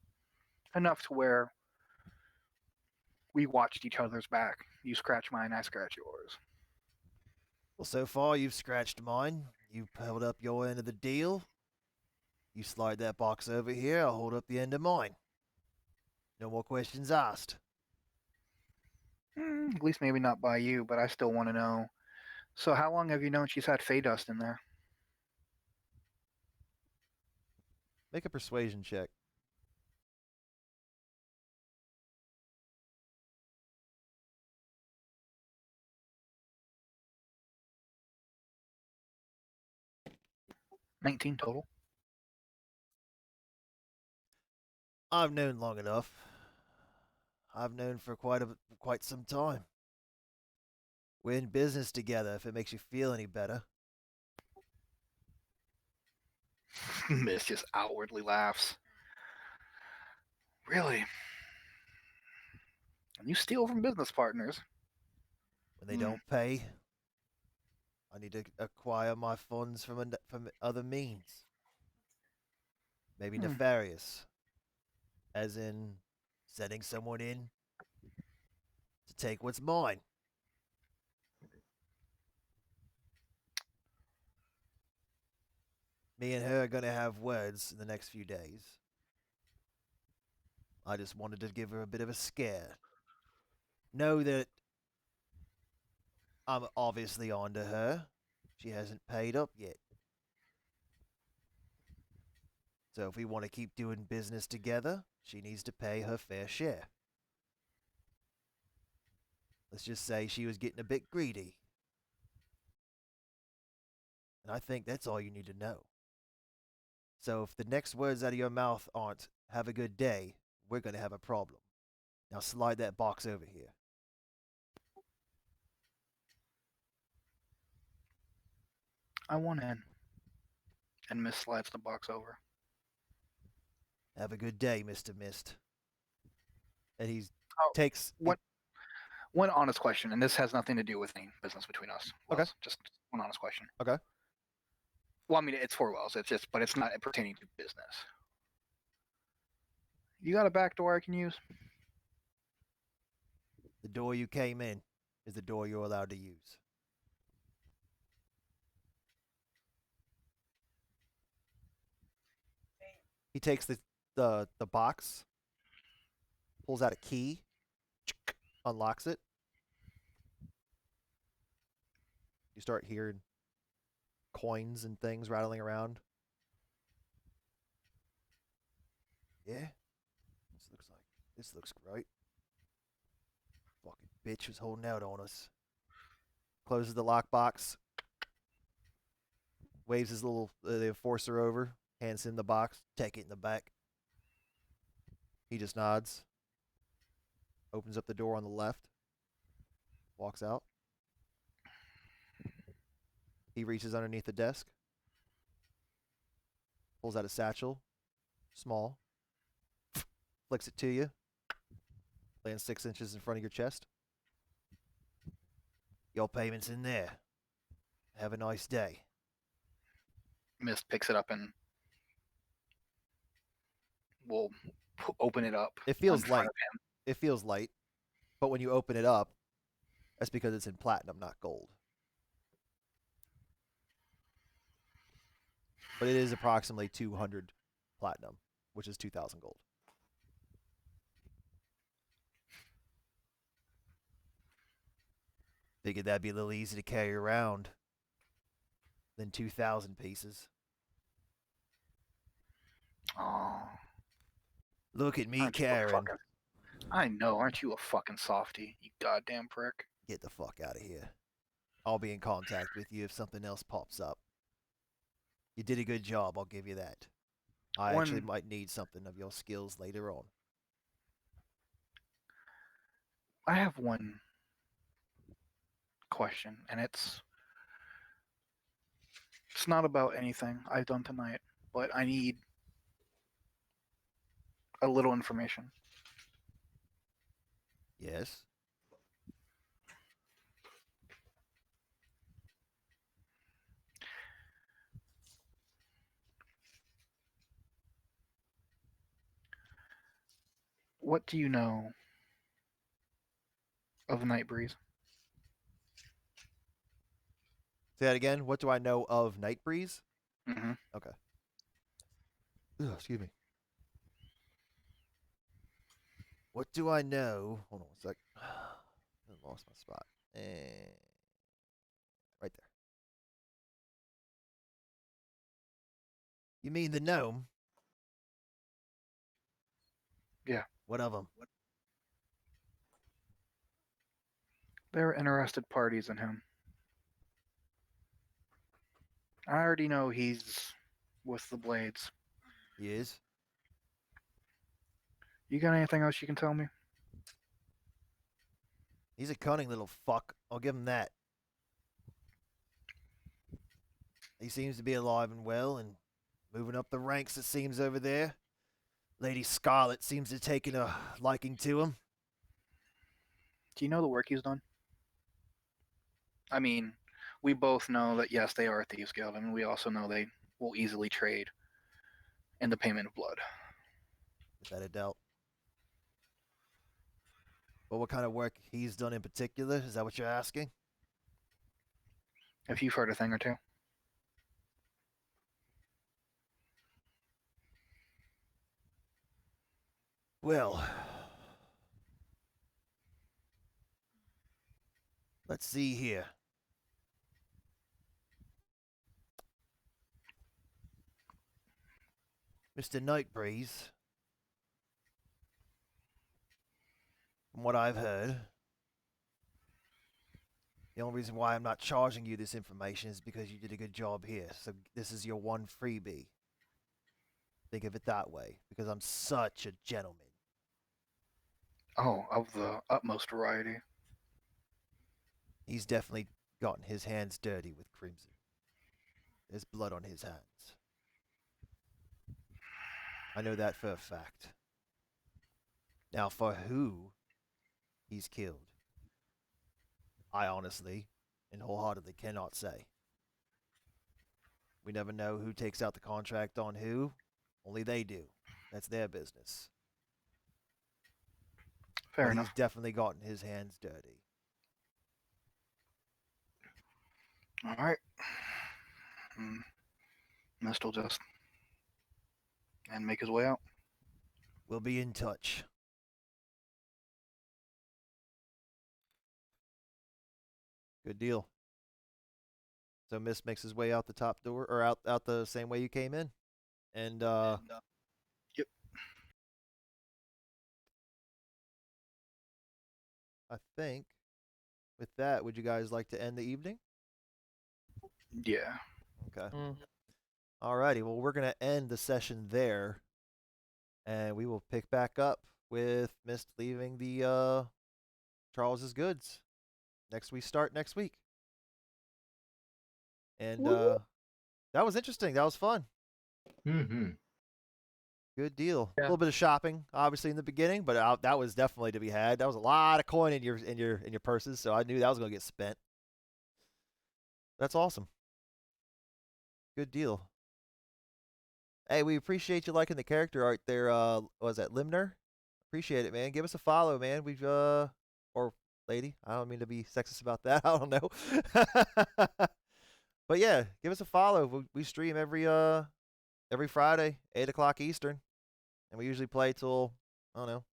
enough to where we watched each other's back. You scratch mine, I scratch yours. Well, so far you've scratched mine. You held up your end of the deal. You slide that box over here, I'll hold up the end of mine. No more questions asked. At least maybe not by you, but I still want to know. So how long have you known she's had Fey Dust in there? Make a persuasion check. $19 total. I've known long enough. I've known for quite some time. We're in business together, if it makes you feel any better. Miss just outwardly laughs. Really? And you steal from business partners? When they don't pay, I need to acquire my funds from other means. Maybe nefarious. As in, setting someone in to take what's mine. Me and her are going to have words in the next few days. I just wanted to give her a bit of a scare. Know that I'm obviously onto her. She hasn't paid up yet. So if we want to keep doing business together, she needs to pay her fair share. Let's just say she was getting a bit greedy. And I think that's all you need to know. So if the next words out of your mouth aren't, have a good day, we're going to have a problem. Now slide that box over here. I want in. And Miss slides the box over. Have a good day, Mr. Mist. And he Oh, takes. One honest question, and this has nothing to do with any business between us. Okay. Wells, just one honest question. Okay. Well, I mean, it's for Wells. It's just, but it's not pertaining to business. You got a back door I can use? The door you came in is the door you're allowed to use. He takes the box, pulls out a key, unlocks it. You start hearing coins and things rattling around. Yeah. This looks great. Fucking bitch was holding out on us. Closes the lockbox. Waves his little the enforcer over. Hands him the box. Take it in the back. He just nods. Opens up the door on the left. Walks out. He reaches underneath the desk. Pulls out a satchel. Small. Flicks it to you. Lands 6 inches in front of your chest. Your payment's in there. Have a nice day. Mist picks it up and will open it up. It feels in front light. of him. It feels light. But when you open it up, that's because it's in platinum, not gold. But it is approximately 200 platinum, which is 2,000 gold. Figured that'd be a little easy to carry around than 2,000 pieces. Oh, Look at me aren't you a carrying. fucking- I know, aren't you a fucking softie, you goddamn prick? Get the fuck out of here. I'll be in contact with you if something else pops up. You did a good job, I'll give you that. I actually might need something of your skills later on. I have one question, and it's not about anything I've done tonight, but I need a little information. Yes? What do you know of Nightbreeze? Say that again. What do I know of Nightbreeze? Mm-hmm. Okay. Ugh, excuse me. What do I know? Hold on one sec. I lost my spot. And right there. You mean the gnome? Yeah. What of him? There are interested parties in him. I already know he's with the Blades. He is? You got anything else you can tell me? He's a cunning little fuck. I'll give him that. He seems to be alive and well and moving up the ranks, it seems, over there. Lady Scarlet seems to have taken a liking to him. Do you know the work he's done? I mean, we both know that, yes, they are a thieves guild, and we also know they will easily trade in the payment of blood. Without a doubt. But what kind of work he's done in particular? Is that what you're asking? If you've heard a thing or two. Well, let's see here. Mr. Nightbreeze, from what I've heard, the only reason why I'm not charging you this information is because you did a good job here. So this is your one freebie. Think of it that way, because I'm such a gentleman. Oh, of the utmost variety. He's definitely gotten his hands dirty with Crimson. There's blood on his hands. I know that for a fact. Now, for who he's killed, I honestly and wholeheartedly cannot say. We never know who takes out the contract on who. Only they do. That's their business. Fair But enough. he's definitely gotten his hands dirty. All right. Mist will just and make his way out. We'll be in touch. Good deal. So Mist makes his way out the top door, or out the same way you came in. And Yep. I think with that, would you guys like to end the evening? Yeah. Okay. Mm. Alrighty. Well, we're gonna end the session there, and we will pick back up with Mist leaving the Charles's goods. We start next week. And Woo. that was interesting. That was fun. Mm-hmm. Good deal. A Yeah. little bit of shopping, obviously, in the beginning, but that was definitely to be had. That was a lot of coin in your purses, so I knew that was gonna get spent. That's awesome. Good deal. Hey, we appreciate you liking the character art there. Was that Limner? Appreciate it, man. Give us a follow, man. We've or lady. I don't mean to be sexist about that. I don't know. But yeah, give us a follow. We stream every Friday, 8 o'clock Eastern, and we usually play till, I don't know,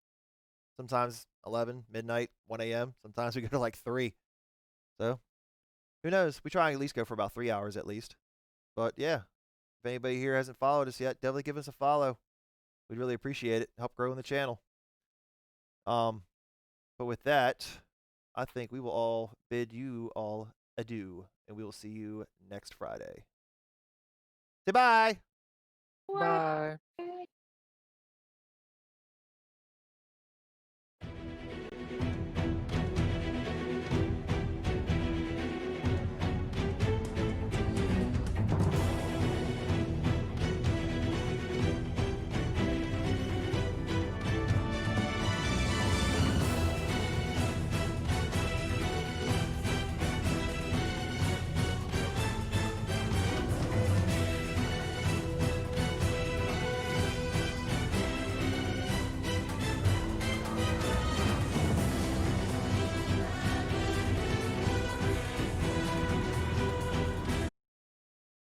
sometimes 11 midnight, 1 a.m. Sometimes we go to like 3. So who knows? We try and at least go for about 3 hours at least. But yeah, if anybody here hasn't followed us yet, definitely give us a follow. We'd really appreciate it. Help growing the channel. But with that, I think we will all bid you all adieu, and we will see you next Friday. Say bye. Bye. Bye.